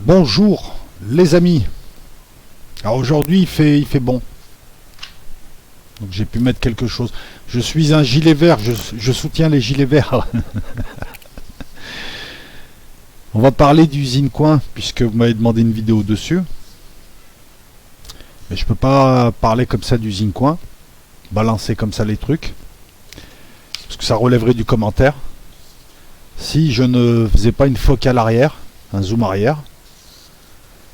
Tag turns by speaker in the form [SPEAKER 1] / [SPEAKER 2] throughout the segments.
[SPEAKER 1] Bonjour les amis. Alors aujourd'hui il fait bon. Donc j'ai pu mettre quelque chose. Je suis un gilet vert, je soutiens les gilets verts. On va parler d'usine coin puisque vous m'avez demandé une vidéo dessus. Mais je peux pas parler comme ça d'usine coin, balancer comme ça les trucs. Parce que ça relèverait du commentaire. Si je ne faisais pas une focale arrière, un zoom arrière,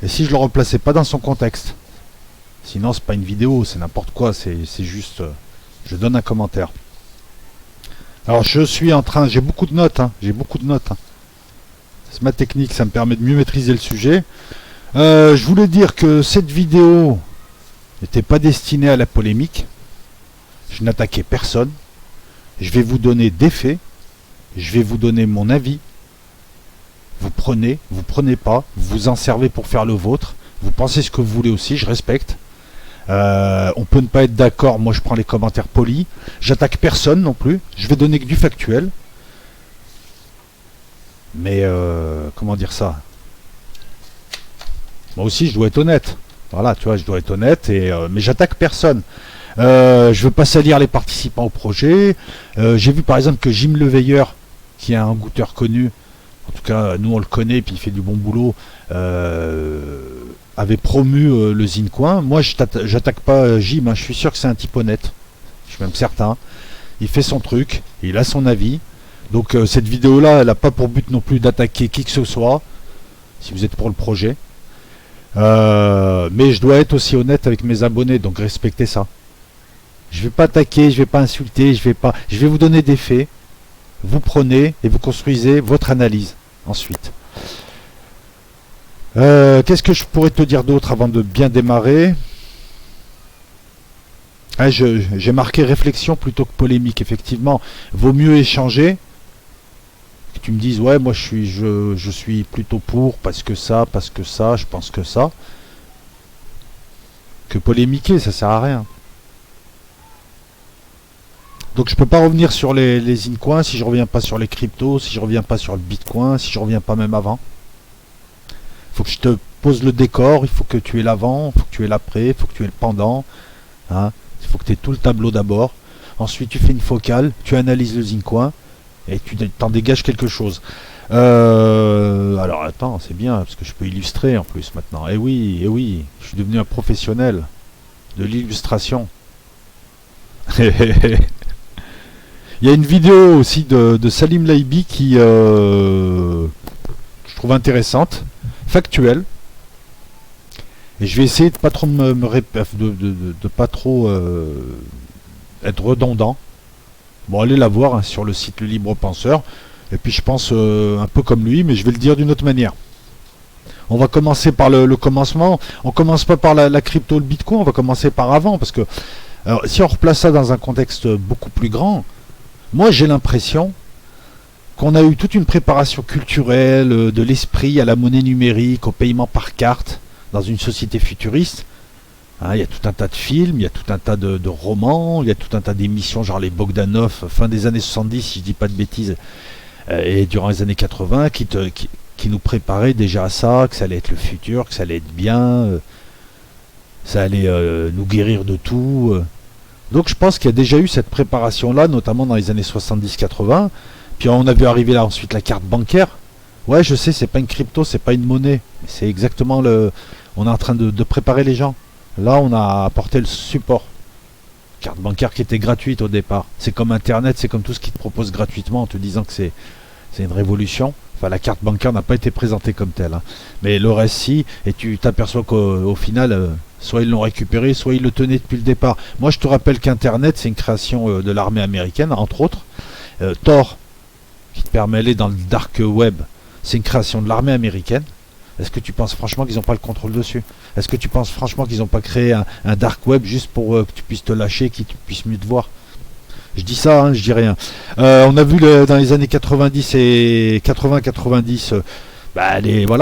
[SPEAKER 1] et si je le replaçais pas dans son contexte. Sinon c'est pas une vidéo, c'est n'importe quoi, c'est juste je donne un commentaire. Alors je suis en train, j'ai beaucoup de notes, C'est ma technique, ça me permet de mieux maîtriser le sujet. Je voulais dire que cette vidéo n'était pas destinée à la polémique. Je n'attaquais personne. Je vais vous donner des faits. Je vais vous donner mon avis. Vous prenez pas, vous vous en servez pour faire le vôtre. Vous pensez ce que vous voulez aussi, je respecte. On peut ne pas être d'accord, moi je prends les commentaires polis. J'attaque personne non plus, je vais donner que du factuel. Mais comment dire ça? Moi aussi je dois être honnête. Voilà, tu vois, je dois être honnête, mais j'attaque personne. Je veux pas salir les participants au projet. J'ai vu par exemple que Jim Leveilleur, qui est un goûteur connu, en tout cas nous on le connaît, puis il fait du bon boulot, avait promu le Zincoin. Moi j'attaque pas Jim, je suis sûr que c'est un type honnête, je suis même certain. Il fait son truc, il a son avis. Donc cette vidéo là elle n'a pas pour but non plus d'attaquer qui que ce soit, si vous êtes pour le projet. Mais je dois être aussi honnête avec mes abonnés, donc respectez ça. Je vais pas attaquer, je vais pas insulter, je vais vous donner des faits. Vous prenez et vous construisez votre analyse ensuite. Qu'est-ce que je pourrais te dire d'autre avant de bien démarrer? J'ai marqué réflexion plutôt que polémique, effectivement. Vaut mieux échanger. Que tu me dises, ouais, moi je suis plutôt pour, parce que ça, je pense que ça. Que polémiquer, ça sert à rien. Donc je peux pas revenir sur les incoins si je reviens pas sur les cryptos, si je reviens pas sur le bitcoin, si je reviens pas même avant. Faut que je te pose le décor, il faut que tu aies l'avant, il faut que tu aies l'après, il faut que tu aies le pendant. Hein. Il faut que tu aies tout le tableau d'abord. Ensuite tu fais une focale, tu analyses le zincoin et tu t'en dégages quelque chose. Alors attends, c'est bien parce que je peux illustrer en plus maintenant. Eh oui, je suis devenu un professionnel de l'illustration. Il y a une vidéo aussi de Salim Laibi qui je trouve intéressante, factuelle. Et je vais essayer de pas trop de pas trop être redondant. Bon, allez la voir hein, sur le site Le Libre Penseur. Et puis je pense un peu comme lui, mais je vais le dire d'une autre manière. On va commencer par le commencement. On commence pas par la crypto, le bitcoin, on va commencer par avant. Parce que alors, si on replace ça dans un contexte beaucoup plus grand, moi j'ai l'impression qu'on a eu toute une préparation culturelle, de l'esprit à la monnaie numérique, au paiement par carte, dans une société futuriste. Hein, il y a tout un tas de films, il y a tout un tas de romans, il y a tout un tas d'émissions, genre les Bogdanov, fin des années 70, si je dis pas de bêtises, et durant les années 80, qui nous préparaient déjà à ça, que ça allait être le futur, que ça allait être bien, ça allait nous guérir de tout. Donc je pense qu'il y a déjà eu cette préparation-là, notamment dans les années 70-80. Puis on a vu arriver là ensuite la carte bancaire. Ouais, je sais, c'est pas une crypto, c'est pas une monnaie. C'est exactement le... On est en train de préparer les gens. Là, on a apporté le support. Carte bancaire qui était gratuite au départ. C'est comme Internet, c'est comme tout ce qui te propose gratuitement en te disant que c'est une révolution. Enfin, la carte bancaire n'a pas été présentée comme telle. Hein. Mais le reste, si. Et tu t'aperçois qu'au final... soit ils l'ont récupéré, soit ils le tenaient depuis le départ. Moi, je te rappelle qu'Internet, c'est une création de l'armée américaine, entre autres. Tor, qui te permet d'aller dans le dark web, c'est une création de l'armée américaine. Est-ce que tu penses franchement qu'ils n'ont pas le contrôle dessus? Est-ce que tu penses franchement qu'ils n'ont pas créé un dark web juste pour que tu puisses te lâcher, que tu puisses mieux te voir? Je dis ça, hein, je dis rien. On a vu dans les années 90 et 80-90,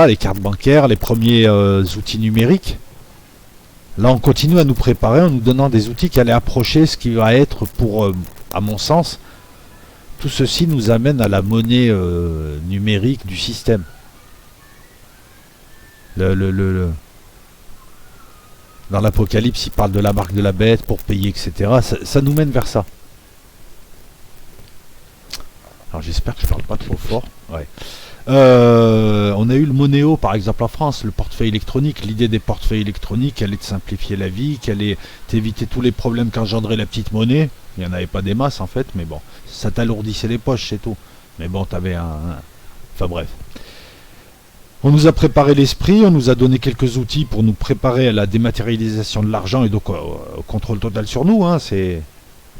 [SPEAKER 1] les cartes bancaires, les premiers outils numériques. Là, on continue à nous préparer en nous donnant des outils qui allaient approcher ce qui va être, à mon sens, tout ceci nous amène à la monnaie numérique du système. Dans l'Apocalypse, il parle de la marque de la bête pour payer, etc. Ça nous mène vers ça. Alors j'espère que je parle pas trop fort. Ouais. On a eu le Moneo par exemple en France, le portefeuille électronique. L'idée des portefeuilles électroniques, elle est de simplifier la vie, qu'elle est d'éviter tous les problèmes qu'engendrait la petite monnaie. Il n'y en avait pas des masses en fait, mais bon, ça t'alourdissait les poches, c'est tout. Mais bon, t'avais Enfin bref. On nous a préparé l'esprit, on nous a donné quelques outils pour nous préparer à la dématérialisation de l'argent et donc au contrôle total sur nous. Hein.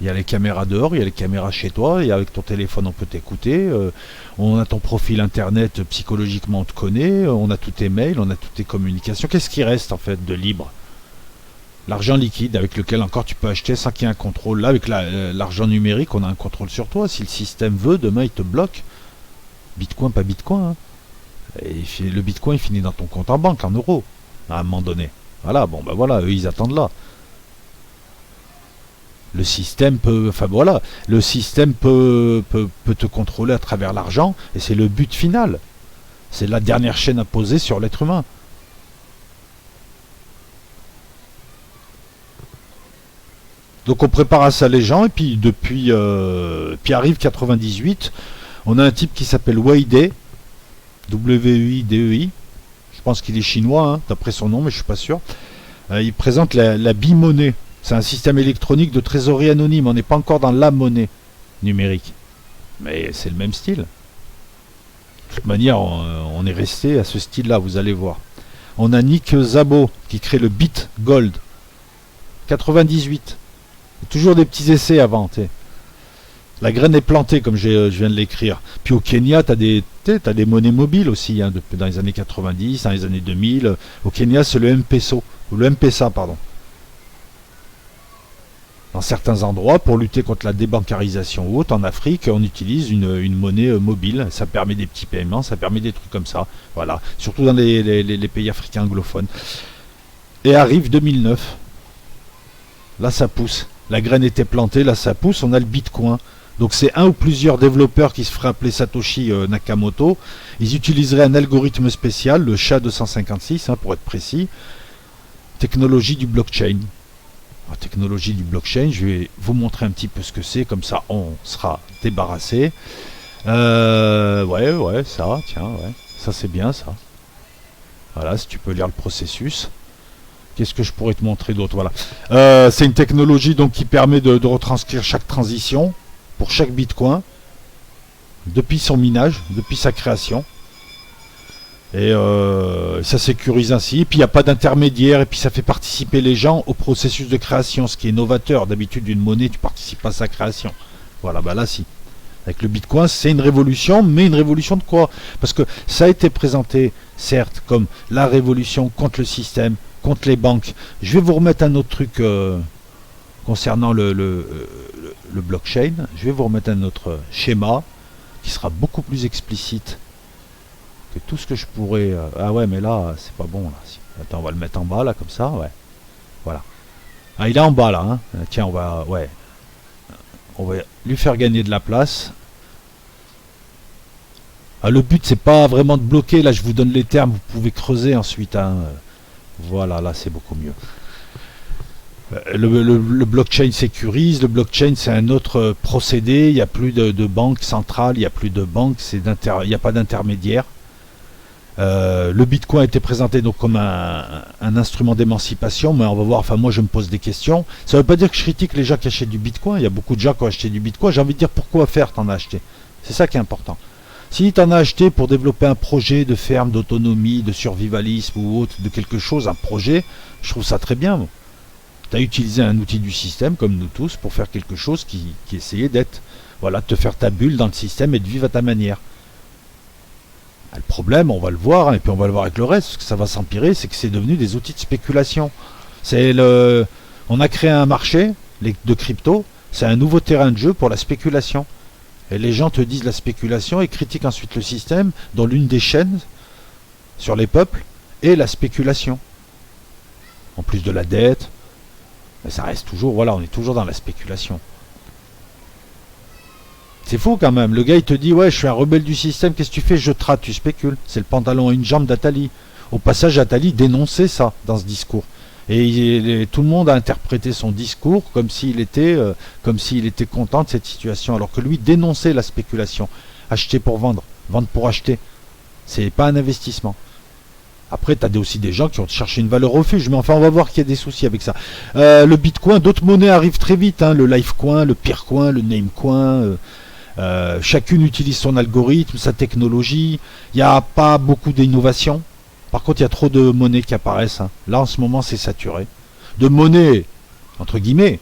[SPEAKER 1] Il y a les caméras dehors, il y a les caméras chez toi, et avec ton téléphone on peut t'écouter. On a ton profil internet, psychologiquement on te connaît, on a tous tes mails, on a toutes tes communications. Qu'est-ce qui reste en fait de libre? L'argent liquide avec lequel encore tu peux acheter sans qu'il y ait un contrôle. Là avec l'argent numérique on a un contrôle sur toi. Si le système veut, demain il te bloque. Bitcoin, pas Bitcoin. Hein. Et le Bitcoin il finit dans ton compte en banque en euros à un moment donné. Voilà, bon ben voilà, eux ils attendent là. Le système peut, enfin voilà, le système peut te contrôler à travers l'argent et c'est le but final. C'est la dernière chaîne à poser sur l'être humain. Donc on prépare à ça les gens et puis puis arrive 98, on a un type qui s'appelle Wei Dai, W-I-D-E-I. Je pense qu'il est chinois, hein, d'après son nom, mais je suis pas sûr. Il présente la bimonnaie. C'est un système électronique de trésorerie anonyme. On n'est pas encore dans la monnaie numérique. Mais c'est le même style. De toute manière, on est resté à ce style-là, vous allez voir. On a Nick Szabo qui crée le BitGold. 98. Toujours des petits essais avant. T'sais. La graine est plantée, comme je viens de l'écrire. Puis au Kenya, t'as des monnaies mobiles aussi, hein, dans les années 90, dans les années 2000. Au Kenya, c'est le M-Pesa, pardon. Dans certains endroits, pour lutter contre la débancarisation ou autre, en Afrique, on utilise une monnaie mobile. Ça permet des petits paiements, ça permet des trucs comme ça. Voilà, surtout dans les pays africains anglophones. Et arrive 2009. Là, ça pousse. La graine était plantée, là, ça pousse. On a le Bitcoin. Donc c'est un ou plusieurs développeurs qui se feraient appeler Satoshi Nakamoto. Ils utiliseraient un algorithme spécial, le SHA-256, hein, pour être précis. Technologie du blockchain. La technologie du blockchain, je vais vous montrer un petit peu ce que c'est, comme ça on sera débarrassé. Ouais, ça, tiens, ouais. Ça c'est bien ça. Voilà, si tu peux lire le processus. Qu'est-ce que je pourrais te montrer d'autre? Voilà. C'est une technologie donc qui permet de retranscrire chaque transition pour chaque bitcoin depuis son minage, depuis sa création. Et ça sécurise ainsi. Et puis il n'y a pas d'intermédiaire. Et puis ça fait participer les gens au processus de création, ce qui est novateur. D'habitude, d'une monnaie, tu participes pas à sa création. Voilà, bah là, si. Avec le Bitcoin, c'est une révolution, mais une révolution de quoi? Parce que ça a été présenté, certes, comme la révolution contre le système, contre les banques. Je vais vous remettre un autre truc concernant le blockchain. Je vais vous remettre un autre schéma qui sera beaucoup plus explicite que tout ce que je pourrais... Ah ouais, mais là, c'est pas bon. Là. Attends, on va le mettre en bas, là, comme ça, ouais. Voilà. Ah, il est en bas, là. Hein. Tiens, on va... Ouais. On va lui faire gagner de la place. Ah, le but, c'est pas vraiment de bloquer. Là, je vous donne les termes. Vous pouvez creuser ensuite. Hein. Voilà, là, c'est beaucoup mieux. Le blockchain sécurise. Le blockchain, c'est un autre procédé. Il n'y a plus de banque centrale. Il n'y a plus de banque. Il n'y a pas d'intermédiaire. Le Bitcoin a été présenté donc comme un instrument d'émancipation, mais on va voir, enfin moi je me pose des questions. Ça ne veut pas dire que je critique les gens qui achètent du Bitcoin, il y a beaucoup de gens qui ont acheté du Bitcoin, j'ai envie de dire pourquoi faire t'en as acheté. C'est ça qui est important. Si t'en as acheté pour développer un projet de ferme, d'autonomie, de survivalisme ou autre, de quelque chose, un projet, je trouve ça très bien. Tu as utilisé un outil du système, comme nous tous, pour faire quelque chose qui essayait d'être, voilà, de te faire ta bulle dans le système et de vivre à ta manière. Le problème, on va le voir, hein, et puis on va le voir avec le reste, parce que ça va s'empirer, c'est que c'est devenu des outils de spéculation. On a créé un marché de crypto, c'est un nouveau terrain de jeu pour la spéculation. Et les gens te disent la spéculation et critiquent ensuite le système, dont l'une des chaînes sur les peuples est la spéculation. En plus de la dette, mais ça reste toujours, voilà, on est toujours dans la spéculation. C'est faux quand même, le gars il te dit ouais je suis un rebelle du système, qu'est-ce que tu fais? Je trade, tu spécules, c'est le pantalon à une jambe d'Atali. Au passage, Attali dénonçait ça dans ce discours. Et tout le monde a interprété son discours comme s'il était content de cette situation, alors que lui dénonçait la spéculation. Acheter pour vendre, vendre pour acheter. C'est pas un investissement. Après, tu as aussi des gens qui ont cherché une valeur refuge, mais enfin, on va voir qu'il y a des soucis avec ça. Le Bitcoin, d'autres monnaies arrivent très vite, hein, le Lifecoin, le Peercoin, le Namecoin. Chacune utilise son algorithme, sa technologie. Il n'y a pas beaucoup d'innovation. Par contre, il y a trop de monnaies qui apparaissent. Hein. Là, en ce moment, c'est saturé. De monnaies, entre guillemets,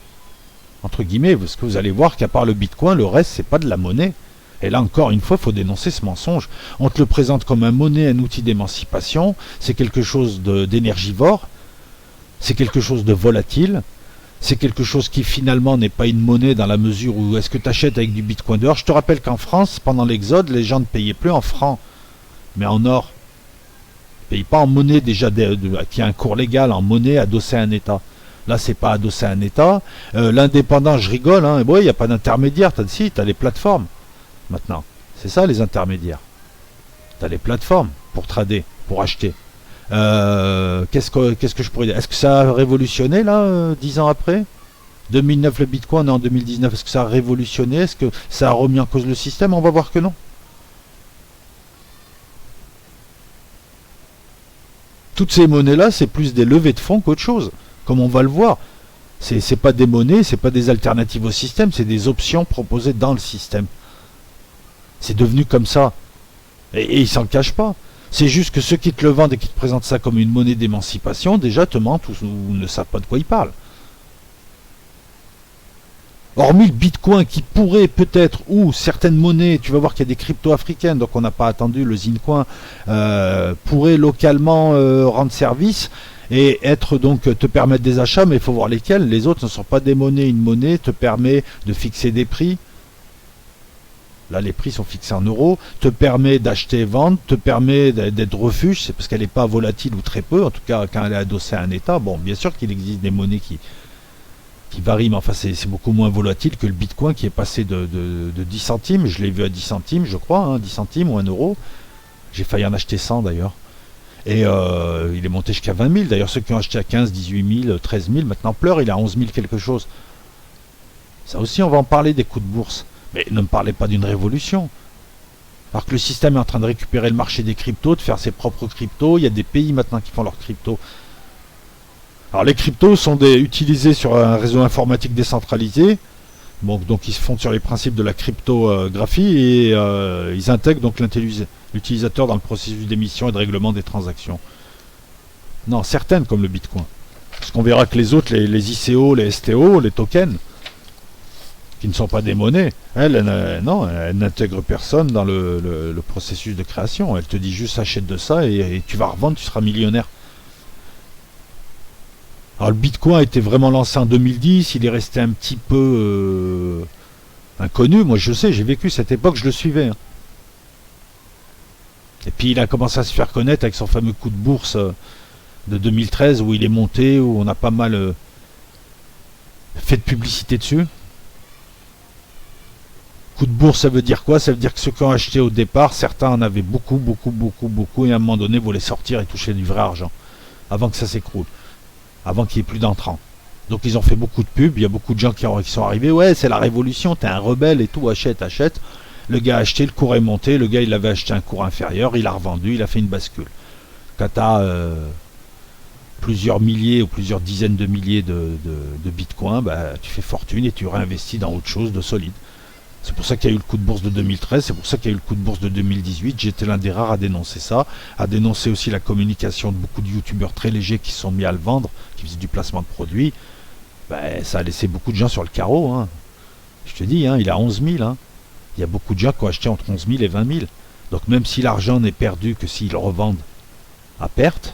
[SPEAKER 1] parce que vous allez voir qu'à part le Bitcoin, le reste, c'est pas de la monnaie. Et là encore une fois, il faut dénoncer ce mensonge. On te le présente comme un monnaie, un outil d'émancipation. C'est quelque chose d'énergivore. C'est quelque chose de volatile. C'est quelque chose qui finalement n'est pas une monnaie dans la mesure où est-ce que tu achètes avec du Bitcoin dehors. Je te rappelle qu'en France, pendant l'Exode, les gens ne payaient plus en francs, mais en or. Ils ne payent pas en monnaie déjà qui a un cours légal, en monnaie adossée à un État. Là, c'est pas adossé à un État. L'indépendant, je rigole. Hein. Il n'y a pas d'intermédiaire. Tu as les plateformes. Maintenant, c'est ça les intermédiaires. Tu as les plateformes pour trader, pour acheter. Qu'est-ce que je pourrais dire? Est-ce que ça a révolutionné là, 10 ans après? 2009 le Bitcoin, on est en 2019. Est-ce que ça a révolutionné? Est-ce que ça a remis en cause le système? On va voir que non. Toutes ces monnaies-là, c'est plus des levées de fonds qu'autre chose, comme on va le voir. C'est pas des monnaies, c'est pas des alternatives au système, c'est des options proposées dans le système. C'est devenu comme ça. Et ils s'en cachent pas. C'est juste que ceux qui te le vendent et qui te présentent ça comme une monnaie d'émancipation, déjà te mentent ou ne savent pas de quoi ils parlent. Hormis le Bitcoin qui pourrait peut-être, ou certaines monnaies, tu vas voir qu'il y a des cryptos africaines, donc on n'a pas attendu, le Zincoin pourrait localement rendre service et être donc te permettre des achats, mais il faut voir lesquels. Les autres ne sont pas des monnaies. Une monnaie te permet de fixer des prix. Là, les prix sont fixés en euros, te permet d'acheter et vendre, te permet d'être refuge, c'est parce qu'elle n'est pas volatile ou très peu, en tout cas quand elle est adossée à un État. Bon, bien sûr qu'il existe des monnaies qui varient, mais enfin c'est beaucoup moins volatile que le Bitcoin qui est passé de 10 centimes, je l'ai vu à 10 centimes, je crois, hein, 10 centimes ou 1 euro. J'ai failli en acheter 100 d'ailleurs. Et il est monté jusqu'à 20 000. D'ailleurs, ceux qui ont acheté à 15, 18 000, 13 000, maintenant pleurent, il est à 11 000 quelque chose. Ça aussi, on va en parler des coups de bourse. Mais ne me parlez pas d'une révolution. Alors que le système est en train de récupérer le marché des cryptos, de faire ses propres cryptos. Il y a des pays maintenant qui font leurs cryptos. Alors les cryptos sont utilisés sur un réseau informatique décentralisé. Bon, donc ils se fondent sur les principes de la cryptographie et ils intègrent donc l'utilisateur dans le processus d'émission et de règlement des transactions. Non, certaines comme le Bitcoin. Parce qu'on verra que les autres, les ICO, les STO, les tokens, qui ne sont pas des monnaies, elle n'intègre personne dans le processus de création. Elle te dit juste achète de ça et tu vas revendre, tu seras millionnaire. Alors le Bitcoin a été vraiment lancé en 2010, il est resté un petit peu inconnu. Moi je sais, j'ai vécu cette époque, je le suivais. Hein. Et puis il a commencé à se faire connaître avec son fameux coup de bourse de 2013 où il est monté, où on a pas mal fait de publicité dessus. Coup de bourse, ça veut dire quoi? Ça veut dire que ceux qui ont acheté au départ, certains en avaient beaucoup, et à un moment donné voulaient sortir et toucher du vrai argent, avant que ça s'écroule, avant qu'il n'y ait plus d'entrants. Donc ils ont fait beaucoup de pubs, il y a beaucoup de gens qui sont arrivés, ouais c'est la révolution, t'es un rebelle et tout, achète. Le gars a acheté, le cours est monté, le gars il avait acheté un cours inférieur, il a revendu, il a fait une bascule. Quand t'as plusieurs milliers ou plusieurs dizaines de milliers de bitcoins, bah, tu fais fortune et tu réinvestis dans autre chose de solide. C'est pour ça qu'il y a eu le coup de bourse de 2013, c'est pour ça qu'il y a eu le coup de bourse de 2018. J'étais l'un des rares à dénoncer ça, à dénoncer aussi la communication de beaucoup de youtubeurs très légers qui se sont mis à le vendre, qui faisaient du placement de produits. Ben, ça a laissé beaucoup de gens sur le carreau. Hein. Je te dis, hein, il a 11 000. Hein. Il y a beaucoup de gens qui ont acheté entre 11 000 et 20 000. Donc même si l'argent n'est perdu que s'ils le revendent à perte,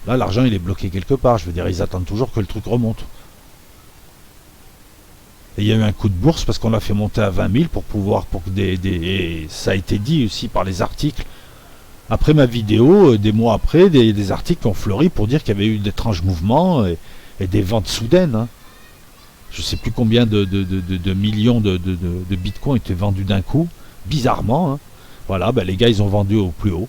[SPEAKER 1] là l'argent il est bloqué quelque part. Je veux dire, ils attendent toujours que le truc remonte. Et il y a eu un coup de bourse parce qu'on l'a fait monter à 20 000 pour que et ça a été dit aussi par les articles. Après ma vidéo, des mois après, des articles qui ont fleuri pour dire qu'il y avait eu d'étranges mouvements et des ventes soudaines. Hein. Je ne sais plus combien de millions de bitcoins étaient vendus d'un coup, bizarrement. Hein. Voilà, ben les gars ils ont vendu au plus haut.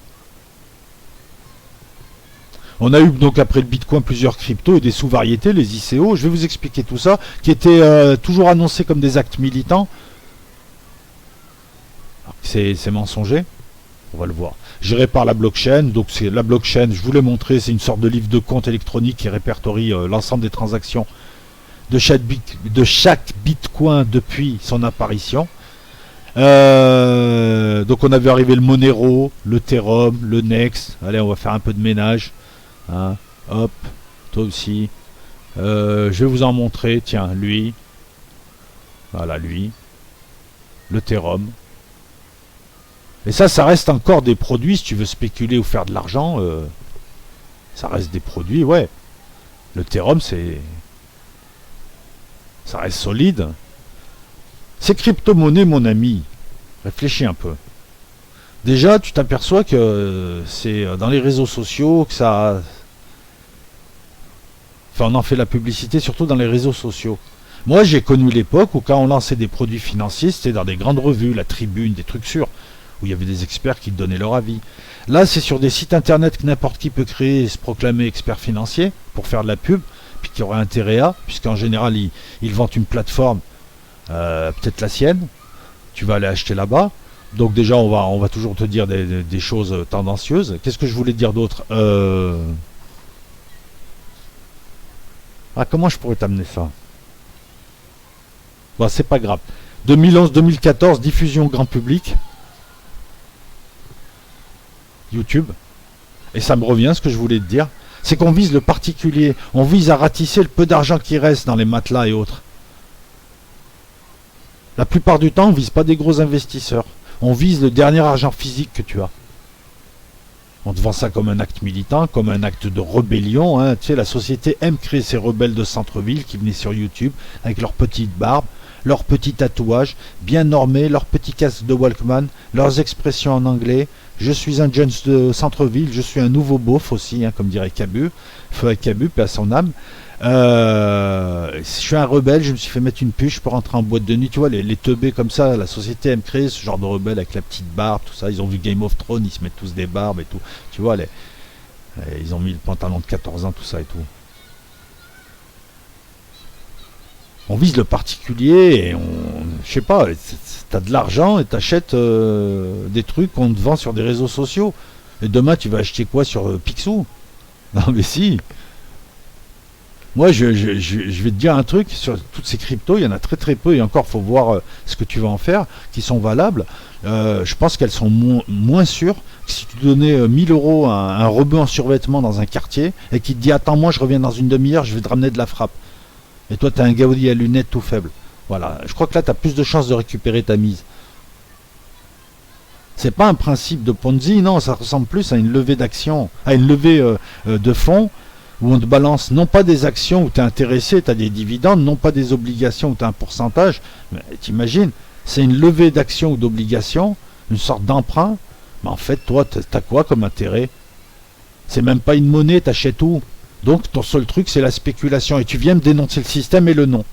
[SPEAKER 1] On a eu donc après le Bitcoin plusieurs cryptos et des sous-variétés, les ICO. Je vais vous expliquer tout ça, qui étaient toujours annoncés comme des actes militants. C'est mensonger. On va le voir. Géré par la blockchain. Donc c'est la blockchain, je vous l'ai montré, c'est une sorte de livre de compte électronique qui répertorie l'ensemble des transactions de chaque Bitcoin depuis son apparition. Donc on avait arrivé le Monero, le Ethereum, le Next. Allez, on va faire un peu de ménage. Hein. Hop, toi aussi. Je vais vous en montrer. Tiens, lui. Voilà, lui. Le Ethereum. Et ça reste encore des produits, si tu veux spéculer ou faire de l'argent, ça reste des produits, ouais. Le Ethereum, ça reste solide. Ces crypto-monnaies, mon ami, réfléchis un peu. Déjà, tu t'aperçois que c'est dans les réseaux sociaux que ça... Enfin, on en fait la publicité, surtout dans les réseaux sociaux. Moi, j'ai connu l'époque où quand on lançait des produits financiers, c'était dans des grandes revues, la Tribune, des trucs sûrs, où il y avait des experts qui donnaient leur avis. Là, c'est sur des sites internet que n'importe qui peut créer et se proclamer expert financier pour faire de la pub, puis qui aurait intérêt à, puisqu'en général, ils vendent une plateforme, peut-être la sienne, tu vas aller acheter là-bas. Donc déjà, on va toujours te dire des choses tendancieuses. Qu'est-ce que je voulais dire d'autre comment je pourrais t'amener ça? Bon, c'est pas grave. 2011-2014, diffusion grand public. YouTube. Et ça me revient, ce que je voulais te dire. C'est qu'on vise le particulier. On vise à ratisser le peu d'argent qui reste dans les matelas et autres. La plupart du temps, on ne vise pas des gros investisseurs. On vise le dernier argent physique que tu as. On te vend ça comme un acte militant, comme un acte de rébellion. Hein. Tu sais, la société aime créer ces rebelles de centre-ville qui venaient sur YouTube avec leurs petites barbes, leurs petits tatouages, bien normés, leurs petits casques de Walkman, leurs expressions en anglais. Je suis un Jones de centre-ville, je suis un nouveau beauf aussi, hein, comme dirait Cabu, feu à Cabu, paix à son âme. Je suis un rebelle, je me suis fait mettre une puce pour rentrer en boîte de nuit. Tu vois, les teubés comme ça, la société aime créer ce genre de rebelles avec la petite barbe, tout ça. Ils ont vu Game of Thrones, ils se mettent tous des barbes et tout. Tu vois, ils ont mis le pantalon de 14 ans, tout ça et tout. On vise le particulier et je sais pas, t'as de l'argent et t'achètes des trucs qu'on te vend sur des réseaux sociaux. Et demain, tu vas acheter quoi sur Picsou? Non mais si. Moi, je vais te dire un truc, sur toutes ces cryptos, il y en a très très peu, et encore, faut voir ce que tu vas en faire, qui sont valables. Je pense qu'elles sont moins sûres que si tu donnais 1000 euros à un rebeu en survêtement dans un quartier, et qui te dit, attends, moi je reviens dans une demi-heure, je vais te ramener de la frappe. Et toi, tu as un Gaudi à lunettes tout faible. Voilà, je crois que là, tu as plus de chances de récupérer ta mise. C'est pas un principe de Ponzi, non, ça ressemble plus à une levée d'action, à une levée de fonds, où on te balance non pas des actions où tu es intéressé, tu as des dividendes, non pas des obligations où tu as un pourcentage, mais t'imagines, c'est une levée d'actions ou d'obligations, une sorte d'emprunt, mais en fait, toi, tu as quoi comme intérêt? C'est même pas une monnaie, t'achètes où? Donc ton seul truc, c'est la spéculation, et tu viens me dénoncer le système et le nom,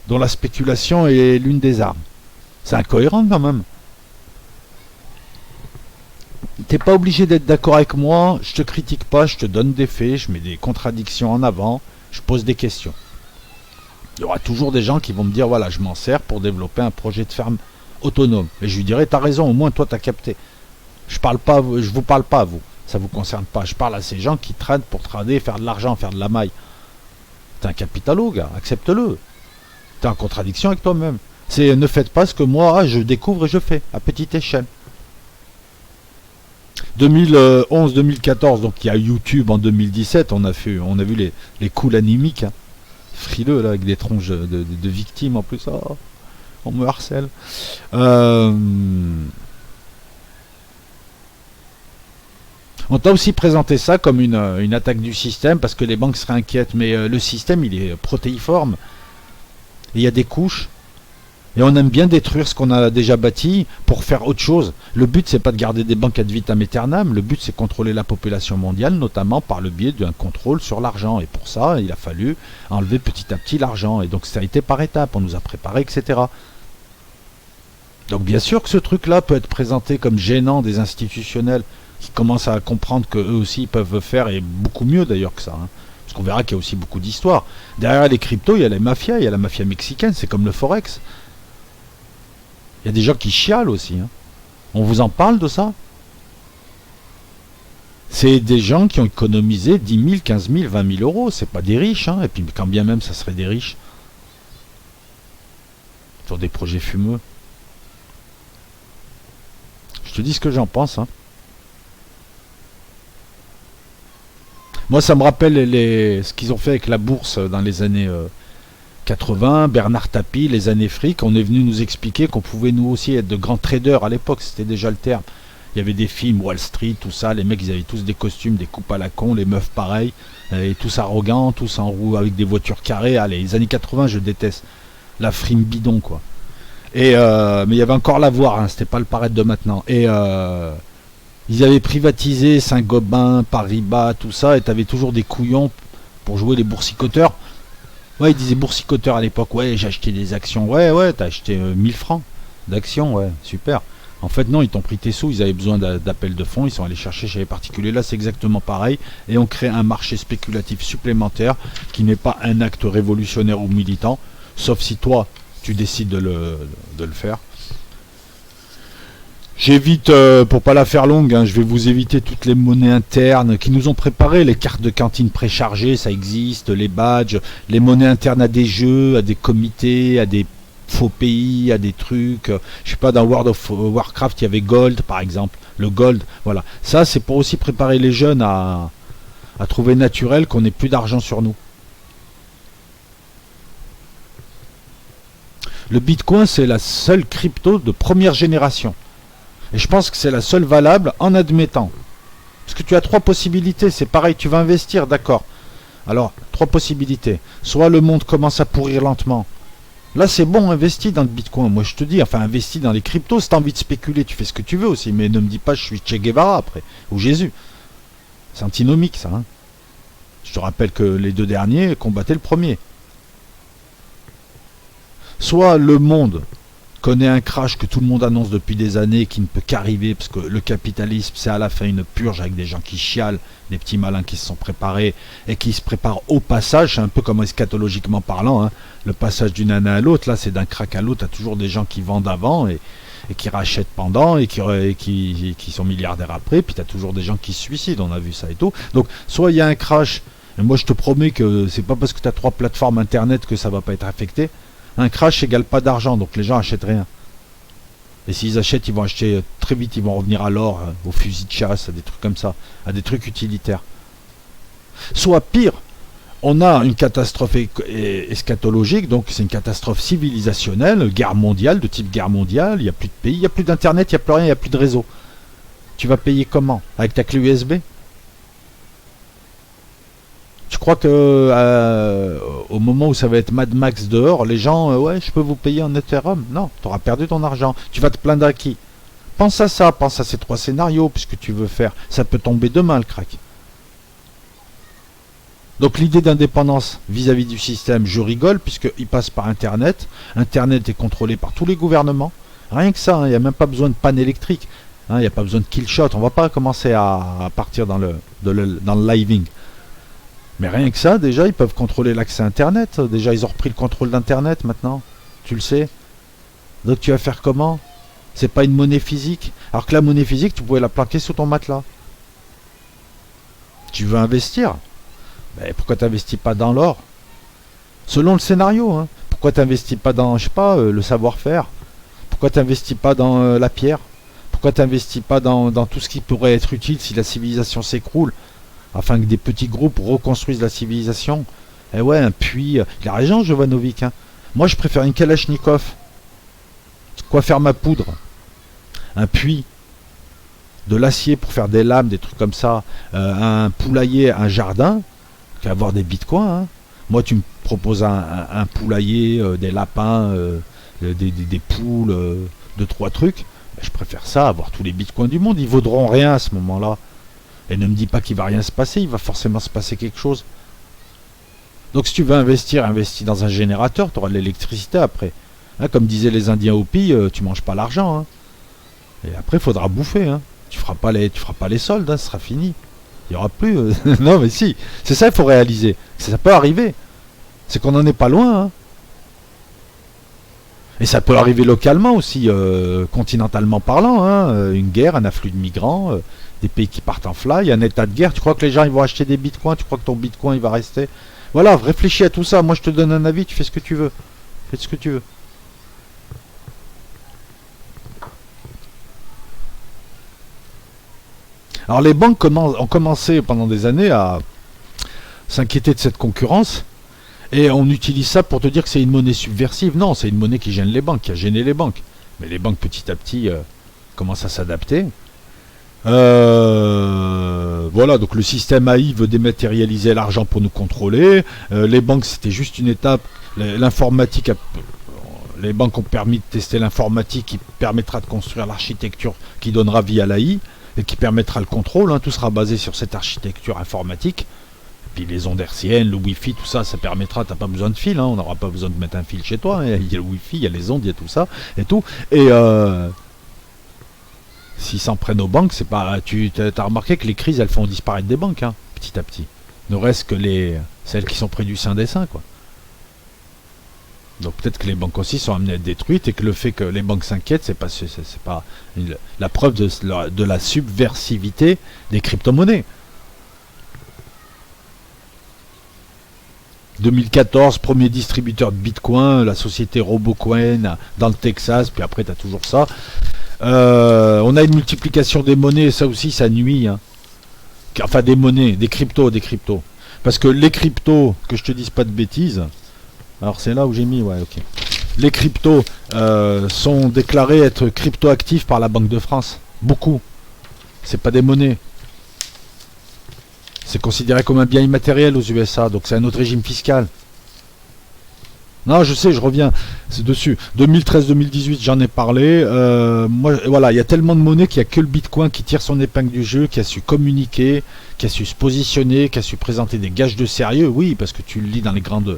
[SPEAKER 1] dont la spéculation est l'une des armes. C'est incohérent quand même. T'es pas obligé d'être d'accord avec moi, je te critique pas, je te donne des faits, je mets des contradictions en avant, je pose des questions. Il y aura toujours des gens qui vont me dire, voilà, je m'en sers pour développer un projet de ferme autonome. Et je lui dirai, t'as raison, au moins toi t'as capté. Je vous parle pas à vous, ça vous concerne pas. Je parle à ces gens qui tradent pour trader, faire de l'argent, faire de la maille. T'es un capitalo, gars, accepte-le. T'es en contradiction avec toi-même. C'est ne faites pas ce que moi, je découvre et je fais, à petite échelle. 2011-2014, donc il y a YouTube en 2017, on a vu les coups animiques, hein, frileux là, avec des tronches de victimes en plus, oh, on me harcèle. On t'a aussi présenté ça comme une attaque du système parce que les banques seraient inquiètes, mais le système il est protéiforme, et il y a des couches. Et on aime bien détruire ce qu'on a déjà bâti pour faire autre chose. Le but, c'est pas de garder des banques ad vitam aeternam. Le but, c'est contrôler la population mondiale, notamment par le biais d'un contrôle sur l'argent. Et pour ça, il a fallu enlever petit à petit l'argent. Et donc, ça a été par étapes. On nous a préparé, etc. Donc, bien sûr que ce truc-là peut être présenté comme gênant des institutionnels. qui commencent à comprendre qu'eux aussi ils peuvent faire, et beaucoup mieux d'ailleurs que ça. Hein. Parce qu'on verra qu'il y a aussi beaucoup d'histoires. Derrière les cryptos, il y a les mafias, il y a la mafia mexicaine, c'est comme le Forex. Il y a des gens qui chialent aussi. Hein. On vous en parle de ça? C'est des gens qui ont économisé 10 000, 15 000, 20 000 euros. C'est pas des riches. Hein. Et puis quand bien même ça serait des riches. Sur des projets fumeux. Je te dis ce que j'en pense. Hein. Moi, ça me rappelle ce qu'ils ont fait avec la bourse dans les années 80, Bernard Tapie, les années fric. On est venu nous expliquer qu'on pouvait nous aussi être de grands traders à l'époque, c'était déjà le terme. Il y avait des films, Wall Street, tout ça, les mecs ils avaient tous des costumes, des coupes à la con, les meufs pareilles, et tous arrogants, tous en roue avec des voitures carrées. Allez, les années 80, je déteste. La frime bidon, quoi. Et mais il y avait encore l'avoir, hein, c'était pas le paraître de maintenant. Et ils avaient privatisé Saint-Gobain, Paribas, tout ça, et t'avais toujours des couillons pour jouer les boursicoteurs. Ouais, ils disaient boursicoteurs à l'époque. Ouais, j'ai acheté des actions. Ouais, t'as acheté 1000 francs d'actions, ouais, super. En fait, non, ils t'ont pris tes sous, ils avaient besoin d'appels de fonds, ils sont allés chercher chez les particuliers. Là, c'est exactement pareil. Et on crée un marché spéculatif supplémentaire qui n'est pas un acte révolutionnaire ou militant, sauf si toi, tu décides de le faire. J'évite, pour pas la faire longue, hein, je vais vous éviter toutes les monnaies internes qui nous ont préparé, les cartes de cantine préchargées, ça existe, les badges, les monnaies internes à des jeux, à des comités, à des faux pays, à des trucs. Je sais pas, dans World of Warcraft, il y avait Gold, par exemple. Le Gold, voilà. Ça, c'est pour aussi préparer les jeunes à trouver naturel qu'on n'ait plus d'argent sur nous. Le Bitcoin, c'est la seule crypto de première génération. Et je pense que c'est la seule valable en admettant. Parce que tu as trois possibilités, c'est pareil, tu vas investir, d'accord. Alors, trois possibilités. Soit le monde commence à pourrir lentement. Là, c'est bon, investis dans le Bitcoin. Moi, je te dis, enfin, investis dans les cryptos. Si tu as envie de spéculer, tu fais ce que tu veux aussi. Mais ne me dis pas, je suis Che Guevara après. Ou Jésus. C'est antinomique, ça. Hein. Je te rappelle que les deux derniers combattaient le premier. Soit le monde connaît un crash que tout le monde annonce depuis des années, qui ne peut qu'arriver, parce que le capitalisme, c'est à la fin une purge avec des gens qui chialent, des petits malins qui se sont préparés, et qui se préparent au passage, c'est un peu comme eschatologiquement parlant, hein, le passage d'une année à l'autre, là c'est d'un crack à l'autre, t'as toujours des gens qui vendent avant, et qui rachètent pendant, et qui sont milliardaires après, puis t'as toujours des gens qui se suicident, on a vu ça et tout. Donc, soit il y a un crash, et moi je te promets que c'est pas parce que t'as 3 plateformes internet que ça va pas être affecté. Un crash égale pas d'argent, donc les gens achètent rien. Et s'ils achètent, ils vont acheter très vite, ils vont revenir à l'or, aux fusils de chasse, à des trucs comme ça, à des trucs utilitaires. Soit pire, on a une catastrophe eschatologique, donc c'est une catastrophe civilisationnelle, guerre mondiale, de type guerre mondiale, il n'y a plus de pays, il n'y a plus d'internet, il n'y a plus rien, il n'y a plus de réseau. Tu vas payer comment? Avec ta clé USB? Je crois que au moment où ça va être Mad Max dehors, les gens, ouais, je peux vous payer en Ethereum. Non, tu auras perdu ton argent. Tu vas te plaindre à qui? Pense à ça, pense à ces 3 scénarios, puisque tu veux faire. Ça peut tomber demain, le crack. Donc l'idée d'indépendance vis-à-vis du système, je rigole, puisqu'il passe par Internet. Internet est contrôlé par tous les gouvernements. Rien que ça, il n'y a même pas besoin de panne électrique. Il n'y a pas besoin de kill shot. On ne va pas commencer à partir dans le living. Mais rien que ça, déjà, ils peuvent contrôler l'accès Internet. Déjà, ils ont repris le contrôle d'Internet maintenant. Tu le sais. Donc, tu vas faire comment? C'est pas une monnaie physique. Alors que la monnaie physique, tu pouvais la planquer sous ton matelas. Tu veux investir? Mais pourquoi tu n'investis pas dans l'or? Selon le scénario. Hein. Pourquoi tu n'investis pas dans, je sais pas, le savoir-faire? Pourquoi tu n'investis pas dans la pierre? Pourquoi tu n'investis pas dans tout ce qui pourrait être utile si la civilisation s'écroule? Afin que des petits groupes reconstruisent la civilisation. Eh ouais, un puits. Il a raison, Jovanovic. Hein. Moi, je préfère une Kalachnikov. Quoi faire ma poudre? Un puits. De l'acier pour faire des lames, des trucs comme ça. Un poulailler, un jardin. Qu'avoir des bitcoins. Hein. Moi, tu me proposes un poulailler, des lapins, des poules, 2-3 trucs. Ben, je préfère ça, avoir tous les bitcoins du monde. Ils vaudront rien à ce moment-là. Et ne me dis pas qu'il va rien se passer, il va forcément se passer quelque chose. Donc si tu veux investir, investis dans un générateur, tu auras de l'électricité après. Hein, comme disaient les Indiens Hopi, tu manges pas l'argent. Hein. Et après, il faudra bouffer. Hein. Tu feras pas les soldes, hein, ce sera fini. Il y aura plus. Non, mais si. C'est ça, il faut réaliser. Ça peut arriver. C'est qu'on n'en est pas loin. Hein. Et ça peut arriver localement aussi, continentalement parlant. Hein. Une guerre, un afflux de migrants, des pays qui partent en fly, un état de guerre. Tu crois que les gens ils vont acheter des bitcoins? Tu crois que ton bitcoin il va rester? Voilà, réfléchis à tout ça. Moi, je te donne un avis. Tu fais ce que tu veux. Fais ce que tu veux. Alors les banques ont commencé pendant des années à s'inquiéter de cette concurrence et on utilise ça pour te dire que c'est une monnaie subversive. Non, c'est une monnaie qui gêne les banques, qui a gêné les banques. Mais les banques petit à petit commencent à s'adapter. Voilà, donc le système AI veut dématérialiser l'argent pour nous contrôler. Les banques, c'était juste une étape. L'informatique, les banques ont permis de tester l'informatique qui permettra de construire l'architecture qui donnera vie à l'AI et qui permettra le contrôle. Hein. Tout sera basé sur cette architecture informatique. Et puis les ondes hertziennes, le Wi-Fi, tout ça, ça permettra. T'as pas besoin de fil. Hein. On n'aura pas besoin de mettre un fil chez toi. Hein. Il y a le Wi-Fi, il y a les ondes, il y a tout ça et tout. Et s'ils s'en prennent aux banques, c'est pas. Tu as remarqué que les crises, elles font disparaître des banques, hein, petit à petit. Ne reste que celles qui sont près du Saint des Saints, quoi. Donc peut-être que les banques aussi sont amenées à être détruites et que le fait que les banques s'inquiètent, c'est pas la preuve de la subversivité des crypto-monnaies. 2014, premier distributeur de Bitcoin, la société RoboCoin dans le Texas, puis après tu as toujours ça. On a une multiplication des monnaies, ça aussi ça nuit. Hein. Enfin des monnaies, des cryptos. Parce que les cryptos, que je te dise pas de bêtises, alors c'est là où j'ai mis, ouais, ok. Les cryptos sont déclarés être crypto-actifs par la Banque de France. Beaucoup. C'est pas des monnaies. C'est considéré comme un bien immatériel aux USA, donc c'est un autre régime fiscal. Non, je sais, je reviens dessus. 2013-2018, j'en ai parlé. Moi, voilà, il y a tellement de monnaies qu'il n'y a que le Bitcoin qui tire son épingle du jeu, qui a su communiquer, qui a su se positionner, qui a su présenter des gages de sérieux. Oui, parce que tu le lis dans les grandes...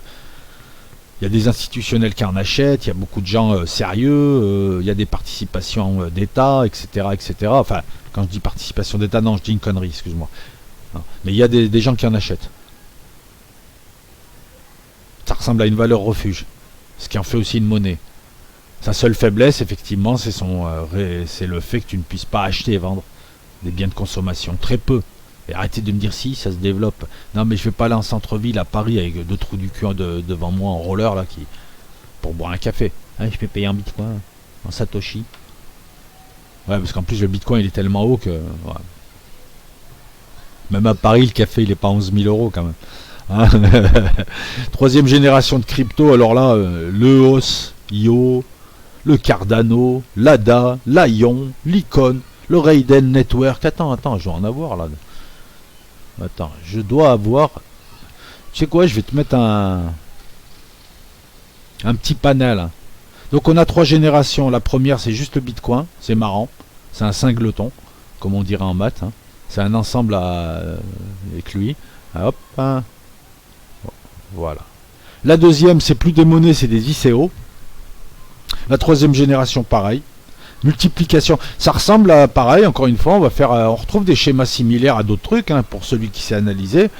[SPEAKER 1] Il y a des institutionnels qui en achètent, il y a beaucoup de gens sérieux, il y a des participations d'État, etc., etc. Enfin, quand je dis participation d'État, non, je dis une connerie, excuse-moi. Non. Mais il y a des gens qui en achètent. Ça ressemble à une valeur refuge, ce qui en fait aussi une monnaie. Sa seule faiblesse, effectivement, c'est le fait que tu ne puisses pas acheter et vendre des biens de consommation. Très peu. Et arrêtez de me dire si, ça se développe. Non, mais je vais pas aller en centre-ville à Paris avec deux trous du cul devant moi en roller là pour boire un café. Hein, je peux payer en bitcoin, en satoshi. Ouais, parce qu'en plus le bitcoin il est tellement haut que... Ouais. Même à Paris, le café il est pas 11 000 € quand même. Hein. Troisième génération de crypto, alors là, le EOS, IO, le Cardano, l'ADA, l'Ion, l'Icon, le Raiden Network. Attends, je dois en avoir là. Attends, je dois avoir... Tu sais quoi, je vais te mettre un petit panel. Hein. Donc on a 3 générations. La première, c'est juste le Bitcoin. C'est marrant. C'est un singleton, comme on dirait en maths. Hein. C'est un ensemble avec lui. Hop. Hein. Voilà. La deuxième, c'est plus des monnaies, c'est des ICO. La troisième génération, pareil. Multiplication, ça ressemble à pareil, encore une fois, on retrouve des schémas similaires à d'autres trucs, hein, pour celui qui sait analyser.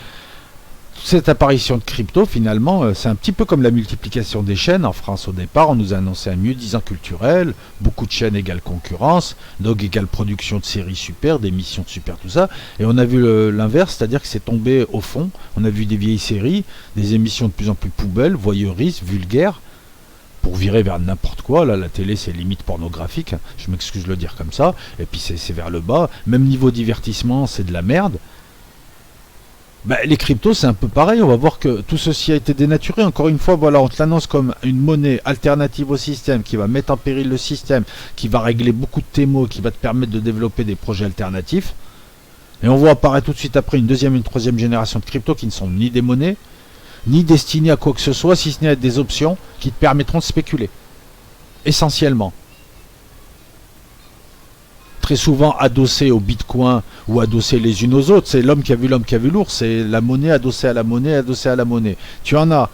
[SPEAKER 1] Cette apparition de crypto, finalement, c'est un petit peu comme la multiplication des chaînes. En France, au départ, on nous a annoncé un mieux-disant culturel, beaucoup de chaînes égale concurrence, donc égale production de séries super, d'émissions de super, tout ça. Et on a vu l'inverse, c'est-à-dire que c'est tombé au fond. On a vu des vieilles séries, des émissions de plus en plus poubelles, voyeuristes, vulgaires, pour virer vers n'importe quoi. Là, la télé, c'est limite pornographique, je m'excuse de le dire comme ça, et puis c'est vers le bas. Même niveau divertissement, c'est de la merde. Bah, les cryptos, c'est un peu pareil. On va voir que tout ceci a été dénaturé. Encore une fois, voilà, on te l'annonce comme une monnaie alternative au système, qui va mettre en péril le système, qui va régler beaucoup de tes maux, qui va te permettre de développer des projets alternatifs. Et on voit apparaître tout de suite après une deuxième et une troisième génération de cryptos qui ne sont ni des monnaies, ni destinées à quoi que ce soit, si ce n'est à des options qui te permettront de spéculer. Essentiellement. Très souvent adossées au bitcoin ou adossées les unes aux autres. C'est l'homme qui a vu l'ours. C'est la monnaie adossée à la monnaie, adossée à la monnaie. Tu en as.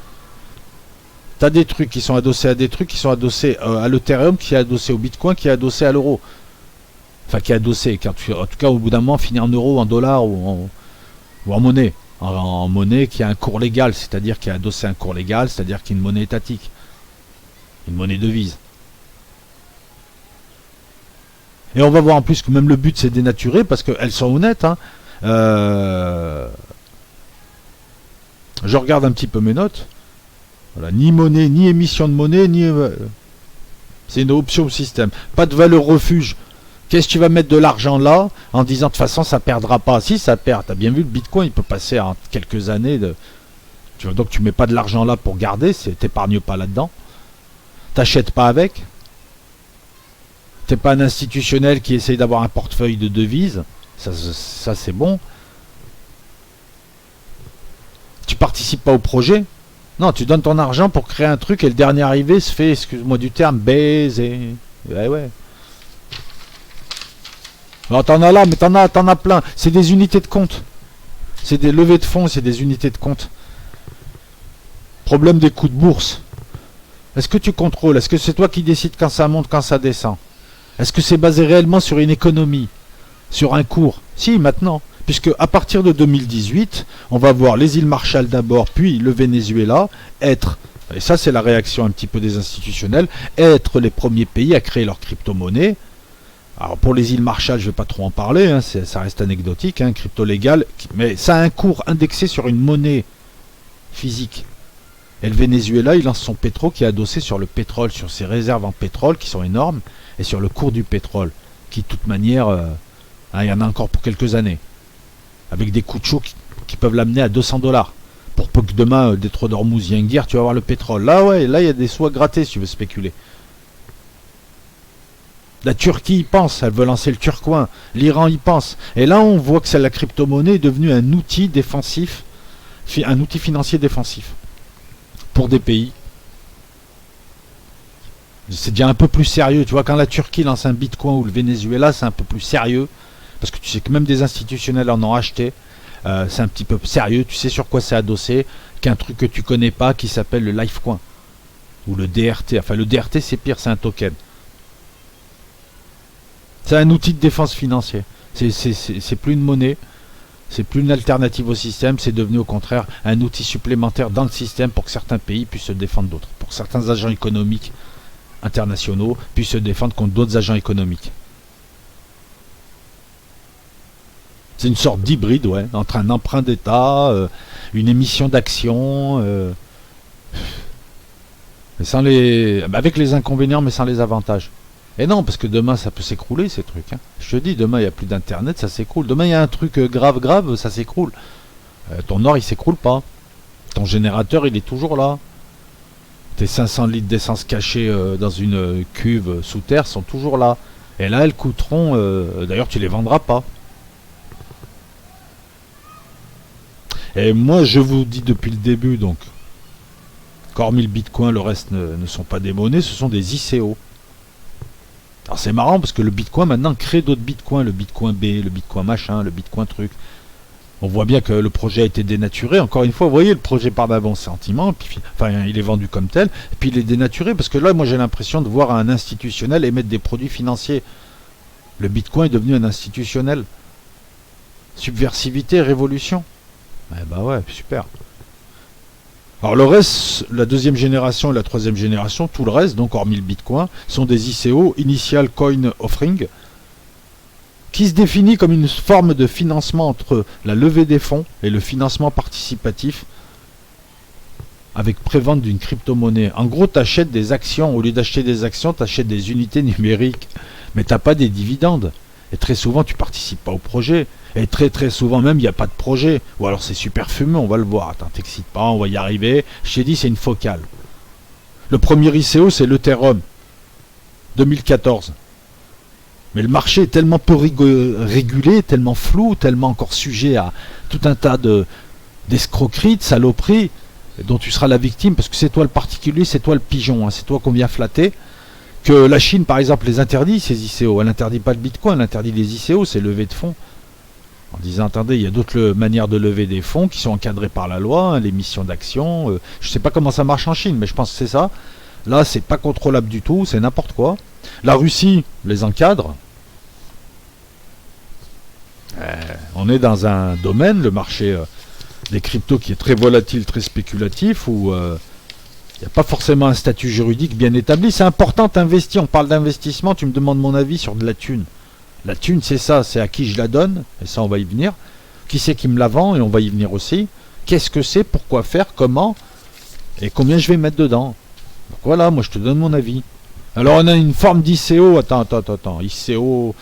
[SPEAKER 1] Tu as des trucs qui sont adossés à des trucs qui sont adossés à l'Ethereum, qui est adossé au bitcoin, qui est adossé à l'euro. Enfin, qui est adossé. En tout cas, au bout d'un moment, finit en euros, en dollars ou en monnaie. En monnaie qui a un cours légal, c'est-à-dire qui a adossé un cours légal, c'est-à-dire qui est une monnaie étatique. Une monnaie devise. Et on va voir en plus que même le but c'est dénaturer parce qu'elles sont honnêtes. Hein. Je regarde un petit peu mes notes. Voilà, ni monnaie, ni émission de monnaie, ni. C'est une option au système. Pas de valeur refuge. Qu'est-ce que tu vas mettre de l'argent là en disant de toute façon ça perdra pas. Si ça perd, t'as bien vu le Bitcoin, il peut passer en quelques années. Tu vois, donc tu mets pas de l'argent là pour garder, t'épargnes pas là-dedans. T'achètes pas avec. T'es pas un institutionnel qui essaye d'avoir un portefeuille de devises. Ça c'est bon. Tu participes pas au projet. Non, tu donnes ton argent pour créer un truc et le dernier arrivé se fait, excuse-moi du terme, baiser. Ouais. Alors t'en as là, mais t'en as plein. C'est des unités de compte. C'est des levées de fonds, c'est des unités de compte. Problème des coûts de bourse. Est-ce que tu contrôles? Est-ce que c'est toi qui décides quand ça monte, quand ça descend? Est-ce que c'est basé réellement sur une économie? Sur un cours? Si, maintenant. Puisque à partir de 2018, on va voir les îles Marshall d'abord, puis le Venezuela, être, et ça c'est la réaction un petit peu des institutionnels, être les premiers pays à créer leur crypto-monnaie. Alors pour les îles Marshall, je ne vais pas trop en parler, hein, ça reste anecdotique, hein, crypto légal, mais ça a un cours indexé sur une monnaie physique. Et le Venezuela, il lance son pétro qui est adossé sur le pétrole, sur ses réserves en pétrole qui sont énormes, et sur le cours du pétrole, qui de toute manière, il y en a encore pour quelques années, avec des coups de chaud qui peuvent l'amener à 200 $. Pour peu que demain, Détroit d'Ormuz y ait une guerre, tu vas avoir le pétrole. Là, ouais, là, il y a des sous à gratter si tu veux spéculer. La Turquie y pense, elle veut lancer le turcoin. L'Iran y pense. Et là, on voit que la crypto-monnaie est devenue un outil défensif, un outil financier défensif pour des pays. C'est déjà un peu plus sérieux. Tu vois, quand la Turquie lance un bitcoin ou le Venezuela, c'est un peu plus sérieux. Parce que tu sais que même des institutionnels en ont acheté. C'est un petit peu sérieux. Tu sais sur quoi c'est adossé. Qu'un truc que tu connais pas qui s'appelle le Lifecoin. Ou le DRT. Enfin, le DRT, c'est pire, c'est un token. C'est un outil de défense financière. C'est plus une monnaie. C'est plus une alternative au système. C'est devenu au contraire un outil supplémentaire dans le système pour que certains pays puissent se défendre d'autres. Pour que certains agents économiques internationaux puissent se défendre contre d'autres agents économiques. C'est une sorte d'hybride, ouais, entre un emprunt d'État, une émission d'actions, avec les inconvénients, mais sans les avantages. Et non, parce que demain, ça peut s'écrouler, ces trucs. Hein. Je te dis, demain, il n'y a plus d'Internet, ça s'écroule. Demain, il y a un truc grave, ça s'écroule. Ton or, il s'écroule pas. Ton générateur, il est toujours là. Tes 500 litres d'essence cachés dans une cuve sous terre sont toujours là. Et là, elles coûteront... D'ailleurs, tu les vendras pas. Et moi, je vous dis depuis le début, donc, qu'hormis le Bitcoin, le reste ne sont pas des monnaies, ce sont des ICO. Alors c'est marrant parce que le Bitcoin maintenant crée d'autres Bitcoins, le Bitcoin B, le Bitcoin machin, le Bitcoin truc. On voit bien que le projet a été dénaturé. Encore une fois, vous voyez, le projet part d'un bon sentiment, puis, enfin, il est vendu comme tel, et puis il est dénaturé parce que là, moi j'ai l'impression de voir un institutionnel émettre des produits financiers. Le Bitcoin est devenu un institutionnel. Subversivité, révolution. Eh bah ouais, super. Alors le reste, la deuxième génération et la troisième génération, tout le reste, donc hormis le Bitcoin, sont des ICO, Initial Coin Offering, qui se définit comme une forme de financement entre la levée des fonds et le financement participatif avec prévente d'une crypto-monnaie. En gros, tu achètes des actions. Au lieu d'acheter des actions, tu achètes des unités numériques. Mais tu n'as pas des dividendes. Et très souvent, tu participes pas au projet. Et très souvent même, il n'y a pas de projet. Ou alors c'est super fumeux, on va le voir. Attends, t'excites pas, on va y arriver. Je t'ai dit, c'est une focale. Le premier ICO, c'est l'Ethereum. 2014. Mais le marché est tellement peu régulé, tellement flou, tellement encore sujet à tout un tas d'escroqueries, de saloperies, dont tu seras la victime, parce que c'est toi le particulier, c'est toi le pigeon, hein, c'est toi qu'on vient flatter, que la Chine, par exemple, les interdit, ces ICO. Elle n'interdit pas le Bitcoin, elle interdit les ICO, c'est lever de fonds. En disant, attendez, il y a d'autres manières de lever des fonds qui sont encadrées par la loi, hein, l'émission d'actions. Je ne sais pas comment ça marche en Chine, mais je pense que c'est ça. Là, c'est pas contrôlable du tout, c'est n'importe quoi. La Russie les encadre. On est dans un domaine, le marché des cryptos, qui est très volatile, très spéculatif, où il n'y a pas forcément un statut juridique bien établi. C'est important d'investir. On parle d'investissement, tu me demandes mon avis sur de la thune. La thune, c'est ça, c'est à qui je la donne, et ça on va y venir. Qui c'est qui me la vend, et on va y venir aussi. Qu'est-ce que c'est, pourquoi faire, comment, et combien je vais mettre dedans. Donc voilà, moi je te donne mon avis. Alors on a une forme d'ICO, attends, ICO...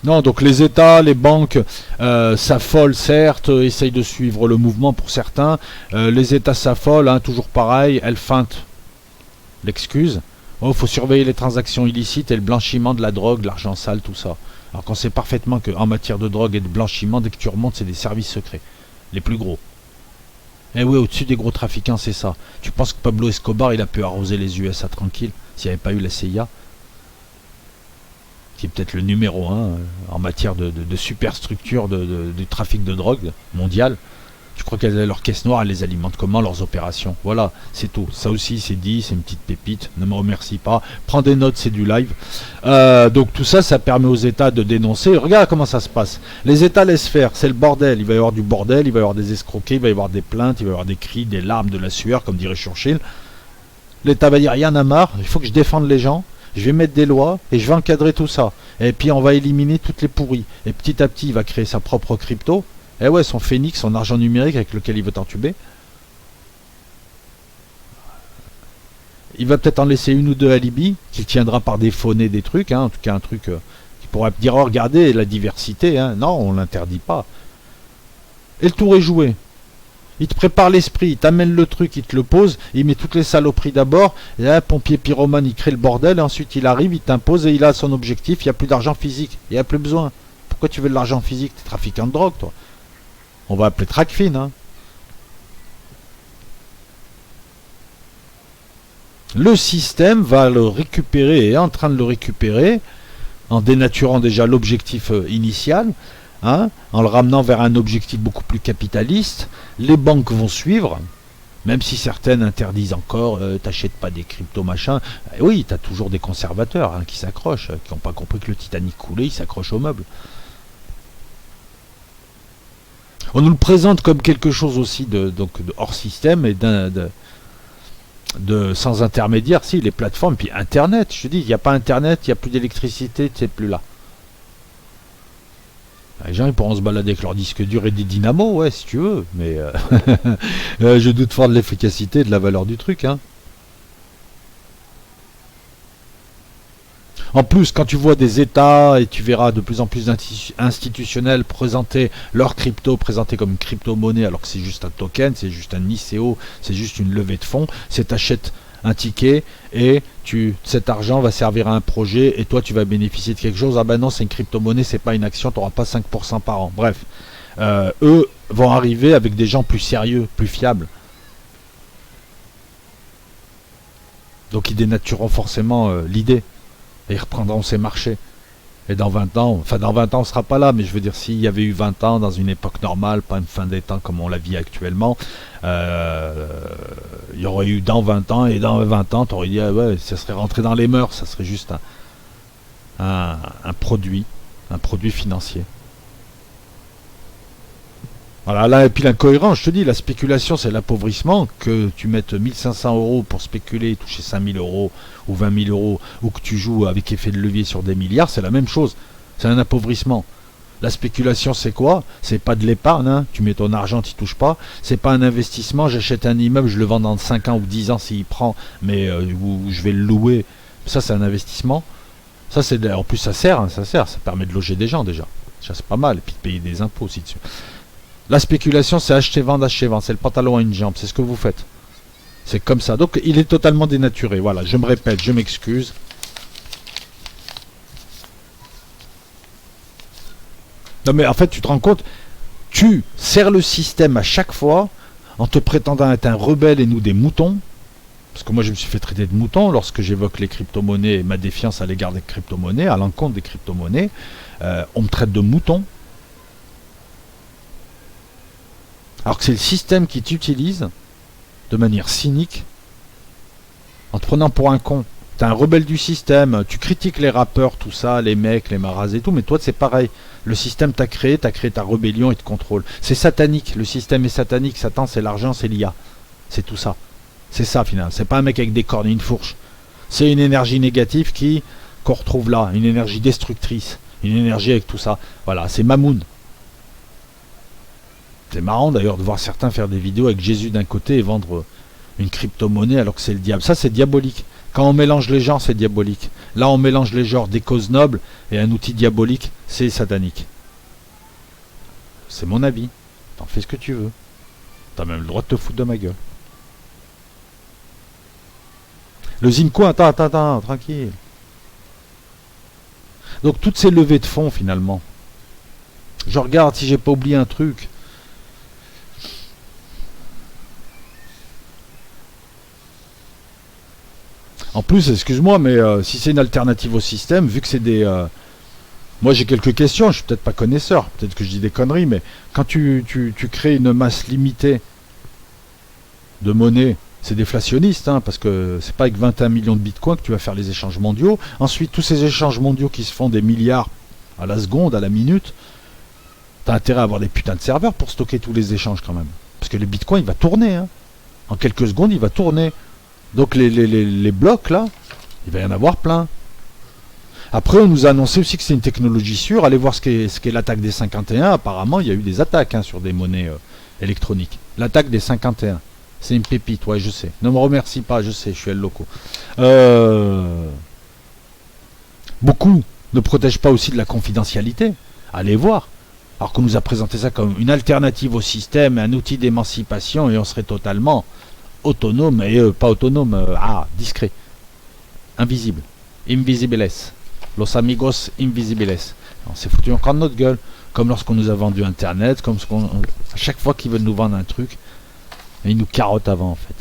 [SPEAKER 1] Non, donc les États, les banques s'affolent, certes, essayent de suivre le mouvement pour certains. Les États s'affolent, hein, toujours pareil, elles feintent l'excuse. Oh, faut surveiller les transactions illicites et le blanchiment de la drogue, l'argent sale, tout ça. Alors qu'on sait parfaitement qu'en matière de drogue et de blanchiment, dès que tu remontes, c'est des services secrets. Les plus gros. Eh oui, au-dessus des gros trafiquants, c'est ça. Tu penses que Pablo Escobar, il a pu arroser les USA tranquille, s'il n'y avait pas eu la CIA, qui est peut-être le numéro 1 en matière de superstructure du trafic de drogue mondial. Je crois qu'elles ont leur caisse noire, elles les alimentent comment, leurs opérations. Voilà, c'est tout. Ça aussi, c'est dit, c'est une petite pépite. Ne me remercie pas. Prends des notes, c'est du live. Donc tout ça, ça permet aux États de dénoncer. Regarde comment ça se passe. Les États laissent faire, c'est le bordel. Il va y avoir du bordel, il va y avoir des escroquets, il va y avoir des plaintes, il va y avoir des cris, des larmes, de la sueur, comme dirait Churchill. L'État va dire, il y en a marre, il faut que je défende les gens. Je vais mettre des lois et je vais encadrer tout ça. Et puis on va éliminer toutes les pourries. Et petit à petit, il va créer sa propre crypto. Et ouais, son phénix, son argent numérique avec lequel il veut t'entuber. Il va peut-être en laisser une ou deux à Libye, qu'il tiendra par des faunées, des trucs. Hein, en tout cas, un truc qui pourrait dire, oh, regardez la diversité. Hein. Non, on l'interdit pas. Et le tour est joué. Il te prépare l'esprit, il t'amène le truc, il te le pose, il met toutes les saloperies d'abord, et là, pompier pyromane, il crée le bordel, et ensuite il arrive, il t'impose, et il a son objectif, il n'y a plus d'argent physique, il n'y a plus besoin. Pourquoi tu veux de l'argent physique? T'es trafiquant de drogue, toi. On va appeler Tracfin, hein. Le système va le récupérer, et est en train de le récupérer, en dénaturant déjà l'objectif initial, hein, en le ramenant vers un objectif beaucoup plus capitaliste. Les banques vont suivre, même si certaines interdisent encore, t'achètes pas des cryptos machin. Oui, t'as toujours des conservateurs hein, qui s'accrochent, qui n'ont pas compris que le Titanic coulait, ils s'accrochent aux meubles. On nous le présente comme quelque chose aussi de hors système et sans intermédiaire. Si, les plateformes, puis Internet, je te dis, il n'y a pas Internet, il n'y a plus d'électricité, c'est plus là. Les gens ils pourront se balader avec leur disque dur et des dynamos, ouais, si tu veux, mais je doute fort de l'efficacité et de la valeur du truc. Hein. En plus, quand tu vois des États, et tu verras de plus en plus institutionnels présenter leur crypto, présenté comme une crypto-monnaie, alors que c'est juste un token, c'est juste un ICO, c'est juste une levée de fonds, c'est t'achètes un ticket et cet argent va servir à un projet et toi tu vas bénéficier de quelque chose. Ah ben non, c'est une crypto-monnaie, c'est pas une action, tu n'auras pas 5% par an. Bref, eux vont arriver avec des gens plus sérieux, plus fiables. Donc ils dénatureront forcément l'idée et ils reprendront ces marchés. Et dans 20 ans, enfin dans 20 ans on sera pas là, mais je veux dire s'il y avait eu 20 ans dans une époque normale, pas une fin des temps comme on la vit actuellement, il y aurait eu dans 20 ans, et dans 20 ans tu aurais dit ah ouais, ça serait rentré dans les mœurs, ça serait juste un produit financier. Voilà, là, et puis l'incohérence, je te dis, la spéculation, c'est l'appauvrissement, que tu mettes 1500 € pour spéculer et toucher 5000 € ou 20 000 €, ou que tu joues avec effet de levier sur des milliards, c'est la même chose. C'est un appauvrissement. La spéculation, c'est quoi? C'est pas de l'épargne, hein. Tu mets ton argent, tu touches pas. C'est pas un investissement, j'achète un immeuble, je le vends dans 5 ans ou 10 ans s'il prend, mais où je vais le louer. Ça, c'est un investissement. Ça, c'est en plus, ça sert, hein, ça permet de loger des gens déjà. Ça, c'est pas mal, et puis de payer des impôts aussi dessus. La spéculation, c'est acheter-vendre, c'est le pantalon à une jambe, c'est ce que vous faites. C'est comme ça. Donc, il est totalement dénaturé. Voilà, je me répète, je m'excuse. Non, mais en fait, tu te rends compte, tu sers le système à chaque fois en te prétendant être un rebelle et nous des moutons. Parce que moi, je me suis fait traiter de mouton lorsque j'évoque les crypto-monnaies et ma défiance à l'égard des crypto-monnaies, à l'encontre des crypto-monnaies. On me traite de mouton. Alors que c'est le système qui t'utilise de manière cynique, en te prenant pour un con, T'es un rebelle du système, tu critiques les rappeurs, tout ça, les mecs, les maras et tout, mais toi c'est pareil. Le système t'as créé ta rébellion, il te contrôle. C'est satanique, le système est satanique, Satan c'est l'argent, c'est l'IA. C'est tout ça. C'est ça finalement. C'est pas un mec avec des cornes et une fourche. C'est une énergie négative qu'on retrouve là, une énergie destructrice, une énergie avec tout ça. Voilà, c'est Mamoun. C'est marrant d'ailleurs de voir certains faire des vidéos avec Jésus d'un côté et vendre une crypto-monnaie alors que c'est le diable. Ça c'est diabolique. Quand on mélange les genres, c'est diabolique. Là, on mélange les genres des causes nobles et un outil diabolique, c'est satanique. C'est mon avis. T'en fais ce que tu veux. T'as même le droit de te foutre de ma gueule. Le Zincoin, attends, tranquille. Donc, toutes ces levées de fonds, finalement. Je regarde si j'ai pas oublié un truc. En plus, excuse-moi, mais si c'est une alternative au système, vu que c'est des... moi j'ai quelques questions, je suis peut-être pas connaisseur, peut-être que je dis des conneries, mais quand tu crées une masse limitée de monnaie, c'est déflationniste, hein, parce que c'est pas avec 21 millions de bitcoins que tu vas faire les échanges mondiaux. Ensuite, tous ces échanges mondiaux qui se font des milliards à la seconde, à la minute, t'as intérêt à avoir des putains de serveurs pour stocker tous les échanges quand même. Parce que le bitcoin, il va tourner, hein. En quelques secondes, il va tourner. Donc les blocs là, il va y en avoir plein. Après on nous a annoncé aussi que c'est une technologie sûre. Allez voir ce qu'est l'attaque des 51. Apparemment il y a eu des attaques hein, sur des monnaies électroniques. L'attaque des 51. C'est une pépite, ouais je sais. Ne me remercie pas, je sais, je suis El Loco. Beaucoup ne protègent pas aussi de la confidentialité. Allez voir. Alors qu'on nous a présenté ça comme une alternative au système, un outil d'émancipation et on serait totalement... autonome et pas autonome, discret, invisible, invisibles, los amigos invisibles. On s'est foutu encore de notre gueule, comme lorsqu'on nous a vendu Internet, comme à chaque fois qu'ils veulent nous vendre un truc, ils nous carottent avant en fait.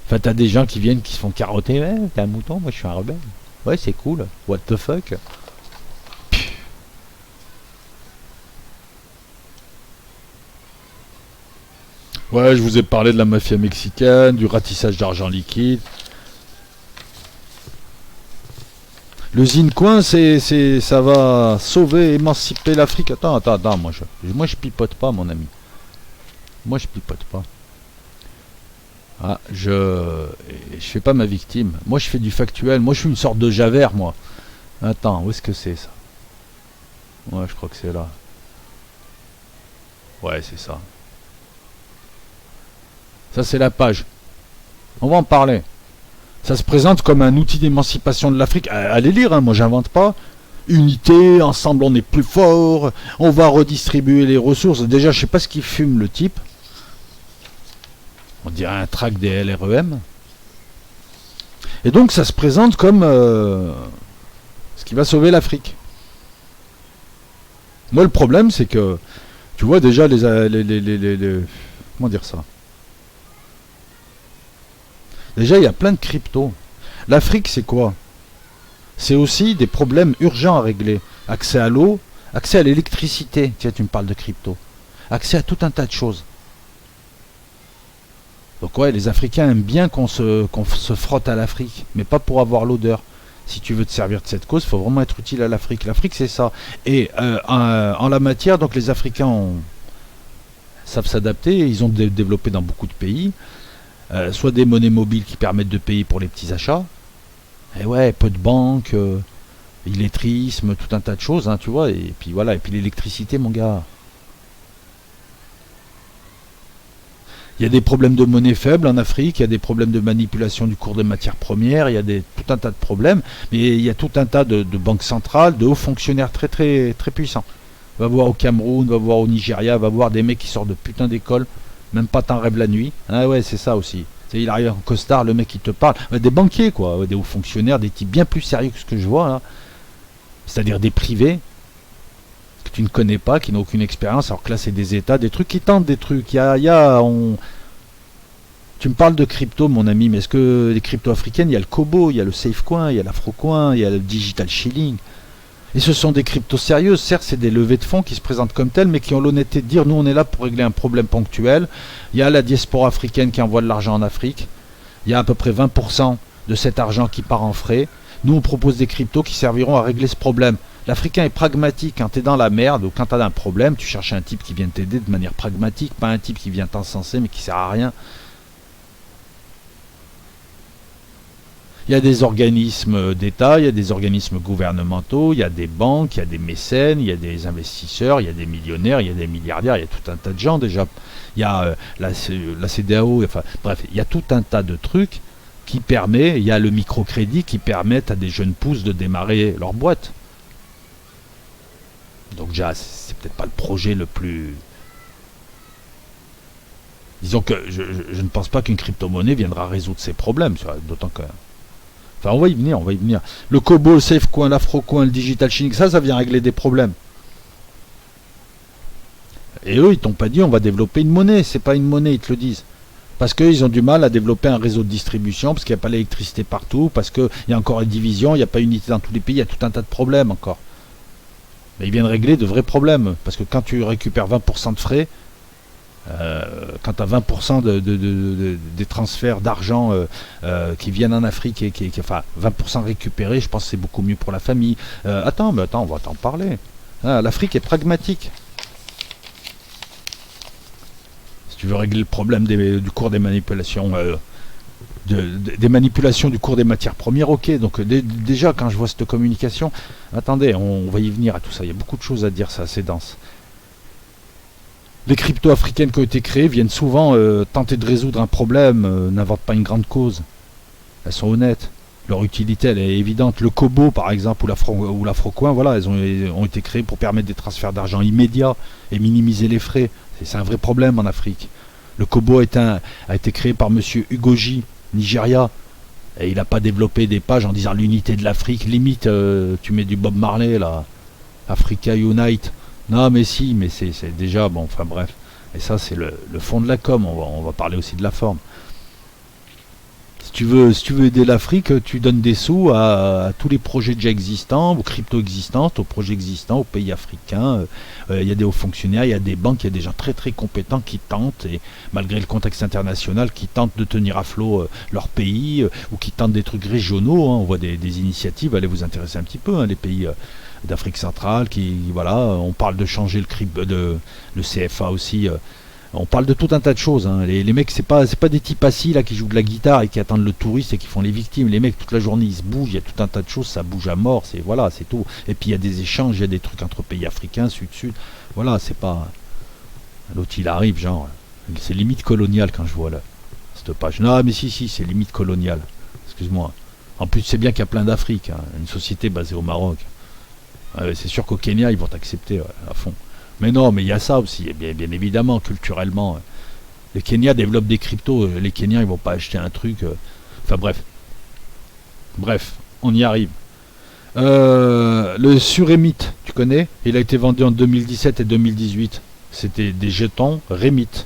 [SPEAKER 1] Enfin, t'as des gens qui viennent qui se font carotter, ouais, t'es un mouton, moi je suis un rebelle. Ouais, c'est cool, what the fuck. Ouais, je vous ai parlé de la mafia mexicaine, du ratissage d'argent liquide. Le Zincoin, ça va sauver, émanciper l'Afrique. Attends, moi je pipote pas, mon ami. Moi je pipote pas. Ah, je fais pas ma victime. Moi je fais du factuel. Moi je suis une sorte de Javert, moi. Attends, où est-ce que c'est ça? Ouais, je crois que c'est là. Ouais, c'est ça. Ça c'est la page. On va en parler. Ça se présente comme un outil d'émancipation de l'Afrique. Allez lire, hein, moi j'invente pas. Unité, ensemble on est plus fort, on va redistribuer les ressources. Déjà je sais pas ce qu'il fume le type. On dirait un tract des LREM. Et donc ça se présente comme ce qui va sauver l'Afrique. Moi le problème c'est que, tu vois déjà comment dire ça? Déjà, il y a plein de cryptos. L'Afrique, c'est quoi? C'est aussi des problèmes urgents à régler. Accès à l'eau, accès à l'électricité. Tiens, tu me parles de crypto. Accès à tout un tas de choses. Donc ouais, les Africains aiment bien qu'on se frotte à l'Afrique, mais pas pour avoir l'odeur. Si tu veux te servir de cette cause, il faut vraiment être utile à l'Afrique. L'Afrique, c'est ça. Et en la matière, donc les Africains savent s'adapter. Ils ont développé dans beaucoup de pays. Soit des monnaies mobiles qui permettent de payer pour les petits achats, et ouais, peu de banques, illettrisme, tout un tas de choses, hein, tu vois, et puis voilà, et puis l'électricité, mon gars. Il y a des problèmes de monnaie faible en Afrique, il y a des problèmes de manipulation du cours des matières premières, il y a tout un tas de problèmes, mais il y a tout un tas de banques centrales, de hauts fonctionnaires très très très puissants. Va voir au Cameroun, va voir au Nigeria, va voir des mecs qui sortent de putain d'école. Même pas t'en rêves la nuit. Ah ouais, c'est ça aussi. Il arrive en costard, le mec qui te parle. Des banquiers, quoi. Des hauts fonctionnaires, des types bien plus sérieux que ce que je vois, là. C'est-à-dire des privés que tu ne connais pas, qui n'ont aucune expérience. Alors que là, c'est des États, des trucs qui tentent des trucs. Tu me parles de crypto, mon ami, mais est-ce que les cryptos africaines, il y a le Kobo, il y a le Safecoin, il y a l'Afrocoin, il y a le Digital Shilling. Et ce sont des cryptos sérieuses, certes c'est des levées de fonds qui se présentent comme telles, mais qui ont l'honnêteté de dire nous on est là pour régler un problème ponctuel. Il y a la diaspora africaine qui envoie de l'argent en Afrique. Il y a à peu près 20% de cet argent qui part en frais. Nous, on propose des cryptos qui serviront à régler ce problème. L'Africain est pragmatique. Quand tu es dans la merde ou quand tu as un problème, tu cherches un type qui vient t'aider de manière pragmatique, pas un type qui vient t'encenser mais qui sert à rien. Il y a des organismes d'État, il y a des organismes gouvernementaux, il y a des banques, il y a des mécènes, il y a des investisseurs, il y a des millionnaires, il y a des milliardaires, il y a tout un tas de gens déjà. Il y a la CEDEAO, enfin bref, il y a tout un tas de trucs qui permet, il y a le microcrédit qui permettent à des jeunes pousses de démarrer leur boîte. Donc déjà, c'est peut-être pas le projet le plus... Disons que je ne pense pas qu'une crypto-monnaie viendra résoudre ces problèmes, d'autant que... Enfin, on va y venir, on va y venir. Le Kobo, le Safecoin, l'Afrocoin, le Digital Shilling, ça vient régler des problèmes. Et eux, ils t'ont pas dit on va développer une monnaie, c'est pas une monnaie, ils te le disent. Parce qu'ils ont du mal à développer un réseau de distribution, parce qu'il n'y a pas l'électricité partout, parce qu'il y a encore une division, il n'y a pas unité dans tous les pays, il y a tout un tas de problèmes encore. Mais ils viennent régler de vrais problèmes, parce que quand tu récupères 20% de frais, quand tu as 20% des transferts d'argent qui viennent en Afrique, enfin 20% récupérés, je pense que c'est beaucoup mieux pour la famille. Attends, on va t'en parler. L'Afrique est pragmatique. Si tu veux régler le problème du cours des manipulations, des manipulations du cours des matières premières, ok. Donc déjà, quand je vois cette communication, attendez, on va y venir à tout ça. Il y a beaucoup de choses à dire, c'est assez dense. Les cryptos africaines qui ont été créées viennent souvent tenter de résoudre un problème, n'inventent pas une grande cause. Elles sont honnêtes. Leur utilité, elle est évidente. Le Kobo, par exemple, ou l'Afrocoin, voilà, elles ont été créées pour permettre des transferts d'argent immédiats et minimiser les frais. C'est un vrai problème en Afrique. Le Kobo a été créé par monsieur Ugoji, Nigeria. Et il n'a pas développé des pages en disant l'unité de l'Afrique. Limite, tu mets du Bob Marley, là. Africa Unite. Non, mais si, mais c'est déjà... Bon, enfin bref. Et ça, c'est le fond de la com. On va parler aussi de la forme. Si tu veux aider l'Afrique, tu donnes des sous à tous les projets déjà existants, aux cryptos existants, aux projets existants, aux pays africains. Il y a des hauts fonctionnaires, il y a des banques, il y a des gens très très compétents qui tentent, et malgré le contexte international, qui tentent de tenir à flot leur pays, ou qui tentent des trucs régionaux. On voit des initiatives, allez vous intéresser un petit peu, les pays... d'Afrique centrale, voilà, on parle de changer le CFA aussi, on parle de tout un tas de choses, les mecs, c'est pas des types assis là qui jouent de la guitare et qui attendent le touriste et qui font les victimes. Les mecs toute la journée ils se bougent, il y a tout un tas de choses, ça bouge à mort, c'est tout. Et puis il y a des échanges, il y a des trucs entre pays africains, sud-sud, voilà, c'est pas... L'autre il arrive, genre, c'est limite colonial quand je vois là cette page. Non mais si, c'est limite colonial, excuse-moi. En plus c'est bien qu'il y a plein d'Afrique, une société basée au Maroc. C'est sûr qu'au Kenya ils vont t'accepter à fond. Mais non, mais il y a ça aussi, bien évidemment, culturellement. Le Kenya développe des cryptos, les Kenyans ils vont pas acheter un truc. Enfin bref, on y arrive. Le Suremit, tu connais? Il a été vendu en 2017 et 2018. C'était des jetons Remit.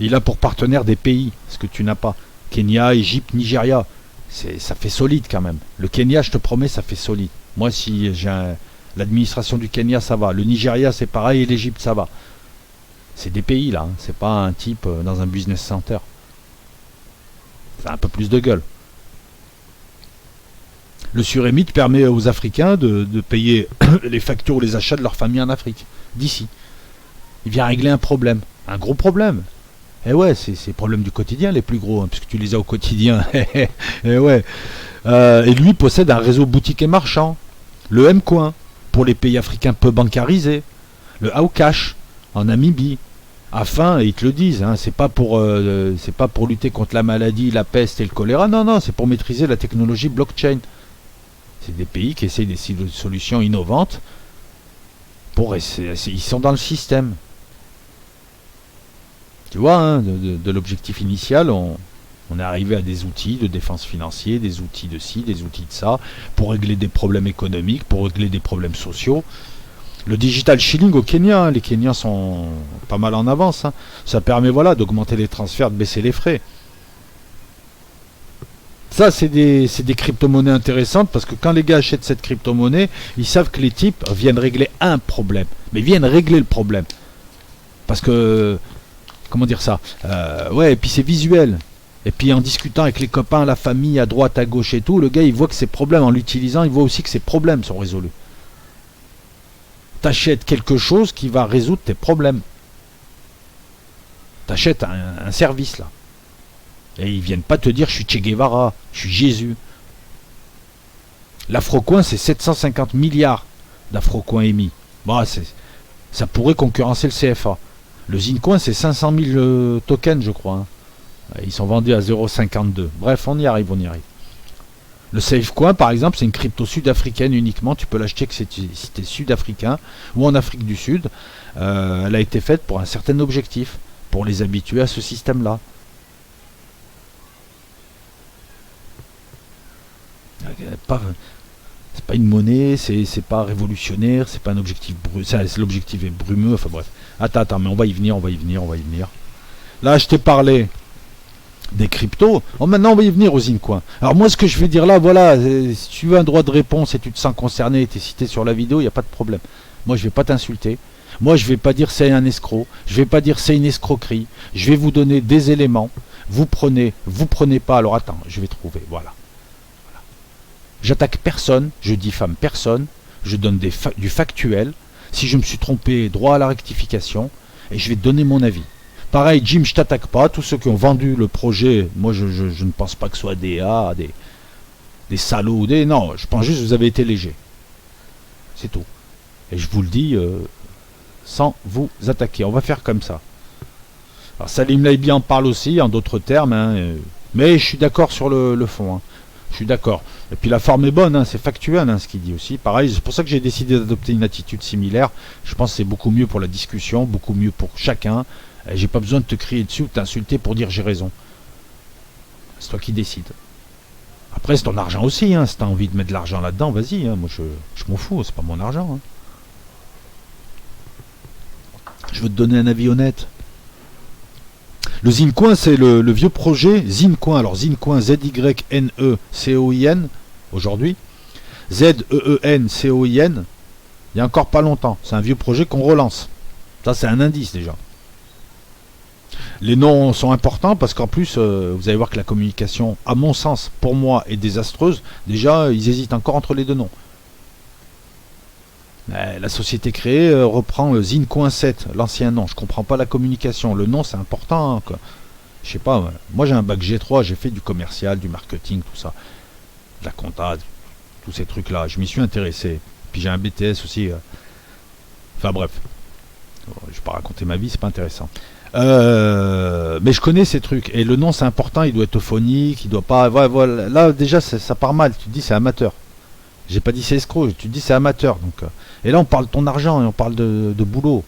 [SPEAKER 1] Il a pour partenaire des pays, ce que tu n'as pas. Kenya, Égypte, Nigeria. Ça fait solide quand même. Le Kenya, je te promets, ça fait solide. Moi, si j'ai l'administration du Kenya, ça va. Le Nigeria, c'est pareil, et l'Égypte, ça va. C'est des pays, là. C'est pas un type dans un business center. Ça a un peu plus de gueule. Le Suremit permet aux Africains de payer les factures ou les achats de leur famille en Afrique, d'ici. Il vient régler un problème. Un gros problème. Et ouais, c'est les problèmes du quotidien les plus gros, puisque tu les as au quotidien. Et ouais. Et lui possède un réseau boutique et marchand. Le M-Coin, pour les pays africains peu bancarisés. Le Aucash, en Namibie. Afin, et ils te le disent, c'est pas pour lutter contre la maladie, la peste et le choléra. Non, c'est pour maîtriser la technologie blockchain. C'est des pays qui essayent des solutions innovantes. Ils sont dans le système. Tu vois, de l'objectif initial, on est arrivé à des outils de défense financière, des outils de ci, des outils de ça, pour régler des problèmes économiques, pour régler des problèmes sociaux. Le digital shilling au Kenya, les Kenyans sont pas mal en avance. Ça permet d'augmenter les transferts, de baisser les frais. Ça, c'est des crypto-monnaies intéressantes parce que quand les gars achètent cette crypto-monnaie, ils savent que les types viennent régler un problème. Mais viennent régler le problème. Parce que... Comment dire ça? Ouais, et puis c'est visuel. Et puis en discutant avec les copains, la famille, à droite, à gauche et tout, le gars il voit que ses problèmes, en l'utilisant, il voit aussi que ses problèmes sont résolus. T'achètes quelque chose qui va résoudre tes problèmes. T'achètes un service là. Et ils viennent pas te dire je suis Che Guevara, je suis Jésus. L'Afrocoin c'est 750 milliards d'Afrocoin émis. Bon, ça pourrait concurrencer le CFA. Le Zincoin c'est 500 000 tokens je crois. Hein. Ils sont vendus à 0,52. Bref, on y arrive. Le Safecoin, par exemple, c'est une crypto sud-africaine uniquement. Tu peux l'acheter que si tu es sud-africain ou en Afrique du Sud. Elle a été faite pour un certain objectif, pour les habituer à ce système-là. C'est pas une monnaie, c'est pas révolutionnaire, c'est pas un objectif l'objectif est brumeux. Enfin bref. Attends, mais on va y venir. Là, je t'ai parlé des cryptos. Maintenant, on va y venir aux Zincoin. Alors moi, ce que je vais dire là, voilà, si tu veux un droit de réponse et tu te sens concerné et tu es cité sur la vidéo, il n'y a pas de problème. Moi, je vais pas t'insulter. Moi, je vais pas dire c'est un escroc. Je vais pas dire c'est une escroquerie. Je vais vous donner des éléments. Vous prenez pas. Alors attends, je vais trouver. Voilà. J'attaque personne. Je diffame personne. Je donne du factuel. Si je me suis trompé, droit à la rectification. Et je vais te donner mon avis. Pareil, Jim, je t'attaque pas. Tous ceux qui ont vendu le projet, moi je ne pense pas que ce soit des salauds, non, je pense juste que vous avez été léger. C'est tout. Et je vous le dis sans vous attaquer. On va faire comme ça. Alors Salim Laibi en parle aussi, en d'autres termes, hein, mais je suis d'accord sur le fond. Hein. Je suis d'accord. Et puis la forme est bonne, hein, c'est factuel ce qu'il dit aussi. Pareil, c'est pour ça que j'ai décidé d'adopter une attitude similaire. Je pense que c'est beaucoup mieux pour la discussion, beaucoup mieux pour chacun. J'ai pas besoin de te crier dessus ou de t'insulter pour dire j'ai raison. C'est toi qui décides. Après, c'est ton argent aussi. Hein. Si t'as envie de mettre de l'argent là-dedans, vas-y. Hein. Moi, je m'en fous. C'est pas mon argent. Hein. Je veux te donner un avis honnête. Le Zincoin, c'est le vieux projet Zincoin. Alors, Zincoin, Z-Y-N-E-C-O-I-N, aujourd'hui. Z-E-E-N-C-O-I-N, il y a encore pas longtemps. C'est un vieux projet qu'on relance. Ça, c'est un indice déjà. Les noms sont importants parce qu'en plus, vous allez voir que la communication, à mon sens, pour moi, est désastreuse. Déjà, ils hésitent encore entre les deux noms. La société créée reprend Zincoin 7, l'ancien nom. Je comprends pas la communication. Le nom, c'est important. Hein, quoi. Je sais pas. Moi, j'ai un bac G3, j'ai fait du commercial, du marketing, tout ça. De la compta, tous ces trucs-là. Je m'y suis intéressé. Puis j'ai un BTS aussi. Enfin bref. Je vais pas raconter ma vie, c'est pas intéressant. Mais je connais ces trucs et le nom c'est important, il doit être phonique, il doit pas. Voilà. Là déjà ça part mal, tu te dis c'est amateur. J'ai pas dit c'est escroc, tu te dis c'est amateur. Donc, et là on parle de ton argent et on parle de boulot.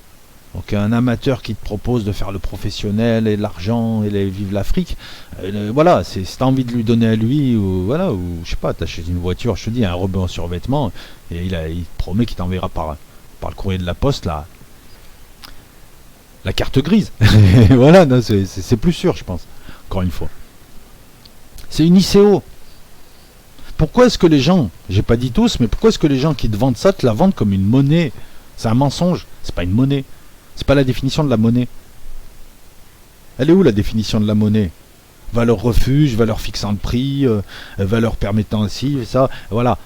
[SPEAKER 1] Donc un amateur qui te propose de faire le professionnel et l'argent et vive l'Afrique, voilà, si t'as envie de lui donner à lui ou voilà, ou je sais pas, t'achètes une voiture, je te dis un rebond en survêtement et il te promet qu'il t'enverra par le courrier de la poste là. La carte grise. Voilà, c'est plus sûr, je pense. Encore une fois. C'est une ICO. Pourquoi est-ce que les gens, j'ai pas dit tous, mais pourquoi est-ce que les gens qui te vendent ça te la vendent comme une monnaie? C'est un mensonge. C'est pas une monnaie. C'est pas la définition de la monnaie. Elle est où la définition de la monnaie? Valeur refuge, valeur fixant le prix, valeur permettant ci, ça, voilà.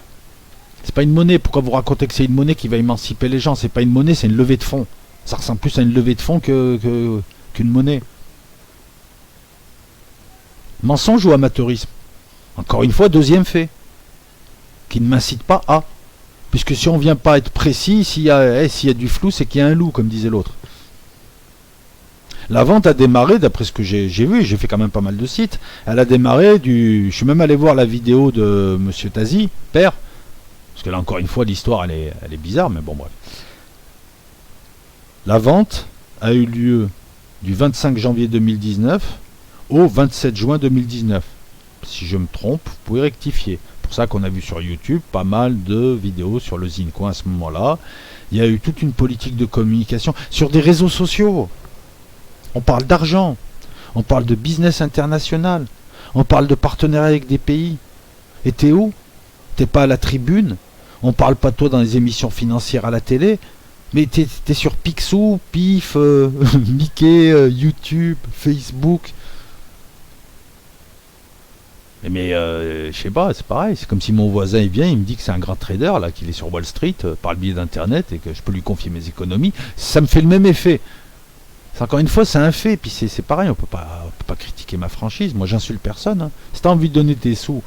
[SPEAKER 1] C'est pas une monnaie. Pourquoi vous racontez que c'est une monnaie qui va émanciper les gens? C'est pas une monnaie, c'est une levée de fonds. Ça ressemble plus à une levée de fonds qu'une monnaie. Mensonge ou amateurisme? Encore une fois, deuxième fait. Qui ne m'incite pas à. Puisque si on vient pas être précis, s'il y a du flou, c'est qu'il y a un loup, comme disait l'autre. La vente a démarré, d'après ce que j'ai vu, j'ai fait quand même pas mal de sites, elle a démarré je suis même allé voir la vidéo de Monsieur Tazi, père, parce que là encore une fois l'histoire elle est bizarre, mais bon bref. La vente a eu lieu du 25 janvier 2019 au 27 juin 2019. Si je me trompe, vous pouvez rectifier. C'est pour ça qu'on a vu sur YouTube pas mal de vidéos sur le Zincoin à ce moment-là. Il y a eu toute une politique de communication sur des réseaux sociaux. On parle d'argent, on parle de business international, on parle de partenariat avec des pays. Et t'es où? T'es pas à la tribune? On parle pas de toi dans les émissions financières à la télé? Mais t'es sur Picsou, Pif, Mickey, YouTube, Facebook. Mais je sais pas, c'est pareil. C'est comme si mon voisin il vient, il me dit que c'est un grand trader, là, qu'il est sur Wall Street par le biais d'Internet et que je peux lui confier mes économies. Ça me fait le même effet. Encore une fois, c'est un fait. Puis c'est pareil, on peut pas critiquer ma franchise. Moi, j'insulte personne. Hein. Si tu as envie de donner tes sous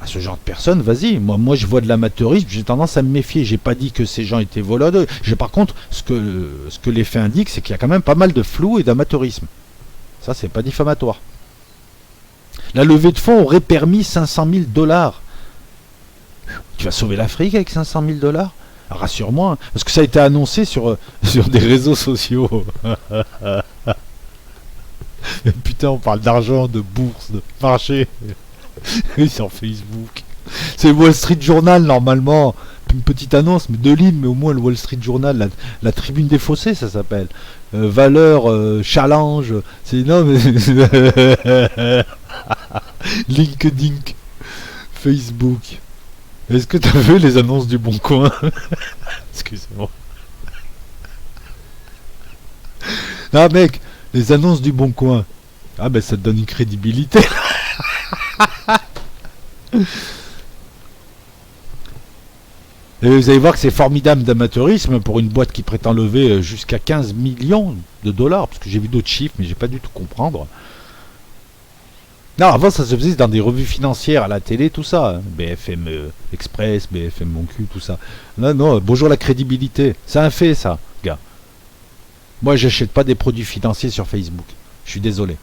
[SPEAKER 1] à ce genre de personnes, vas-y. Moi, je vois de l'amateurisme, j'ai tendance à me méfier. J'ai pas dit que ces gens étaient voleurs. Par contre, ce que les faits indiquent, c'est qu'il y a quand même pas mal de flou et d'amateurisme. Ça, c'est pas diffamatoire. La levée de fonds aurait permis 500 000 $. Tu vas sauver l'Afrique avec 500 000 $? Rassure-moi, hein, parce que ça a été annoncé sur des réseaux sociaux. Putain, on parle d'argent, de bourse, de marché. Sur Facebook. C'est le Wall Street Journal, normalement. Une petite annonce, mais 2 lignes, mais au moins le Wall Street Journal, la tribune des fossés, ça s'appelle. Valeur, challenge. C'est énorme. LinkedIn, Facebook. Est-ce que tu as vu les annonces du Bon Coin? Excusez-moi. Ah mec, les annonces du Bon Coin. Ah ben ça te donne une crédibilité. Et vous allez voir que c'est formidable d'amateurisme pour une boîte qui prétend lever jusqu'à 15 millions de dollars, parce que j'ai vu d'autres chiffres, mais j'ai pas du tout comprendre. Non, avant ça se faisait dans des revues financières à la télé, tout ça. Hein. BFM Express, BFM Mon Cul, tout ça. Non, non, bonjour la crédibilité. C'est un fait, ça, gars. Moi, j'achète pas des produits financiers sur Facebook. Je suis désolé.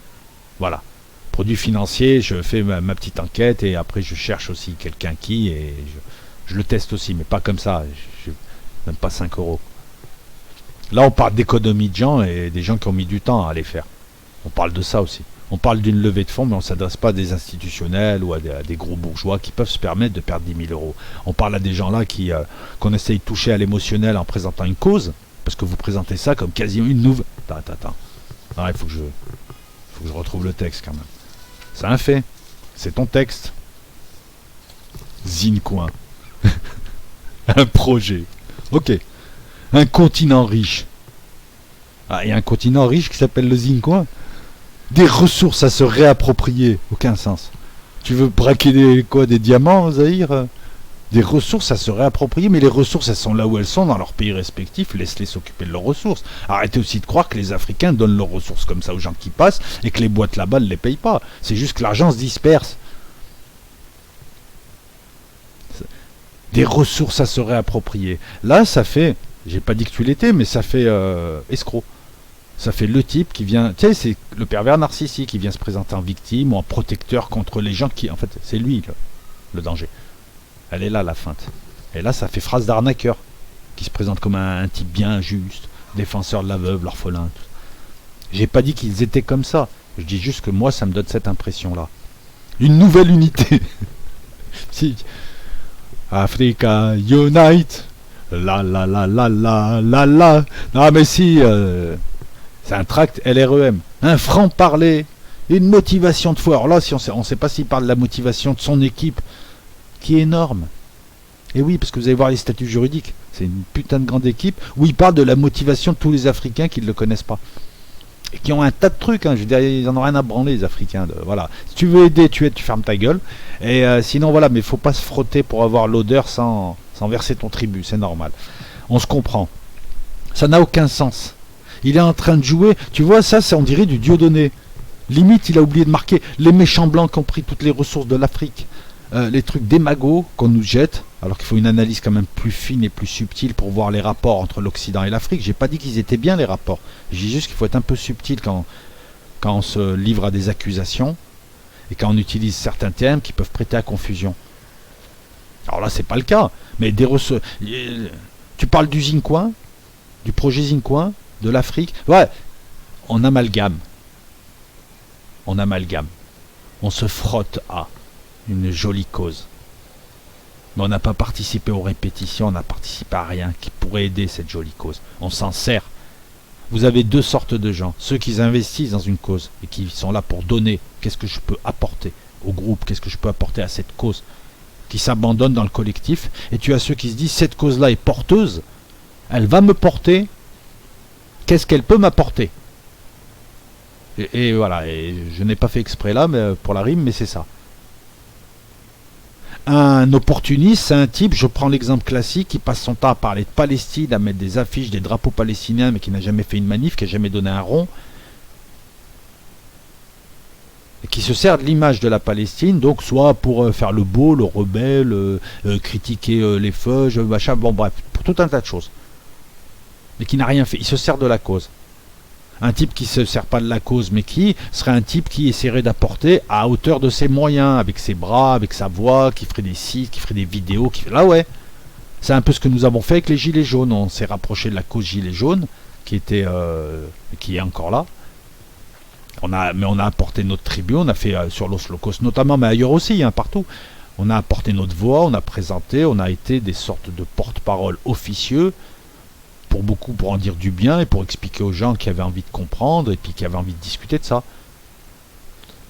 [SPEAKER 1] Voilà. Produits financiers, je fais ma petite enquête et après je cherche aussi quelqu'un qui et je le teste aussi, mais pas comme ça. Même pas 5 euros. Là, on parle d'économie de gens et des gens qui ont mis du temps à les faire. On parle de ça aussi. On parle d'une levée de fonds, mais on ne s'adresse pas à des institutionnels ou à des gros bourgeois qui peuvent se permettre de perdre 10 000 euros. On parle à des gens là qu'on essaye de toucher à l'émotionnel en présentant une cause, parce que vous présentez ça comme quasiment une nouvelle... Attends. Non, il faut que je retrouve le texte quand même. C'est un fait. C'est ton texte. Zincoin. Un projet. Ok. Un continent riche. Ah, il y a un continent riche qui s'appelle le Zincoin. Des ressources à se réapproprier. Aucun sens. Tu veux braquer des diamants, Zahir? Des ressources à se réapproprier, mais les ressources, elles sont là où elles sont, dans leur pays respectif. Laisse-les s'occuper de leurs ressources. Arrêtez aussi de croire que les Africains donnent leurs ressources comme ça aux gens qui passent et que les boîtes là-bas ne les payent pas. C'est juste que l'argent se disperse. Des ressources à se réapproprier. Là, ça fait... J'ai pas dit que tu l'étais, mais ça fait escroc. Ça fait le type qui vient... Tu sais, c'est le pervers narcissique qui vient se présenter en victime ou en protecteur contre les gens qui... En fait, c'est lui, le danger. Elle est là, la feinte. Et là, ça fait phrase d'arnaqueur, qui se présente comme un type bien juste, défenseur de la veuve, l'orphelin. J'ai pas dit qu'ils étaient comme ça. Je dis juste que moi, ça me donne cette impression-là. Une nouvelle unité. Si. Africa Unite. La. Non, mais si. C'est un tract LREM. Un franc-parler. Une motivation de foi. Alors là, si on sait pas s'il parle de la motivation de son équipe, qui est énorme. Et oui, parce que vous allez voir les statuts juridiques. C'est une putain de grande équipe où il parle de la motivation de tous les Africains qui ne le connaissent pas. Et qui ont un tas de trucs. Hein. Je veux dire, ils en ont rien à branler, les Africains. Voilà. Si tu veux aider, tu fermes ta gueule. Et sinon, voilà. Mais il ne faut pas se frotter pour avoir l'odeur sans verser ton tribut. C'est normal. On se comprend. Ça n'a aucun sens. Il est en train de jouer. Tu vois, ça, on dirait du Dieudonné. Limite, il a oublié de marquer les méchants blancs qui ont pris toutes les ressources de l'Afrique. Les trucs démagos qu'on nous jette, alors qu'il faut une analyse quand même plus fine et plus subtile pour voir les rapports entre l'Occident et l'Afrique. J'ai pas dit qu'ils étaient bien les rapports. Je dis juste qu'il faut être un peu subtil quand on se livre à des accusations et quand on utilise certains termes qui peuvent prêter à confusion. Alors là, c'est pas le cas. Mais tu parles du Zincoin, du projet Zincoin, de l'Afrique. Ouais, on amalgame. On se frotte à une jolie cause. Mais on n'a pas participé aux répétitions, on n'a participé à rien qui pourrait aider cette jolie cause. On s'en sert. Vous avez deux sortes de gens. Ceux qui investissent dans une cause et qui sont là pour donner. Qu'est-ce que je peux apporter au groupe? Qu'est-ce que je peux apporter à cette cause? Qui s'abandonnent dans le collectif. Et tu as ceux qui se disent, cette cause-là est porteuse. Elle va me porter. Qu'est-ce qu'elle peut m'apporter? Et voilà, et je n'ai pas fait exprès là mais pour la rime, mais c'est ça. Un opportuniste, c'est un type, je prends l'exemple classique, qui passe son temps à parler de Palestine, à mettre des affiches, des drapeaux palestiniens, mais qui n'a jamais fait une manif, qui n'a jamais donné un rond, et qui se sert de l'image de la Palestine, donc soit pour faire le beau, le rebelle, critiquer les feuilles, machin, bon bref, pour tout un tas de choses. Mais qui n'a rien fait, il se sert de la cause. Un type qui ne se sert pas de la cause, mais qui serait un type qui essaierait d'apporter à hauteur de ses moyens, avec ses bras, avec sa voix, qui ferait des sites, qui ferait des vidéos, qui... Là ouais, c'est un peu ce que nous avons fait avec les Gilets jaunes. On s'est rapproché de la cause Gilets jaunes, qui est encore là. Mais on a apporté notre tribu, on a fait sur Los Locos notamment, mais ailleurs aussi, hein, partout. On a apporté notre voix, on a présenté, on a été des sortes de porte-parole officieux, pour beaucoup, pour en dire du bien et pour expliquer aux gens qui avaient envie de comprendre et puis qui avaient envie de discuter de ça.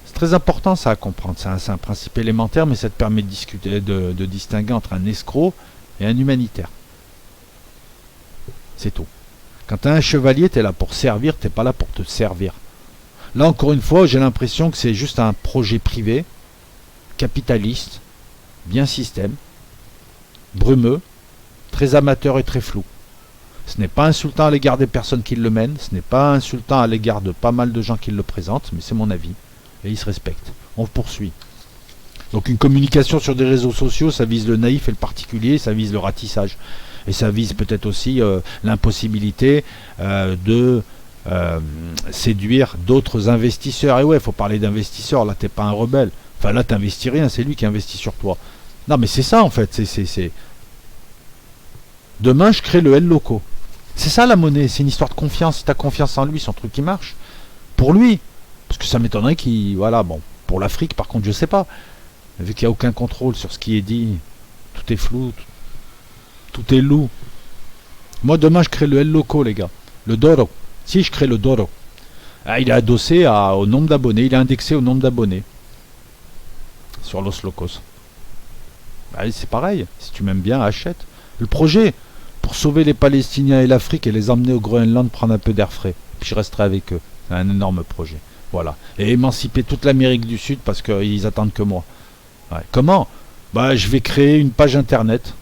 [SPEAKER 1] C'est très important ça à comprendre, c'est un principe élémentaire, mais ça te permet de discuter, de distinguer entre un escroc et un humanitaire. C'est tout. Quand tu es un chevalier, tu es là pour servir, tu n'es pas là pour te servir. Là encore une fois, j'ai l'impression que c'est juste un projet privé, capitaliste, bien système, brumeux, très amateur et très flou. Ce n'est pas insultant à l'égard des personnes qui le mènent, ce n'est pas insultant à l'égard de pas mal de gens qui le présentent, mais c'est mon avis. Et il se respecte. On poursuit. Donc une communication sur des réseaux sociaux, ça vise le naïf et le particulier, ça vise le ratissage. Et ça vise peut-être aussi l'impossibilité de séduire d'autres investisseurs. Et ouais, il faut parler d'investisseurs, là t'es pas un rebelle. Enfin là t'investis rien, c'est lui qui investit sur toi. Non mais c'est ça en fait, c'est... Demain je crée le L Loco. C'est ça la monnaie, c'est une histoire de confiance. Si tu as confiance en lui, son truc qui marche. Pour lui. Parce que ça m'étonnerait qu'il... Voilà, bon. Pour l'Afrique, par contre, je sais pas. Vu qu'il n'y a aucun contrôle sur ce qui est dit. Tout est flou. Tout est loup. Moi, demain, je crée le L Loco, les gars. Le Doro. Si, je crée le Doro. Ah, il est adossé au nombre d'abonnés. Il est indexé au nombre d'abonnés. Sur Los Locos. Ah, c'est pareil. Si tu m'aimes bien, achète. Le projet... Pour sauver les Palestiniens et l'Afrique et les emmener au Groenland, prendre un peu d'air frais. Puis je resterai avec eux. C'est un énorme projet. Voilà. Et émanciper toute l'Amérique du Sud parce qu'ils attendent que moi. Ouais. Comment? Bah, je vais créer une page internet.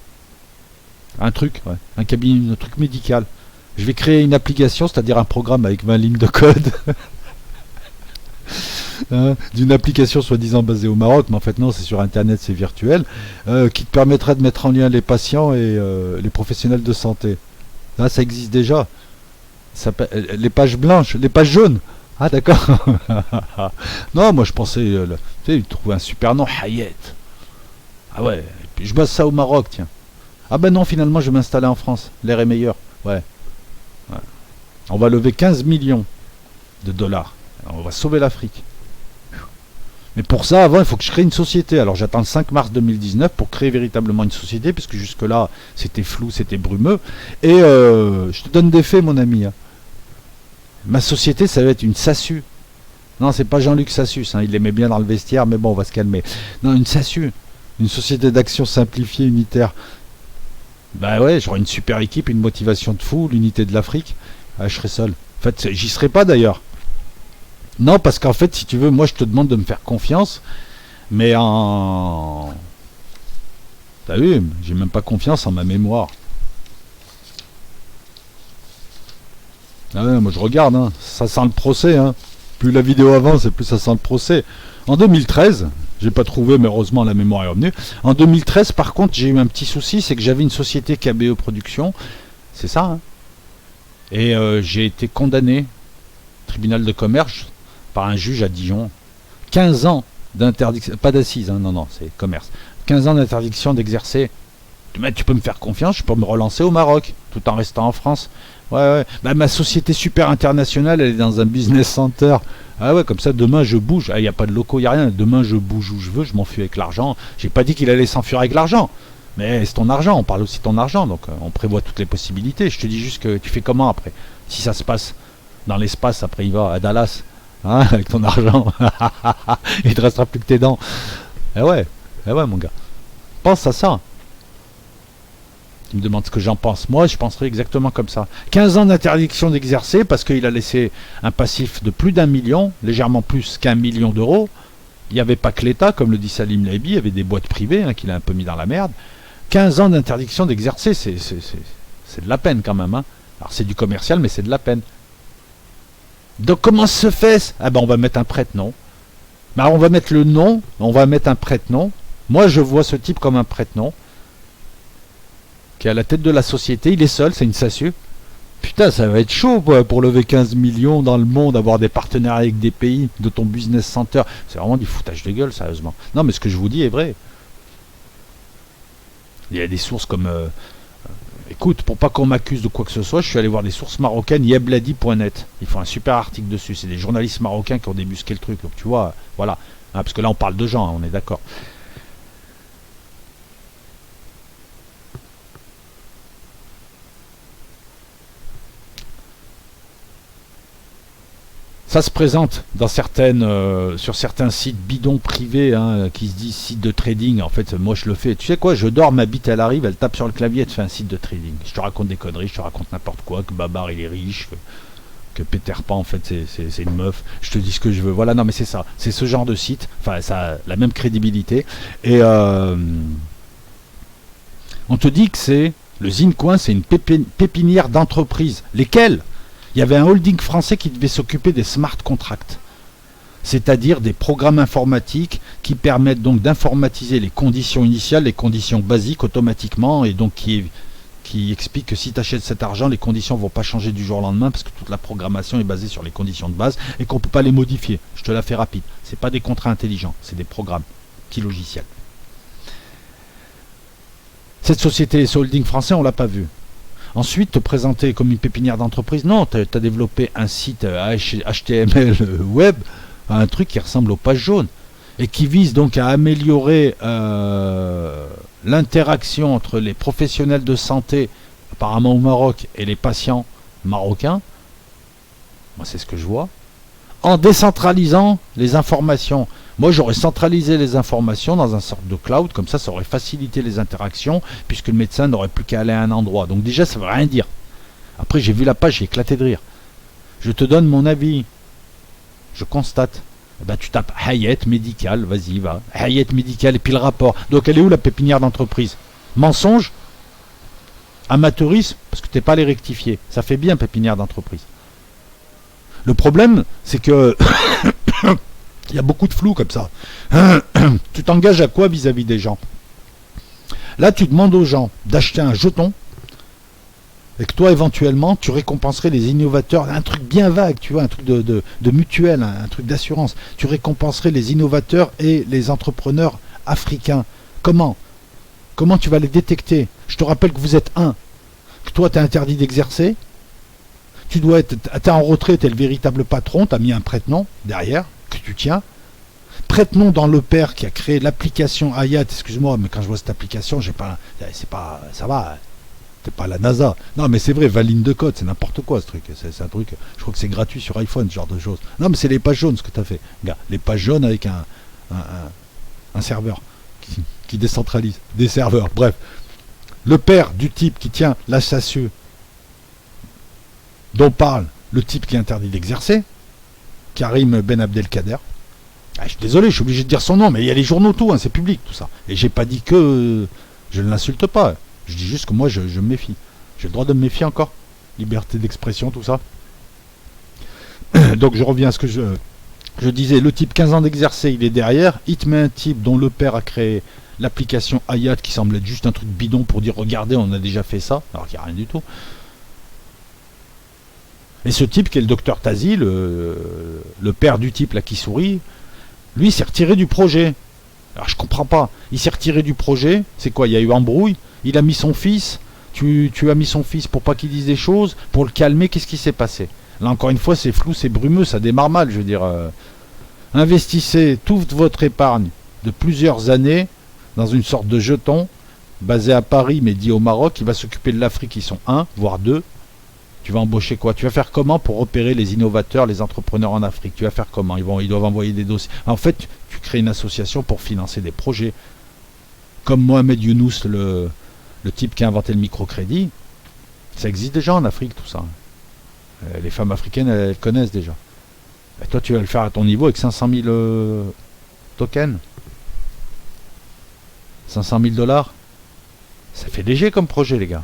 [SPEAKER 1] Un truc, ouais. Un truc médical. Je vais créer une application, c'est-à-dire un programme avec 20 lignes de code. D'une application soi-disant basée au Maroc, mais en fait non, c'est sur internet, c'est virtuel, qui te permettrait de mettre en lien les patients et les professionnels de santé. Là, ça existe déjà. Les pages blanches, les pages jaunes. Ah d'accord. Non, moi je pensais, tu sais, il trouve un super nom, Hayet. Ah ouais, et puis je base ça au Maroc, tiens. Ah ben non, finalement je vais m'installer en France, l'air est meilleur. Ouais. On va lever 15 millions de dollars. On va sauver l'Afrique. Mais pour ça, avant, il faut que je crée une société. Alors j'attends le 5 mars 2019 pour créer véritablement une société, puisque jusque-là, c'était flou, c'était brumeux. Et je te donne des faits, mon ami. Hein. Ma société, ça va être une SASU. Non, c'est pas Jean-Luc Sassus, hein, il l'aimait bien dans le vestiaire, mais bon, on va se calmer. Non, une SASU, une société d'action simplifiée, unitaire. Bah ouais, j'aurai une super équipe, une motivation de fou, l'unité de l'Afrique. Ah, je serai seul. En fait, j'y serai pas d'ailleurs. Non, parce qu'en fait, si tu veux, moi je te demande de me faire confiance, mais en... T'as vu, j'ai même pas confiance en ma mémoire. Ah ouais, moi je regarde, hein. Ça sent le procès. Hein. Plus la vidéo avance, et plus ça sent le procès. En 2013, j'ai pas trouvé, mais heureusement la mémoire est revenue. En 2013, par contre, j'ai eu un petit souci, c'est que j'avais une société KBE Production, c'est ça, hein. Et j'ai été condamné, tribunal de commerce, par un juge à Dijon, 15 ans d'interdiction, pas d'assises, hein, non, c'est commerce, 15 ans d'interdiction d'exercer. Mais tu peux me faire confiance, je peux me relancer au Maroc, tout en restant en France. Ouais. Bah, ma société super internationale, elle est dans un business center. Ah ouais, comme ça, demain je bouge. Il n'y a pas de locaux, il n'y a rien. Demain je bouge où je veux, je m'enfuis avec l'argent. J'ai pas dit qu'il allait s'enfuir avec l'argent. Mais c'est ton argent, on parle aussi de ton argent, donc on prévoit toutes les possibilités. Je te dis juste que tu fais comment après? Si ça se passe dans l'espace, après il va à Dallas, hein, avec ton argent. Il te restera plus que tes dents. Eh ouais, mon gars. Pense à ça. Tu me demandes ce que j'en pense. Moi, je penserais exactement comme ça. 15 ans d'interdiction d'exercer parce qu'il a laissé un passif de plus d'1 million, légèrement plus qu'1 million d'euros. Il n'y avait pas que l'État, comme le dit Salim Laibi, il y avait des boîtes privées qu'il a un peu mis dans la merde. 15 ans d'interdiction d'exercer, c'est de la peine quand même. Alors c'est du commercial, mais c'est de la peine. Donc comment se fait? Ah ben on va mettre un prête-nom. Ben, on va mettre le nom, on va mettre un prête-nom. Moi je vois ce type comme un prête-nom qui est à la tête de la société, il est seul, c'est une SASU. Putain, ça va être chaud pour lever 15 millions dans le monde, avoir des partenariats avec des pays, de ton business center. C'est vraiment du foutage de gueule, sérieusement. Non, mais ce que je vous dis est vrai. Il y a des sources comme... écoute, pour pas qu'on m'accuse de quoi que ce soit, je suis allé voir des sources marocaines, yebladi.net. Ils font un super article dessus. C'est des journalistes marocains qui ont débusqué le truc. Donc tu vois, voilà. Parce que là, on parle de gens, on est d'accord. Ça se présente dans sur certains sites bidons privés qui se disent sites de trading. En fait, moi je le fais. Tu sais quoi, je dors, ma bite elle arrive, elle tape sur le clavier, elle te fait un site de trading. Je te raconte des conneries, je te raconte n'importe quoi, que Babar il est riche, que Peter Pan en fait c'est une meuf. Je te dis ce que je veux. Voilà, non mais c'est ça. C'est ce genre de site. Enfin, ça a la même crédibilité. Et on te dit que c'est le Zincoin, c'est une pépinière d'entreprises. Lesquelles? Il y avait un holding français qui devait s'occuper des smart contracts, c'est-à-dire des programmes informatiques qui permettent donc d'informatiser les conditions initiales, les conditions basiques automatiquement, et donc qui explique que si tu achètes cet argent, les conditions ne vont pas changer du jour au lendemain parce que toute la programmation est basée sur les conditions de base et qu'on ne peut pas les modifier. Je te la fais rapide. Ce n'est pas des contrats intelligents, c'est des programmes, petits logiciels. Cette société, ce holding français, on ne l'a pas vu. Ensuite, te présenter comme une pépinière d'entreprise. Non, tu as développé un site HTML web, un truc qui ressemble aux pages jaunes, et qui vise donc à améliorer l'interaction entre les professionnels de santé, apparemment au Maroc, et les patients marocains. Moi, c'est ce que je vois. En décentralisant les informations. Moi, j'aurais centralisé les informations dans un sorte de cloud, comme ça aurait facilité les interactions, puisque le médecin n'aurait plus qu'à aller à un endroit. Donc déjà, ça ne veut rien dire. Après, j'ai vu la page, j'ai éclaté de rire. Je te donne mon avis. Je constate. Eh ben, tu tapes Hayat médical, vas-y, va. Hayat médical, et puis le rapport. Donc, elle est où la pépinière d'entreprise? Mensonge? Amateurisme? Parce que tu n'es pas allé rectifier. Ça fait bien, pépinière d'entreprise. Le problème, c'est que... il y a beaucoup de flou comme ça. Tu t'engages à quoi vis-à-vis des gens? Là, tu demandes aux gens d'acheter un jeton et que toi, éventuellement, tu récompenserais les innovateurs. Un truc bien vague, tu vois, un truc de mutuelle, un truc d'assurance. Tu récompenserais les innovateurs et les entrepreneurs africains. Comment tu vas les détecter? Je te rappelle que vous êtes que toi, tu es interdit d'exercer. Tu dois être, t'es en retrait, tu es le véritable patron, tu as mis un prête-nom derrière, que tu tiens. Prête-nom dans le père qui a créé l'application Hayat, excuse-moi, mais quand je vois cette application, ça va, t'es pas la NASA. Non, mais c'est vrai, valide de code, c'est n'importe quoi ce truc. C'est un truc, je crois que c'est gratuit sur iPhone, ce genre de choses. Non, mais c'est les pages jaunes ce que tu as fait. Gars, les pages jaunes avec un serveur qui décentralise, des serveurs, bref. Le père du type qui tient la SASU, dont parle le type qui est interdit d'exercer, Karim Ben Abdelkader. Je suis désolé, je suis obligé de dire son nom, mais il y a les journaux, tout, c'est public, tout ça. Et j'ai pas dit que je ne l'insulte pas. Je dis juste que moi, je me méfie. J'ai le droit de me méfier encore. Liberté d'expression, tout ça. Donc je reviens à ce que je disais. Le type 15 ans d'exercer, il est derrière. Il te met un type dont le père a créé l'application Hayat, qui semble être juste un truc bidon pour dire, regardez, on a déjà fait ça, alors qu'il n'y a rien du tout. Et ce type qui est le docteur Tazi, le père du type là qui sourit, lui s'est retiré du projet. Alors je comprends pas. Il s'est retiré du projet. C'est quoi? Il y a eu embrouille. Il a mis son fils. Tu as mis son fils pour pas qu'il dise des choses, pour le calmer. Qu'est-ce qui s'est passé? Là encore une fois, c'est flou, c'est brumeux, ça démarre mal. Je veux dire, investissez toute votre épargne de plusieurs années dans une sorte de jeton basé à Paris mais dit au Maroc, qui va s'occuper de l'Afrique. Ils sont 1, voire 2. Tu vas embaucher quoi? Tu vas faire comment pour repérer les innovateurs, les entrepreneurs en Afrique? Tu vas faire comment? Ils doivent envoyer des dossiers. En fait, tu crées une association pour financer des projets. Comme Mohamed Younous, le type qui a inventé le microcrédit, ça existe déjà en Afrique tout ça. Les femmes africaines, elles connaissent déjà. Et toi, tu vas le faire à ton niveau avec 500 000 tokens. 500 000 dollars. Ça fait léger comme projet, les gars.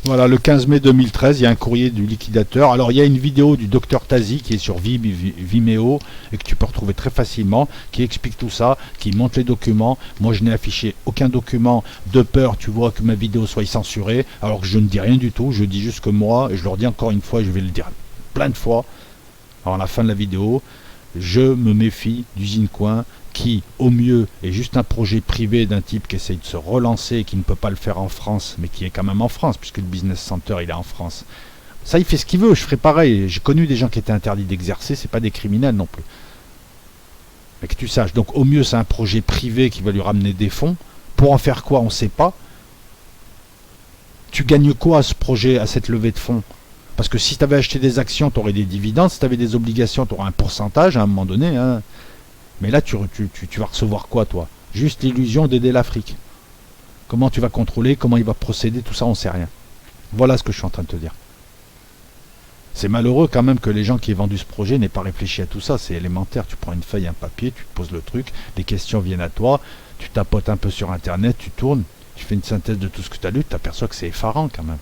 [SPEAKER 1] Voilà, le 15 mai 2013, il y a un courrier du liquidateur. Alors, il y a une vidéo du docteur Tazi qui est sur Vimeo et que tu peux retrouver très facilement, qui explique tout ça, qui montre les documents. Moi, je n'ai affiché aucun document de peur, tu vois, que ma vidéo soit censurée, alors que je ne dis rien du tout. Je dis juste que moi, et je leur dis encore une fois, et je vais le dire plein de fois, à la fin de la vidéo, je me méfie d'Usine Coin, qui, au mieux, est juste un projet privé d'un type qui essaye de se relancer et qui ne peut pas le faire en France, mais qui est quand même en France, puisque le business center, il est en France. Ça, il fait ce qu'il veut, je ferai pareil. J'ai connu des gens qui étaient interdits d'exercer, c'est pas des criminels non plus. Mais que tu saches, donc au mieux, c'est un projet privé qui va lui ramener des fonds. Pour en faire quoi, on ne sait pas. Tu gagnes quoi à ce projet, à cette levée de fonds? Parce que si tu avais acheté des actions, tu aurais des dividendes. Si tu avais des obligations, tu aurais un pourcentage à un moment donné, hein. Mais là, tu vas recevoir quoi, toi? Juste l'illusion d'aider l'Afrique. Comment tu vas contrôler, comment il va procéder, tout ça, on ne sait rien. Voilà ce que je suis en train de te dire. C'est malheureux quand même que les gens qui aient vendu ce projet n'aient pas réfléchi à tout ça. C'est élémentaire. Tu prends une feuille, un papier, tu te poses le truc, les questions viennent à toi, tu tapotes un peu sur Internet, tu tournes, tu fais une synthèse de tout ce que tu as lu, tu t'aperçois que c'est effarant quand même.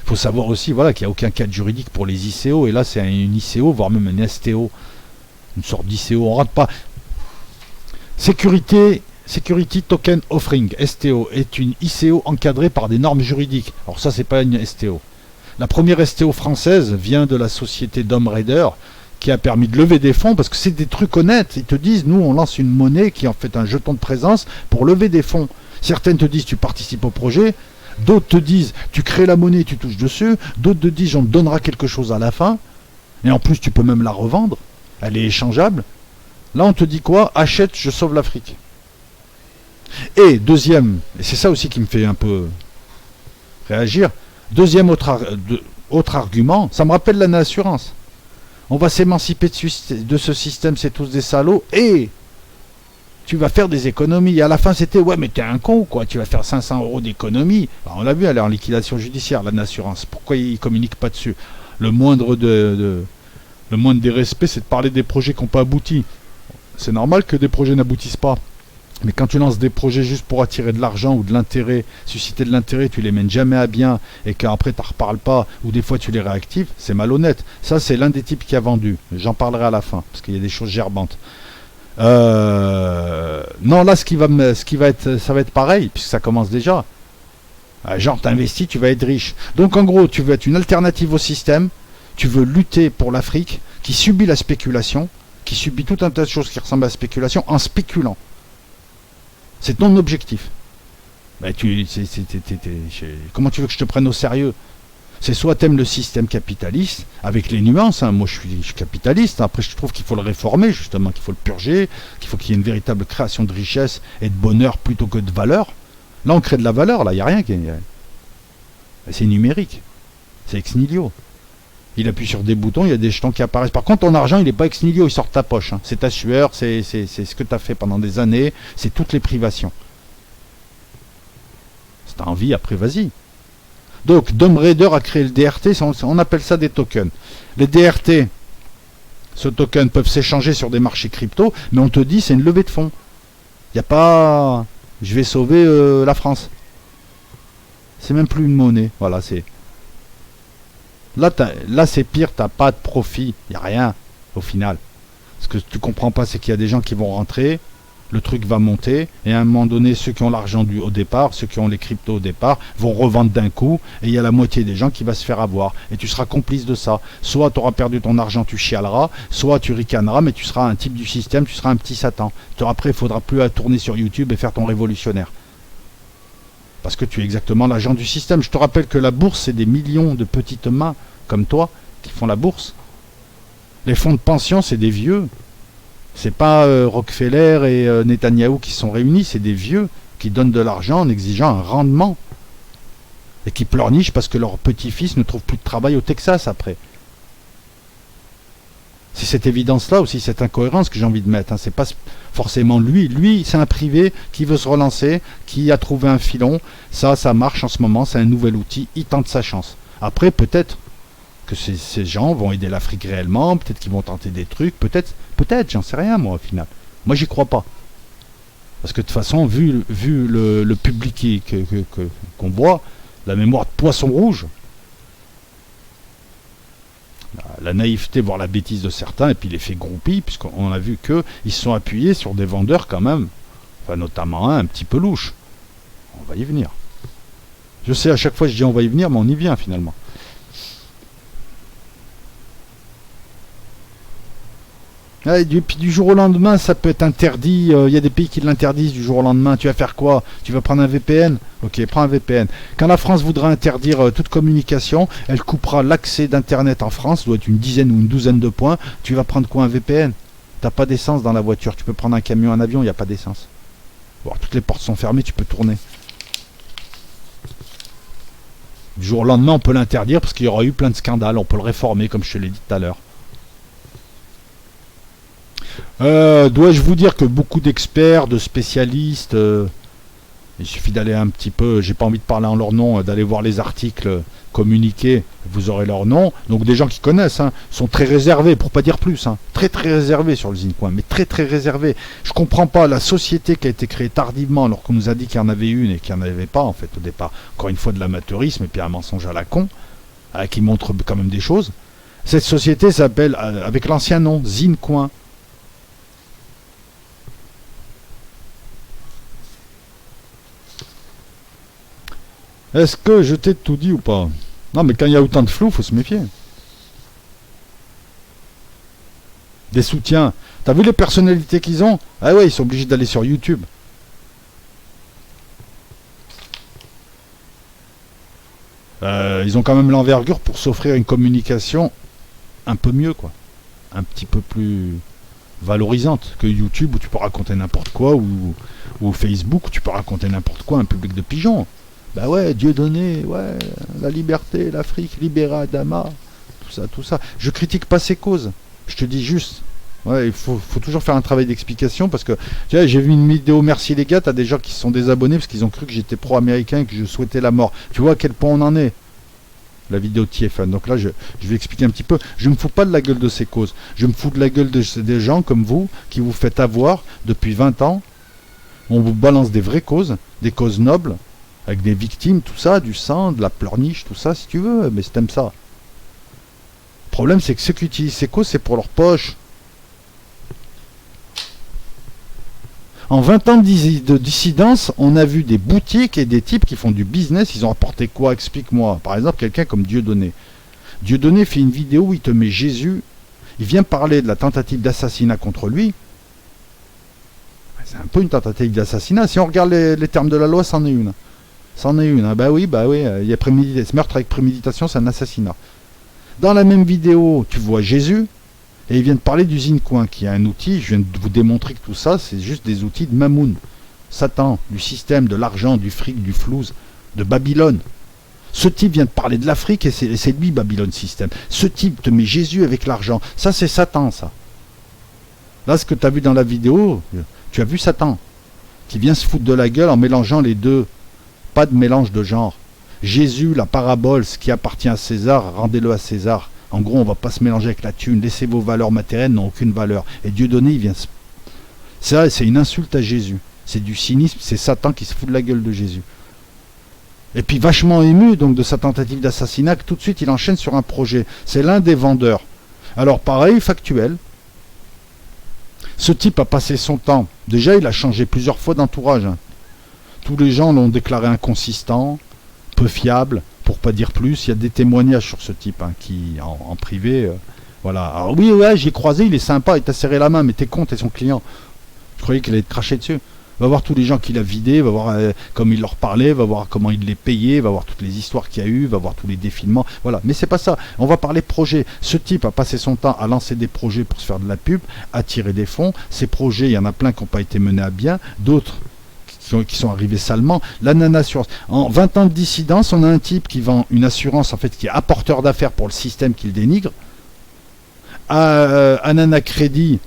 [SPEAKER 1] Il faut savoir aussi voilà, qu'il n'y a aucun cadre juridique pour les ICO, et là c'est une ICO, voire même une STO. Une sorte d'ICO, on rate pas. Security Token Offering, STO, est une ICO encadrée par des normes juridiques. Alors ça, c'est pas une STO. La première STO française vient de la société Dom Raider, qui a permis de lever des fonds, parce que c'est des trucs honnêtes. Ils te disent, nous, on lance une monnaie qui est en fait un jeton de présence pour lever des fonds. Certaines te disent, tu participes au projet. D'autres te disent, tu crées la monnaie, tu touches dessus. D'autres te disent, on te donnera quelque chose à la fin. Et en plus, tu peux même la revendre. Elle est échangeable. Là, on te dit quoi? Achète, je sauve l'Afrique. Et deuxième, et c'est ça aussi qui me fait un peu réagir, deuxième autre argument, ça me rappelle l'année assurance. On va s'émanciper de ce système, c'est tous des salauds, et tu vas faire des économies. Et à la fin, c'était, ouais, mais t'es un con ou quoi? Tu vas faire 500 € d'économies. On l'a vu, elle est en liquidation judiciaire, l'année assurance. Pourquoi ils ne communiquent pas dessus? Le moindre des respects, c'est de parler des projets qui n'ont pas abouti. C'est normal que des projets n'aboutissent pas. Mais quand tu lances des projets juste pour attirer de l'argent ou de l'intérêt, susciter de l'intérêt, tu les mènes jamais à bien et qu'après tu n'en reparles pas ou des fois tu les réactives, c'est malhonnête. Ça, c'est l'un des types qui a vendu. J'en parlerai à la fin parce qu'il y a des choses gerbantes. Non, là, ça va être pareil puisque ça commence déjà. Genre, t'investis, tu vas être riche. Donc, en gros, tu veux être une alternative au système. Tu veux lutter pour l'Afrique qui subit la spéculation, qui subit tout un tas de choses qui ressemblent à la spéculation en spéculant. C'est ton objectif. Ben comment tu veux que je te prenne au sérieux? C'est soit t'aimes le système capitaliste, avec les nuances, hein. Moi je suis capitaliste, après je trouve qu'il faut le réformer, justement, qu'il faut le purger, qu'il faut qu'il y ait une véritable création de richesse et de bonheur plutôt que de valeur. Là on crée de la valeur, là il n'y a rien qui est... C'est numérique, c'est ex nihilo. Il appuie sur des boutons, il y a des jetons qui apparaissent. Par contre, ton argent, il n'est pas ex nihilo, il sort de ta poche. Hein. C'est ta sueur, c'est ce que tu as fait pendant des années, c'est toutes les privations. Si tu as envie, après, vas-y. Donc, Dom Raider a créé le DRT, on appelle ça des tokens. Les DRT, ce token, peuvent s'échanger sur des marchés crypto, mais on te dit c'est une levée de fonds. Il n'y a pas... Je vais sauver la France. C'est même plus une monnaie. Voilà, c'est... Là c'est pire, t'as pas de profit, il n'y a rien au final. Ce que tu comprends pas, c'est qu'il y a des gens qui vont rentrer, le truc va monter, et à un moment donné, ceux qui ont l'argent au départ, ceux qui ont les cryptos au départ, vont revendre d'un coup, et il y a la moitié des gens qui va se faire avoir. Et tu seras complice de ça. Soit tu auras perdu ton argent, tu chialeras, soit tu ricaneras, mais tu seras un type du système, tu seras un petit Satan. Après, il ne faudra plus tourner sur YouTube et faire ton révolutionnaire. Parce que tu es exactement l'agent du système. Je te rappelle que la bourse, c'est des millions de petites mains, comme toi, qui font la bourse. Les fonds de pension, c'est des vieux. C'est pas Rockefeller et Netanyahou qui sont réunis, c'est des vieux qui donnent de l'argent en exigeant un rendement. Et qui pleurnichent parce que leur petit-fils ne trouve plus de travail au Texas après. C'est cette évidence-là aussi, cette incohérence que j'ai envie de mettre. Hein. C'est pas forcément lui. Lui, c'est un privé qui veut se relancer, qui a trouvé un filon. Ça marche en ce moment, c'est un nouvel outil. Il tente sa chance. Après, peut-être que ces gens vont aider l'Afrique réellement, peut-être qu'ils vont tenter des trucs, peut-être, j'en sais rien moi au final. Moi j'y crois pas. Parce que de toute façon, vu le public qu'on voit, la mémoire de poisson rouge, la naïveté, voire la bêtise de certains, et puis l'effet groupie, puisqu'on a vu qu'ils se sont appuyés sur des vendeurs quand même, enfin notamment un petit peu louche. On va y venir. Je sais, à chaque fois je dis on va y venir, mais on y vient finalement. Et puis du jour au lendemain, ça peut être interdit. Il y a des pays qui l'interdisent du jour au lendemain. Tu vas faire quoi? Tu vas prendre un VPN? Ok, prends un VPN. Quand la France voudra interdire toute communication, elle coupera l'accès d'Internet en France. Ça doit être une dizaine ou une douzaine de points. Tu vas prendre quoi, un VPN? T'as pas d'essence dans la voiture. Tu peux prendre un camion, un avion, il n'y a pas d'essence. Bon, toutes les portes sont fermées, tu peux tourner. Du jour au lendemain, on peut l'interdire parce qu'il y aura eu plein de scandales. On peut le réformer, comme je te l'ai dit tout à l'heure. Dois-je vous dire que beaucoup d'experts, de spécialistes, il suffit d'aller un petit peu, j'ai pas envie de parler en leur nom, d'aller voir les articles communiqués, vous aurez leur nom. Donc des gens qui connaissent, hein, sont très réservés, pour pas dire plus, hein, très réservés sur le Zincoin, mais très réservés. Je comprends pas la société qui a été créée tardivement, alors qu'on nous a dit qu'il y en avait une et qu'il n'y en avait pas en fait au départ. Encore une fois de l'amateurisme et puis un mensonge à la con, qui montre quand même des choses. Cette société s'appelle, avec l'ancien nom, Zincoin. Est-ce que je t'ai tout dit ou pas? Non, mais quand il y a autant de flou, faut se méfier. Des soutiens. T'as vu les personnalités qu'ils ont? Ah ouais, ils sont obligés d'aller sur YouTube. Ils ont quand même l'envergure pour s'offrir une communication un peu mieux, quoi. Un petit peu plus valorisante que YouTube où tu peux raconter n'importe quoi, ou Facebook où tu peux raconter n'importe quoi à un public de pigeons. Bah ouais, Dieu donné, ouais, la liberté, l'Afrique, libéra Adama, tout ça. Je critique pas ces causes. Je te dis juste, ouais, il faut toujours faire un travail d'explication parce que, tu vois, j'ai vu une vidéo, merci les gars, t'as des gens qui se sont désabonnés parce qu'ils ont cru que j'étais pro-américain et que je souhaitais la mort. Tu vois à quel point on en est? La vidéo de TFN. Donc là, je vais expliquer un petit peu. Je me fous pas de la gueule de ces causes. Je me fous de la gueule des gens comme vous qui vous faites avoir depuis 20 ans. On vous balance des vraies causes, des causes nobles, avec des victimes, tout ça, du sang, de la pleurniche, tout ça, si tu veux, mais si t'aimes ça. Le problème, c'est que ceux qui utilisent ces causes, c'est pour leur poche. En 20 ans de dissidence, on a vu des boutiques et des types qui font du business. Ils ont apporté quoi? Explique-moi. Par exemple, quelqu'un comme Dieudonné. Dieudonné fait une vidéo où il te met Jésus. Il vient parler de la tentative d'assassinat contre lui. C'est un peu une tentative d'assassinat. Si on regarde les termes de la loi, c'en est une. C'en est une. Hein. Bah oui, il y a ce meurtre avec préméditation, c'est un assassinat. Dans la même vidéo, tu vois Jésus. Et il vient de parler du Zincoin, qui est un outil, je viens de vous démontrer que tout ça, c'est juste des outils de Mamoun, Satan, du système, de l'argent, du fric, du flouze, de Babylone. Ce type vient de parler de l'Afrique et c'est lui Babylone System. Ce type te met Jésus avec l'argent. Ça, c'est Satan, ça. Là, ce que tu as vu dans la vidéo, tu as vu Satan, qui vient se foutre de la gueule en mélangeant les deux. Pas de mélange de genre. Jésus, la parabole, ce qui appartient à César, rendez-le à César. En gros, on va pas se mélanger avec la thune. Laissez vos valeurs matérielles, n'ont aucune valeur. Et Dieudonné, il vient... Ça, c'est une insulte à Jésus. C'est du cynisme, c'est Satan qui se fout de la gueule de Jésus. Et puis vachement ému donc de sa tentative d'assassinat, tout de suite il enchaîne sur un projet. C'est l'un des vendeurs. Alors pareil, factuel. Ce type a passé son temps. Déjà, il a changé plusieurs fois d'entourage. Hein. Tous les gens l'ont déclaré inconsistant, peu fiable. Pour pas dire plus, il y a des témoignages sur ce type hein, qui, en privé, voilà. Alors oui, ouais, j'ai croisé, il est sympa, il t'a serré la main, mais t'es con, t'es son client. Je croyais qu'il allait te cracher dessus. Va voir tous les gens qu'il a vidés, va voir comment il leur parlait, va voir comment il les payait, va voir toutes les histoires qu'il y a eu, va voir tous les défilements, voilà. Mais c'est pas ça, on va parler projet. Ce type a passé son temps à lancer des projets pour se faire de la pub, à tirer des fonds. Ces projets, il y en a plein qui n'ont pas été menés à bien, d'autres qui sont arrivés salement. L'ananas-assurance. En 20 ans de dissidence, on a un type qui vend une assurance en fait qui est apporteur d'affaires pour le système qu'il dénigre. Anana Crédit,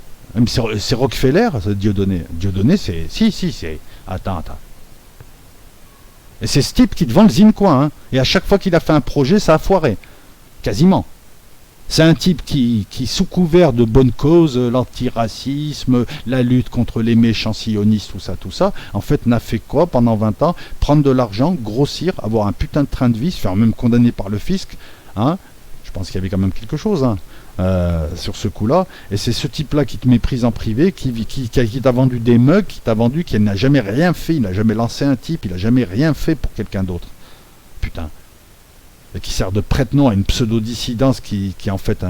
[SPEAKER 1] c'est Rockefeller, Dieudonné. Dieudonné, c'est... Si, c'est... Attends. Et c'est ce type qui te vend le Zincoin, hein. Et à chaque fois qu'il a fait un projet, ça a foiré. Quasiment. C'est un type qui, sous couvert de bonnes causes, l'antiracisme, la lutte contre les méchants sionistes, tout ça, en fait n'a fait quoi pendant 20 ans? Prendre de l'argent, grossir, avoir un putain de train de vie, se faire même condamner par le fisc, hein. Je pense qu'il y avait quand même quelque chose, hein, sur ce coup-là. Et c'est ce type-là qui te méprise en privé, qui t'a vendu des mugs, qui t'a vendu, qui n'a jamais rien fait, il n'a jamais lancé un type, il n'a jamais rien fait pour quelqu'un d'autre. Putain. Et qui sert de prête-nom à une pseudo-dissidence qui est en fait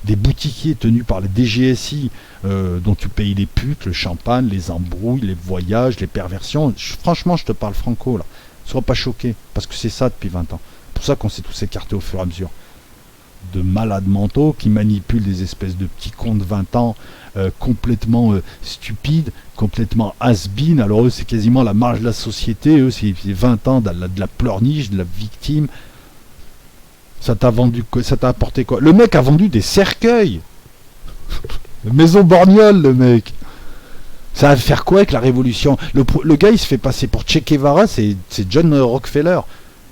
[SPEAKER 1] des boutiquiers tenus par les DGSI dont tu payes les putes, le champagne, les embrouilles, les voyages, les perversions. Franchement, je te parle franco, là. Sois pas choqué, parce que c'est ça depuis 20 ans. C'est pour ça qu'on s'est tous écartés au fur et à mesure. De malades mentaux qui manipulent des espèces de petits cons de 20 ans complètement stupides, complètement has-been. Alors eux, c'est quasiment la marge de la société. Eux, c'est 20 ans de la pleurniche, de la victime. Ça t'a apporté quoi? Le mec a vendu des cercueils. Maison Borgnole, le mec. Ça va faire quoi avec la révolution? Le gars, il se fait passer pour Che Guevara, c'est John Rockefeller.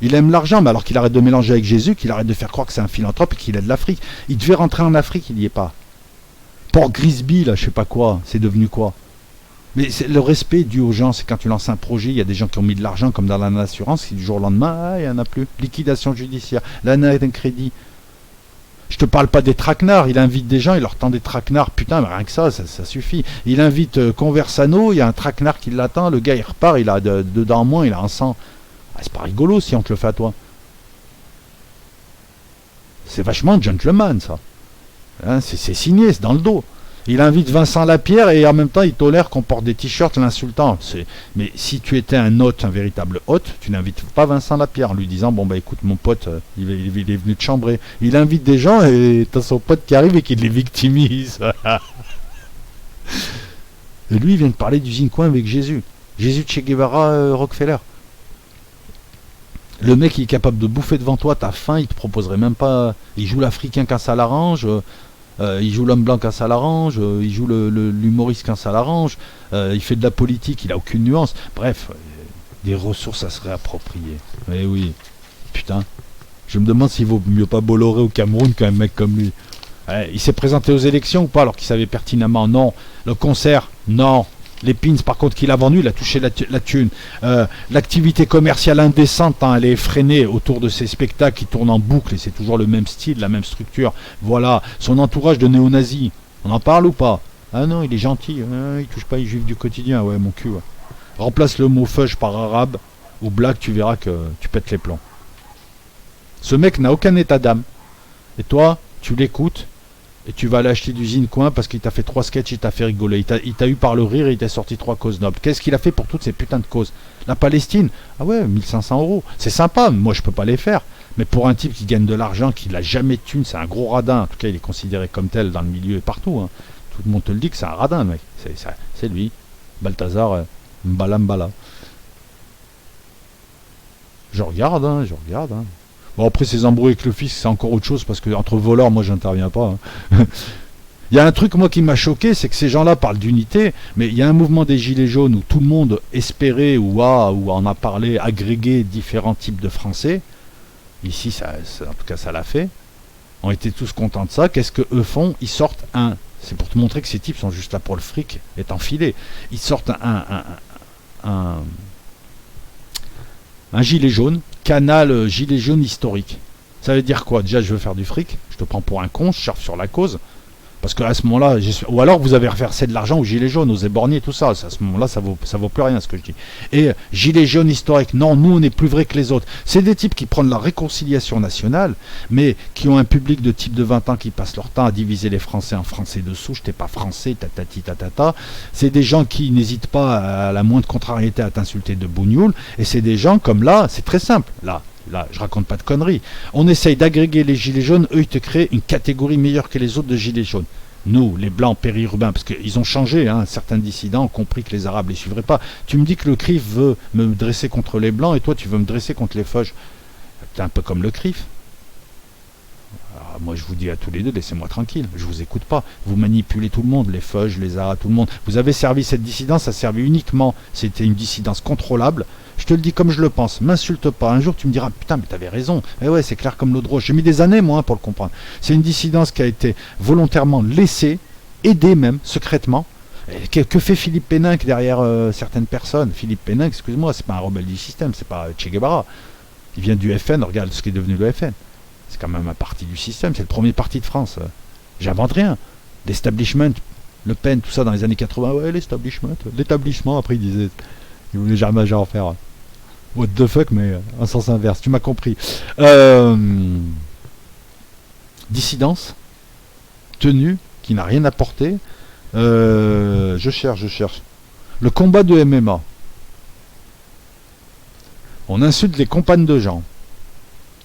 [SPEAKER 1] Il aime l'argent, mais alors qu'il arrête de mélanger avec Jésus, qu'il arrête de faire croire que c'est un philanthrope et qu'il aide l'Afrique. Il devait rentrer en Afrique, il n'y est pas. Port Grisby, là, je sais pas quoi, c'est devenu quoi? Mais le respect dû aux gens, c'est quand tu lances un projet, il y a des gens qui ont mis de l'argent, comme dans l'assurance, qui du jour au lendemain, il n'y en a plus. Liquidation judiciaire, l'année d'un crédit. Je te parle pas des traquenards, il invite des gens, il leur tend des traquenards, putain, mais rien que ça suffit. Il invite Conversano, il y a un traquenard qui l'attend, le gars il repart, il a deux dents en moins, il a un sang. Ah, c'est pas rigolo si on te le fait à toi. C'est vachement gentleman, ça. Hein, c'est signé, c'est dans le dos. Il invite Vincent Lapierre et en même temps il tolère qu'on porte des t-shirts l'insultant. Mais si tu étais un hôte, un véritable hôte, tu n'invites pas Vincent Lapierre en lui disant bon bah écoute mon pote, il est venu te chambrer. Il invite des gens et t'as son pote qui arrive et qui les victimise. Et lui il vient de parler du Zincoin avec Jésus. Jésus de Che Guevara, Rockefeller. Le mec il est capable de bouffer devant toi, t'as faim, il te proposerait même pas. Il joue l'Africain quand ça l'arrange. Il joue l'homme blanc quand ça l'arrange, il joue l'humoriste quand ça l'arrange, il fait de la politique, il a aucune nuance. Bref, des ressources à se réapproprier. Eh oui, putain. Je me demande s'il vaut mieux pas Bolloré au Cameroun qu'un mec comme lui. Il s'est présenté aux élections ou pas alors qu'il savait pertinemment? Non. Le concert? Non. Les pins, par contre, qu'il a vendu, il a touché la thune. L'activité commerciale indécente, hein, elle est effrénée autour de ces spectacles qui tournent en boucle et c'est toujours le même style, la même structure. Voilà, son entourage de néo-nazis. On en parle ou pas? Ah non, il est gentil, il touche pas les juifs du quotidien, ouais, mon cul. Ouais. Remplace le mot fudge par arabe ou black, tu verras que tu pètes les plombs. Ce mec n'a aucun état d'âme. Et toi, tu l'écoutes. Et tu vas aller acheter du Zincoin parce qu'il t'a fait 3 sketchs, il t'a fait rigoler. Il t'a eu par le rire et il t'a sorti 3 causes nobles. Qu'est-ce qu'il a fait pour toutes ces putains de causes? La Palestine? Ah ouais, 1500 €. C'est sympa, moi je peux pas les faire. Mais pour un type qui gagne de l'argent, qui l'a jamais de thune, c'est un gros radin. En tout cas, il est considéré comme tel dans le milieu et partout. Hein. Tout le monde te le dit que c'est un radin, mec. C'est lui. Balthazar Mbala. Je regarde. Bon, après, ces embrouilles avec le fils, c'est encore autre chose, parce que entre voleurs, moi, j'interviens pas. Hein. Il y a un truc, moi, qui m'a choqué, c'est que ces gens-là parlent d'unité, mais il y a un mouvement des Gilets jaunes où tout le monde espérait ou en a parlé, agrégé différents types de Français. Ici, en tout cas, ça l'a fait. On était tous contents de ça. Qu'est-ce qu'eux font? Ils sortent c'est pour te montrer que ces types sont juste là pour le fric, est enfilé. Ils sortent un gilet jaune, canal gilet jaune historique. Ça veut dire quoi? Déjà, je veux faire du fric, je te prends pour un con, je surfe sur la cause. Parce qu'à ce moment-là, ou alors vous avez reversé de l'argent aux gilets jaunes, aux éborgnés, tout ça. À ce moment-là, ça vaut plus rien ce que je dis. Et gilets jaunes historiques, non, nous on est plus vrais que les autres. C'est des types qui prennent la réconciliation nationale, mais qui ont un public de type de 20 ans qui passent leur temps à diviser les Français en Français de souche, t'es pas français, tatati tatata. C'est des gens qui n'hésitent pas à la moindre contrariété à t'insulter de bougnoule. Et c'est des gens comme là, c'est très simple. Là, je raconte pas de conneries. On essaye d'agréger les gilets jaunes, eux ils te créent une catégorie meilleure que les autres de gilets jaunes. Nous, les blancs périurbains, parce qu'ils ont changé, hein, certains dissidents ont compris que les arabes les suivraient pas. Tu me dis que le CRIF veut me dresser contre les blancs et toi tu veux me dresser contre les feuges. T'es un peu comme le CRIF. Alors, moi je vous dis à tous les deux, laissez-moi tranquille, je vous écoute pas. Vous manipulez tout le monde, les feuges, les ARA, tout le monde. Vous avez servi cette dissidence, ça servait uniquement, c'était une dissidence contrôlable. Je te le dis comme je le pense, m'insulte pas. Un jour tu me diras, putain mais t'avais raison. Eh ouais, c'est clair comme l'eau de roche. J'ai mis des années moi pour le comprendre. C'est une dissidence qui a été volontairement laissée, aidée même, secrètement. Et que fait Philippe Péninck derrière certaines personnes? Philippe Péninck, excuse-moi, c'est pas un rebelle du système, c'est pas Che Guevara. Il vient du FN, regarde ce qui est devenu le FN. C'est quand même un parti du système, c'est le premier parti de France. J'invente rien. L'establishment, Le Pen, tout ça dans les années 80, ouais, l'établissement, après il disait, il voulait jamais en faire. What the fuck, mais en sens inverse, tu m'as compris. Dissidence, tenue, qui n'a rien apporté. Je cherche. Le combat de MMA. On insulte les compagnes de gens.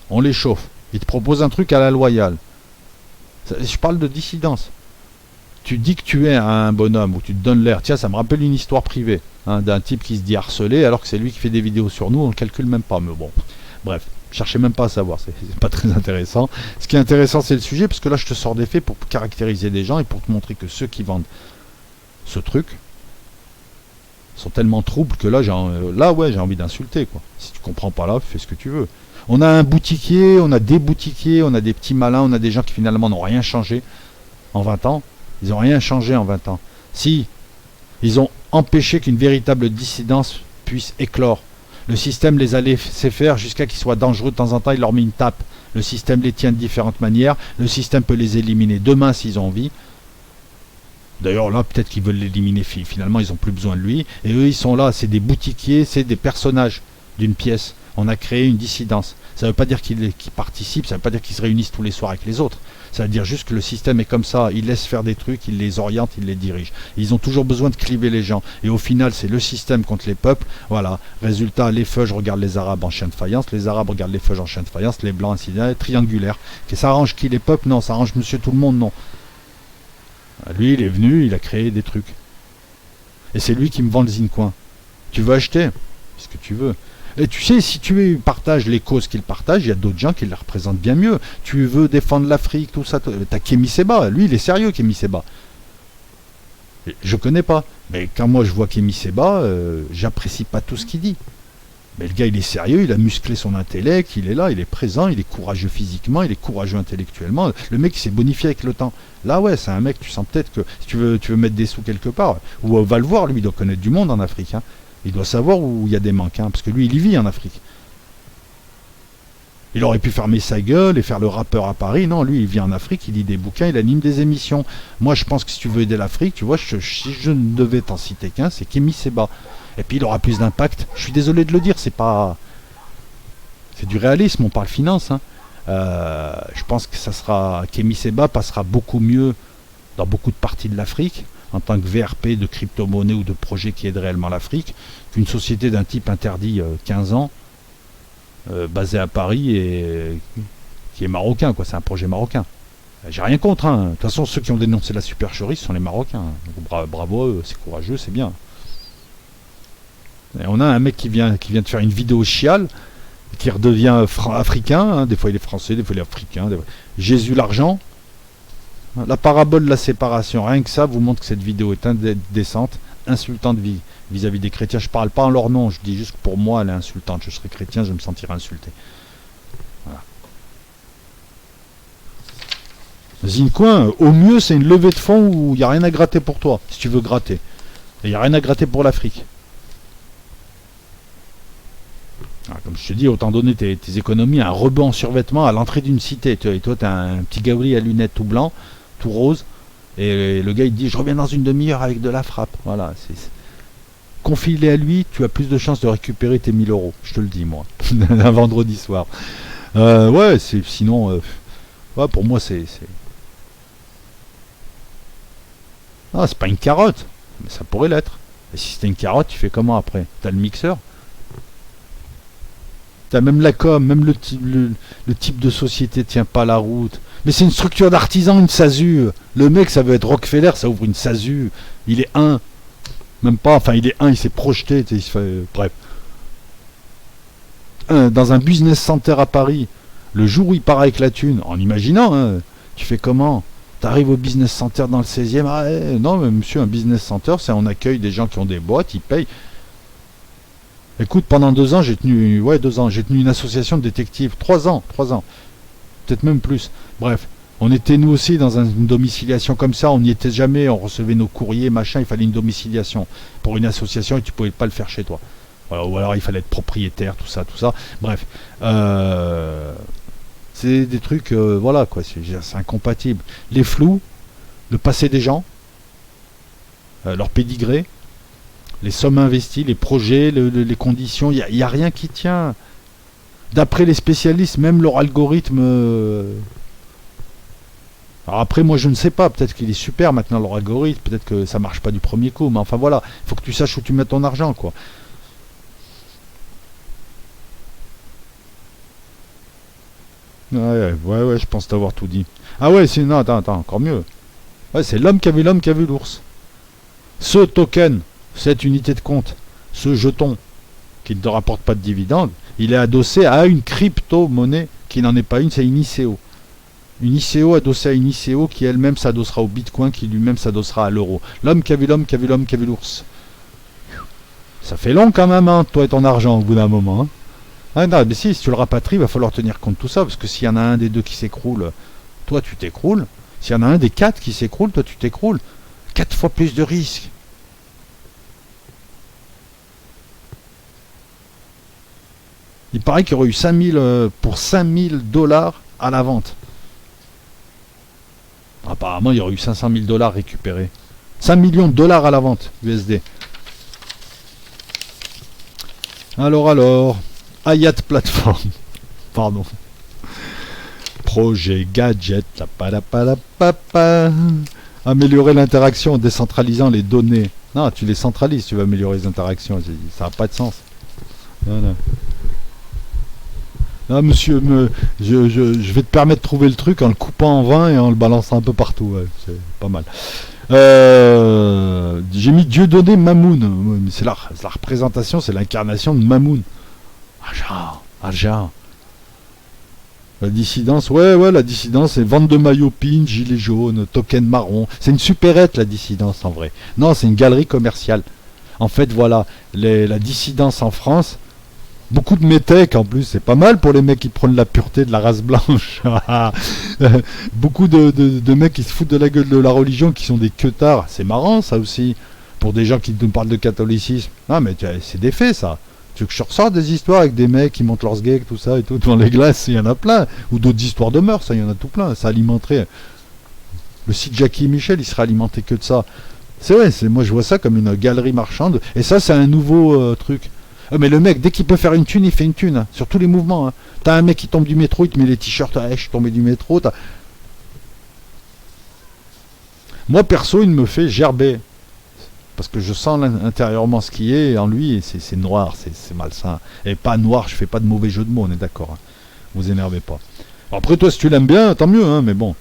[SPEAKER 1] On les chauffe. Ils te proposent un truc à la loyale. Je parle de dissidence. Tu dis que tu es un bonhomme ou tu te donnes l'air. Tiens, ça me rappelle une histoire privée d'un type qui se dit harcelé alors que c'est lui qui fait des vidéos sur nous. On ne le calcule même pas. Mais bon, bref, cherchez même pas à savoir. C'est pas très intéressant. Ce qui est intéressant, c'est le sujet parce que là, je te sors des faits pour caractériser des gens et pour te montrer que ceux qui vendent ce truc sont tellement troubles que là, j'ai envie d'insulter, quoi. Si tu comprends pas là, fais ce que tu veux. On a un boutiquier, on a des boutiquiers, on a des petits malins, on a des gens qui finalement n'ont rien changé en 20 ans. Ils n'ont rien changé en 20 ans. Si, ils ont empêché qu'une véritable dissidence puisse éclore. Le système les a laissés faire jusqu'à qu'ils soient dangereux. De temps en temps, il leur met une tape. Le système les tient de différentes manières. Le système peut les éliminer demain s'ils ont envie. D'ailleurs, là, peut-être qu'ils veulent l'éliminer. Finalement, ils n'ont plus besoin de lui. Et eux, ils sont là. C'est des boutiquiers, c'est des personnages d'une pièce. On a créé une dissidence. Ça ne veut pas dire qu'ils participent, ça ne veut pas dire qu'ils se réunissent tous les soirs avec les autres. Ça veut dire juste que le système est comme ça. Il laisse faire des trucs, il les oriente, il les dirige. Ils ont toujours besoin de cliver les gens. Et au final, c'est le système contre les peuples. Voilà. Résultat, les feuges regardent les Arabes en chien de faïence. Les Arabes regardent les feuges en chien de faïence. Les Blancs, ainsi de suite, triangulaire. Et ça arrange qui, les peuples? Non. Ça arrange monsieur tout le monde? Non. Lui, il est venu, il a créé des trucs. Et c'est lui qui me vend le Zincoin. Tu veux acheter? Ce que tu veux. Et tu sais, si tu partages les causes qu'il partage, il y a d'autres gens qui les représentent bien mieux. Tu veux défendre l'Afrique, tout ça. T'as Kémy Séba. Lui, il est sérieux, Kémy Séba. Je connais pas. Mais quand moi je vois Kémy Séba, j'apprécie pas tout ce qu'il dit. Mais le gars, il est sérieux, il a musclé son intellect, il est là, il est présent, il est courageux physiquement, il est courageux intellectuellement. Le mec, il s'est bonifié avec le temps. Là, ouais, c'est un mec, tu sens peut-être que si tu veux mettre des sous quelque part, ou va le voir, lui, il doit connaître du monde en Afrique. Hein. Il doit savoir où il y a des manques, parce que lui, il y vit en Afrique. Il aurait pu fermer sa gueule et faire le rappeur à Paris. Non, lui, il vit en Afrique, il lit des bouquins, il anime des émissions. Moi, je pense que si tu veux aider l'Afrique, tu vois, si je ne devais t'en citer qu'un, c'est Kémy Séba. Et puis, il aura plus d'impact. Je suis désolé de le dire, c'est pas... C'est du réalisme, on parle finance. Hein. Je pense que Kémy Séba passera beaucoup mieux dans beaucoup de parties de l'Afrique, en tant que VRP de crypto-monnaie ou de projet qui aide réellement l'Afrique, qu'une société d'un type interdit 15 ans, basé à Paris et qui est marocain, quoi. C'est un projet marocain. J'ai rien contre. Hein. De toute façon, ceux qui ont dénoncé la supercherie, ce sont les Marocains. Donc, bravo à eux, c'est courageux, c'est bien. Et on a un mec qui vient de faire une vidéo chiale, qui redevient africain. Hein. Des fois il est français, des fois il est africain. Jésus l'argent. La parabole de la séparation, rien que ça vous montre que cette vidéo est indécente, insultante vis-à-vis des chrétiens. Je parle pas en leur nom, je dis juste que pour moi elle est insultante. Je serais chrétien, je me sentirais insulté. Voilà. Zincoin, au mieux c'est une levée de fonds où il n'y a rien à gratter pour toi, si tu veux gratter. Et il n'y a rien à gratter pour l'Afrique. Comme je te dis, autant donner tes économies à un rebond en survêtement à l'entrée d'une cité. Et toi, tu as un petit gabarit à lunettes tout blanc, tout rose, et le gars il te dit je reviens dans une demi-heure avec de la frappe. Voilà, confie-les à lui, tu as plus de chances de récupérer tes 1000 euros. Je te le dis, moi, un vendredi soir. Ouais, sinon, ouais, pour moi, c'est pas une carotte, mais ça pourrait l'être. Et si c'était une carotte, tu fais comment après? T'as le mixeur? T'as même la com, même le type de société tient pas la route. Mais c'est une structure d'artisan, une SASU. Le mec, ça veut être Rockefeller, ça ouvre une SASU. Il est un. Même pas, enfin il est un, il s'est projeté. Il se fait, bref. Dans un business center à Paris, Le jour où il part avec la thune, en imaginant, hein, tu fais comment? T'arrives au business center dans le 16e, ah, non mais monsieur, un business center, c'est on accueille des gens qui ont des boîtes, ils payent. Écoute, pendant 2 ans, j'ai tenu, ouais, 2 ans, j'ai tenu une association de détectives. 3 ans, 3 ans, peut-être même plus. Bref, on était nous aussi dans une domiciliation comme ça, on n'y était jamais, on recevait nos courriers, machin, il fallait une domiciliation pour une association et tu pouvais pas le faire chez toi. Voilà, ou alors il fallait être propriétaire, tout ça, tout ça. Bref, c'est des trucs, voilà quoi, c'est incompatible. Les flous, le passé des gens, leur pédigré, les sommes investies, les projets, les conditions, il n'y a rien qui tient. D'après les spécialistes, même leur algorithme... Alors après, moi je ne sais pas, peut-être qu'il est super maintenant leur algorithme, peut-être que ça marche pas du premier coup, mais enfin voilà, il faut que tu saches où tu mets ton argent, quoi. Ouais, je pense t'avoir tout dit. Ah ouais, c'est... Non, attends, encore mieux. Ouais, c'est l'homme qui a vu l'ours. Ce token, cette unité de compte, ce jeton, qui ne te rapporte pas de dividendes, il est adossé à une crypto-monnaie qui n'en est pas une, c'est une ICO. Une ICO adossée à une ICO qui elle-même s'adossera au Bitcoin, qui lui-même s'adossera à l'euro. L'homme qui a vu l'homme, qui a vu l'homme, qui a vu l'ours. Ça fait long quand même, hein, toi et ton argent, au bout d'un moment. Hein. Ah non, mais si tu le rapatries, il va falloir tenir compte de tout ça, parce que s'il y en a un des deux qui s'écroule, toi tu t'écroules. S'il y en a un des 4 qui s'écroule, toi tu t'écroules. 4 fois plus de risques. Il paraît qu'il y aurait eu 5000 pour 5000 $ à la vente. Apparemment, il y aurait eu 500 000 $ récupérés. 5 millions de dollars à la vente, USD. Alors, Hayat Platform. Pardon. Projet gadget, la palapalapapa. Améliorer l'interaction en décentralisant les données. Non, tu les centralises, tu vas améliorer les interactions. Ça n'a pas de sens. Non. Ah, monsieur, je vais te permettre de trouver le truc en le coupant en 20 et en le balançant un peu partout. Ouais, c'est pas mal. J'ai mis Dieudonné Mamoun. C'est la représentation, c'est l'incarnation de Mamoun. Aja. La dissidence, ouais, la dissidence, c'est vente de maillots pin, gilet jaune, token marron. C'est une supérette, la dissidence, en vrai. Non, c'est une galerie commerciale. En fait, voilà, la dissidence en France... Beaucoup de métèques en plus, c'est pas mal pour les mecs qui prennent la pureté de la race blanche. Beaucoup de mecs qui se foutent de la gueule de la religion, qui sont des queutards. C'est marrant ça aussi, pour des gens qui nous parlent de catholicisme. Non mais c'est des faits ça. Tu veux que je ressorte des histoires avec des mecs qui montent leurs sgeeks, tout ça et tout, devant les glaces, il y en a plein. Ou d'autres histoires de mœurs, ça, il y en a tout plein. Ça alimenterait... Le site Jackie et Michel, il serait alimenté que de ça. C'est vrai, moi je vois ça comme une galerie marchande. Et ça, c'est un nouveau truc. Mais le mec, dès qu'il peut faire une thune, il fait une thune, hein, sur tous les mouvements. Hein. T'as un mec qui tombe du métro, il te met les t-shirts, je suis tombé du métro. Moi, perso, il me fait gerber. Parce que je sens intérieurement ce qui est en lui, et c'est noir, c'est malsain. Et pas noir, je fais pas de mauvais jeu de mots, on est d'accord. Hein. Vous énervez pas. Après, toi, si tu l'aimes bien, tant mieux, hein, mais bon.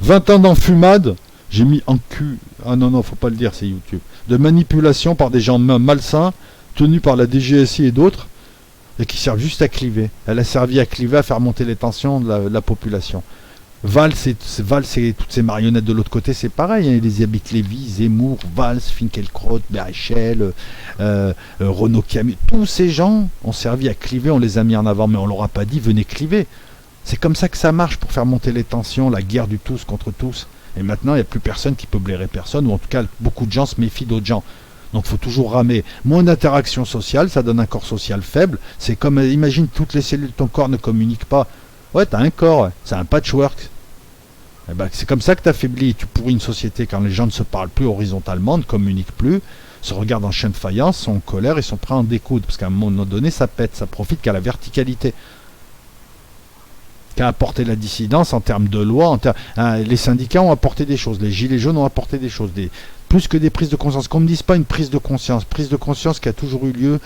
[SPEAKER 1] 20 ans d'enfumade, j'ai mis en cul. Ah non, faut pas le dire, c'est YouTube. De manipulation par des gens malsains, tenue par la DGSI et d'autres, et qui servent juste à cliver. Elle a servi à cliver, à faire monter les tensions de la population. Valls et toutes ces marionnettes de l'autre côté, c'est pareil. Hein. Les habitent Lévy, Zemmour, Valls, Finkielkraut, Berchel, Renaud Camus. Tous ces gens ont servi à cliver, on les a mis en avant, mais on leur a pas dit venez cliver. C'est comme ça que ça marche pour faire monter les tensions, la guerre du tous contre tous. Et maintenant, il n'y a plus personne qui peut blairer personne, ou en tout cas, beaucoup de gens se méfient d'autres gens. Donc il faut toujours ramer. Moins d'interaction sociale, ça donne un corps social faible. C'est comme, imagine, toutes les cellules de ton corps ne communiquent pas. Ouais, t'as un corps, c'est un patchwork. Et ben, c'est comme ça que t'affaiblis. Tu pourris une société quand les gens ne se parlent plus horizontalement, ne communiquent plus, se regardent en chien de faïence, sont en colère et sont prêts à en découdre. Parce qu'à un moment donné, ça pète, ça profite qu'à la verticalité. Qu'à apporter la dissidence en termes de loi. Les syndicats ont apporté des choses, les gilets jaunes ont apporté des choses. Plus que des prises de conscience, qu'on ne me dise pas une prise de conscience qui a toujours eu lieu,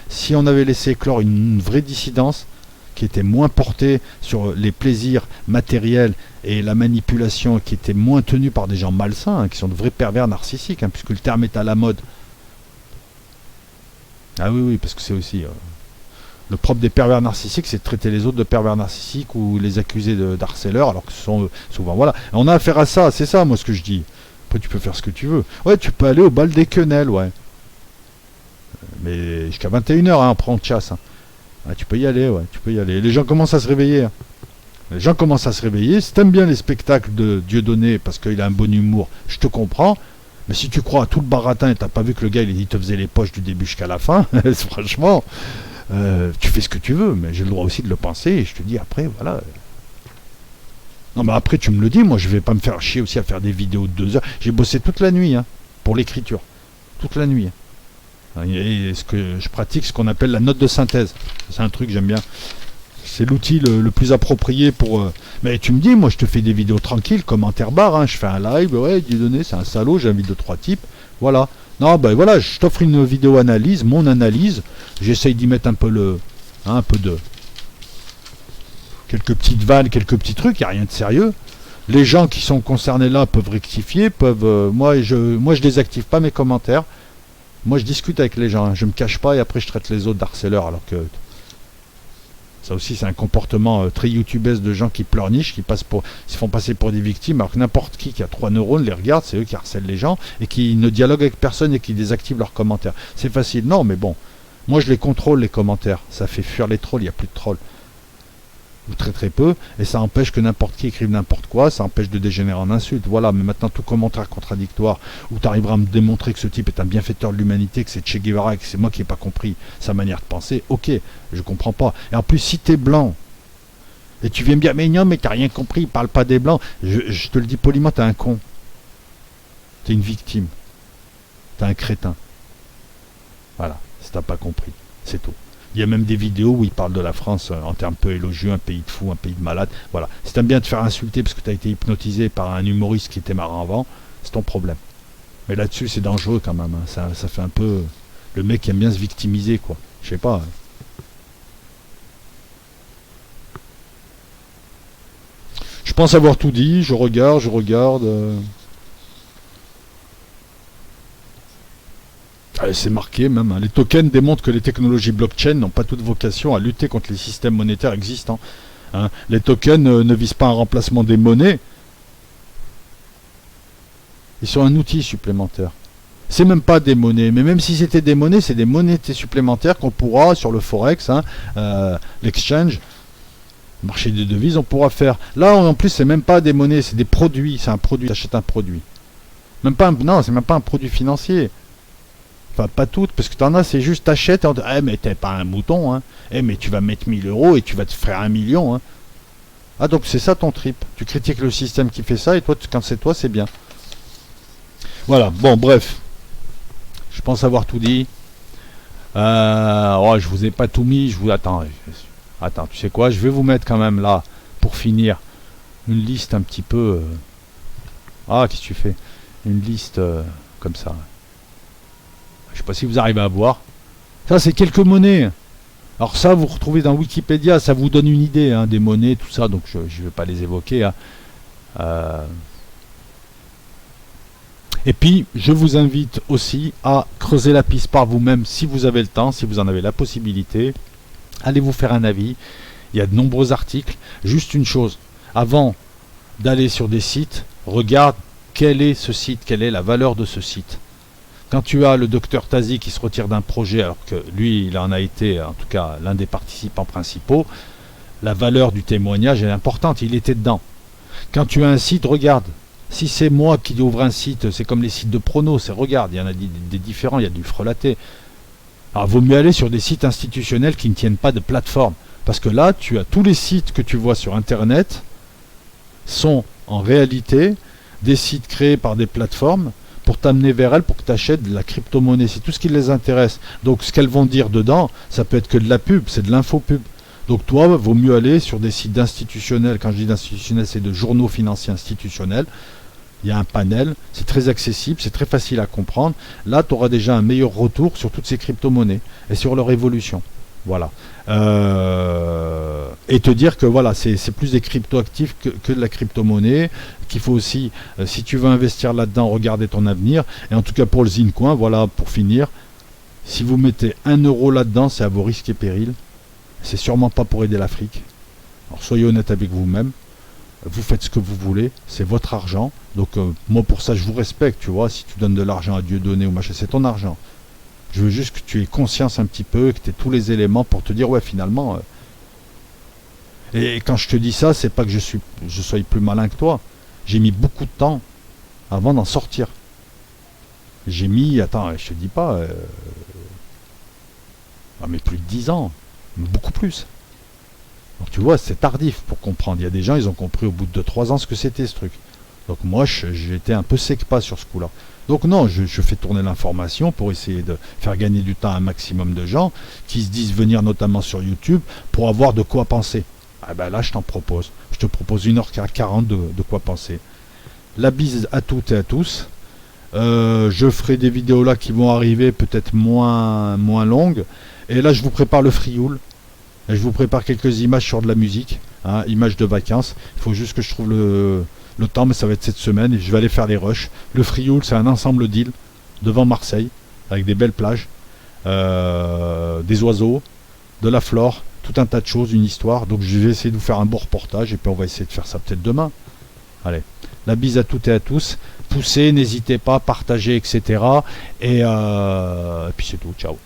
[SPEAKER 1] si on avait laissé éclore une vraie dissidence, qui était moins portée sur les plaisirs matériels et la manipulation, qui était moins tenue par des gens malsains, hein, qui sont de vrais pervers narcissiques, hein, puisque le terme est à la mode. Ah oui, parce que c'est aussi... Le propre des pervers narcissiques, c'est de traiter les autres de pervers narcissiques ou les accuser d'harceleurs, alors que ce sont souvent... Voilà, on a affaire à ça, c'est ça moi ce que je dis. Après tu peux faire ce que tu veux. Ouais, tu peux aller au bal des quenelles, ouais. Mais jusqu'à 21h, hein, après on te chasse. Hein. Ah, tu peux y aller, ouais, tu peux y aller. Les gens commencent à se réveiller. Hein. Les gens commencent à se réveiller. Si t'aimes bien les spectacles de Dieudonné parce qu'il a un bon humour, je te comprends. Mais si tu crois à tout le baratin et t'as pas vu que le gars il te faisait les poches du début jusqu'à la fin, franchement... tu fais ce que tu veux, mais j'ai le droit aussi de le penser, et je te dis après, voilà. Non, mais après, tu me le dis, moi, je vais pas me faire chier aussi à faire des vidéos de 2 heures. J'ai bossé toute la nuit, hein, pour l'écriture. Toute la nuit. Et ce que je pratique, ce qu'on appelle la note de synthèse. C'est un truc que j'aime bien. C'est l'outil le plus approprié pour... Mais tu me dis, moi, je te fais des vidéos tranquilles, commentaire barre, hein, je fais un live, ouais, Dieudonné, c'est un salaud, j'invite 2-3 types, voilà. Non, ben voilà, je t'offre une vidéo analyse, mon analyse. J'essaye d'y mettre un peu un peu de... quelques petites vannes, quelques petits trucs, il n'y a rien de sérieux. Les gens qui sont concernés là peuvent rectifier, peuvent... moi, je désactive pas mes commentaires. Moi, je discute avec les gens, hein. Je me cache pas et après, je traite les autres d'harceleurs, alors que... Ça aussi, c'est un comportement très youtubesque de gens qui pleurnichent, qui se font passer pour des victimes, alors que n'importe qui a 3 neurones les regarde, c'est eux qui harcèlent les gens, et qui ne dialoguent avec personne et qui désactivent leurs commentaires. C'est facile, non, mais bon. Moi, je les contrôle, les commentaires. Ça fait fuir les trolls, il n'y a plus de trolls. Ou très très peu, et ça empêche que n'importe qui écrive n'importe quoi, ça empêche de dégénérer en insultes. Voilà, mais maintenant, tout commentaire contradictoire, où tu arriveras à me démontrer que ce type est un bienfaiteur de l'humanité, que c'est Che Guevara, et que c'est moi qui n'ai pas compris sa manière de penser, ok, je comprends pas. Et en plus, si t'es blanc, et tu viens me dire, mais non, mais t'as rien compris, il parle pas des blancs, je te le dis poliment, t'es un con. T'es une victime. T'es un crétin. Voilà, si t'as pas compris, c'est tout. Il y a même des vidéos où il parle de la France en termes peu élogieux, un pays de fous, un pays de malades. Voilà. Si t'aimes bien te faire insulter parce que t'as été hypnotisé par un humoriste qui était marrant avant, c'est ton problème. Mais là-dessus, c'est dangereux quand même. Hein. Ça fait un peu... Le mec qui aime bien se victimiser, quoi. Je sais pas. Hein. Je pense avoir tout dit. Je regarde. C'est marqué même. Hein. Les tokens démontrent que les technologies blockchain n'ont pas toute vocation à lutter contre les systèmes monétaires existants. Hein. Les tokens ne visent pas un remplacement des monnaies. Ils sont un outil supplémentaire. C'est même pas des monnaies, mais même si c'était des monnaies, c'est des monnaies supplémentaires qu'on pourra sur le forex, hein, l'exchange, marché des devises, on pourra faire. Là, en plus, c'est même pas des monnaies, c'est des produits. C'est un produit. Tu achètes un produit. Même pas non, c'est même pas un produit financier. Enfin, pas toutes, parce que t'en as, c'est juste t'achètes et on dit, eh, mais t'es pas un mouton, hein. Eh, mais tu vas mettre 1000 euros et tu vas te faire 1 million, hein. Ah, donc c'est ça ton trip. Tu critiques le système qui fait ça et toi, quand c'est toi, c'est bien. Voilà, bon, bref. Je pense avoir tout dit. Je vous ai pas tout mis, je vous attends. Attends, tu sais quoi, je vais vous mettre quand même là, pour finir, une liste un petit peu... Ah, qu'est-ce que tu fais? Une liste comme ça. Je sais pas si vous arrivez à voir. Ça, c'est quelques monnaies. Alors ça, vous retrouvez dans Wikipédia, ça vous donne une idée hein, des monnaies, tout ça, donc je ne vais pas les évoquer. Hein. Et puis, je vous invite aussi à creuser la piste par vous-même si vous avez le temps, si vous en avez la possibilité. Allez vous faire un avis. Il y a de nombreux articles. Juste une chose, avant d'aller sur des sites, regarde quel est ce site, quelle est la valeur de ce site. Quand tu as le docteur Tazi qui se retire d'un projet, alors que lui, il en a été, en tout cas, l'un des participants principaux, la valeur du témoignage est importante, il était dedans. Quand tu as un site, regarde. Si c'est moi qui ouvre un site, c'est comme les sites de pronos, c'est regarde, il y en a des différents, il y a du frelaté. Alors, il vaut mieux aller sur des sites institutionnels qui ne tiennent pas de plateforme. Parce que là, tu as tous les sites que tu vois sur Internet sont en réalité des sites créés par des plateformes pour t'amener vers elles, pour que tu achètes de la crypto-monnaie. C'est tout ce qui les intéresse. Donc ce qu'elles vont dire dedans, ça peut être que de la pub, c'est de l'info-pub. Donc toi, il vaut mieux aller sur des sites d'institutionnels. Quand je dis d'institutionnels, c'est de journaux financiers institutionnels. Il y a un panel, c'est très accessible, c'est très facile à comprendre. Là, tu auras déjà un meilleur retour sur toutes ces crypto-monnaies et sur leur évolution. Voilà. Et te dire que voilà, c'est plus des crypto-actifs que de la crypto-monnaie, qu'il faut aussi, si tu veux investir là-dedans, regarder ton avenir. Et en tout cas pour le Zincoin, voilà, pour finir, si vous mettez 1 euro là-dedans, c'est à vos risques et périls. C'est sûrement pas pour aider l'Afrique. Alors soyez honnête avec vous-même. Vous faites ce que vous voulez, c'est votre argent. Donc moi pour ça je vous respecte, tu vois. Si tu donnes de l'argent à Dieu donné ou machin, c'est ton argent. Je veux juste que tu aies conscience un petit peu, que tu aies tous les éléments pour te dire ouais finalement. Et quand je te dis ça, c'est pas que je sois plus malin que toi. J'ai mis beaucoup de temps avant d'en sortir. J'ai mis, attends, je te dis pas, mais plus de 10 ans, beaucoup plus. Donc tu vois, c'est tardif pour comprendre. Il y a des gens, ils ont compris au bout de 3 ans ce que c'était ce truc. Donc moi, j'étais un peu sec-pas sur ce coup-là. Donc non, je fais tourner l'information pour essayer de faire gagner du temps à un maximum de gens qui se disent venir notamment sur YouTube pour avoir de quoi penser. Ah ben là, je t'en propose. Je te propose 1h40 de quoi penser. La bise à toutes et à tous. Je ferai des vidéos là qui vont arriver peut-être moins longues. Et là, je vous prépare le frioul. Et je vous prépare quelques images sur de la musique, hein, images de vacances. Il faut juste que je trouve le temps, mais ça va être cette semaine. Et je vais aller faire les rushs. Le Frioul, c'est un ensemble d'îles devant Marseille, avec des belles plages, des oiseaux, de la flore, tout un tas de choses, une histoire. Donc je vais essayer de vous faire un beau reportage et puis on va essayer de faire ça peut-être demain. Allez, la bise à toutes et à tous. Poussez, n'hésitez pas, partagez, etc. Et puis c'est tout. Ciao.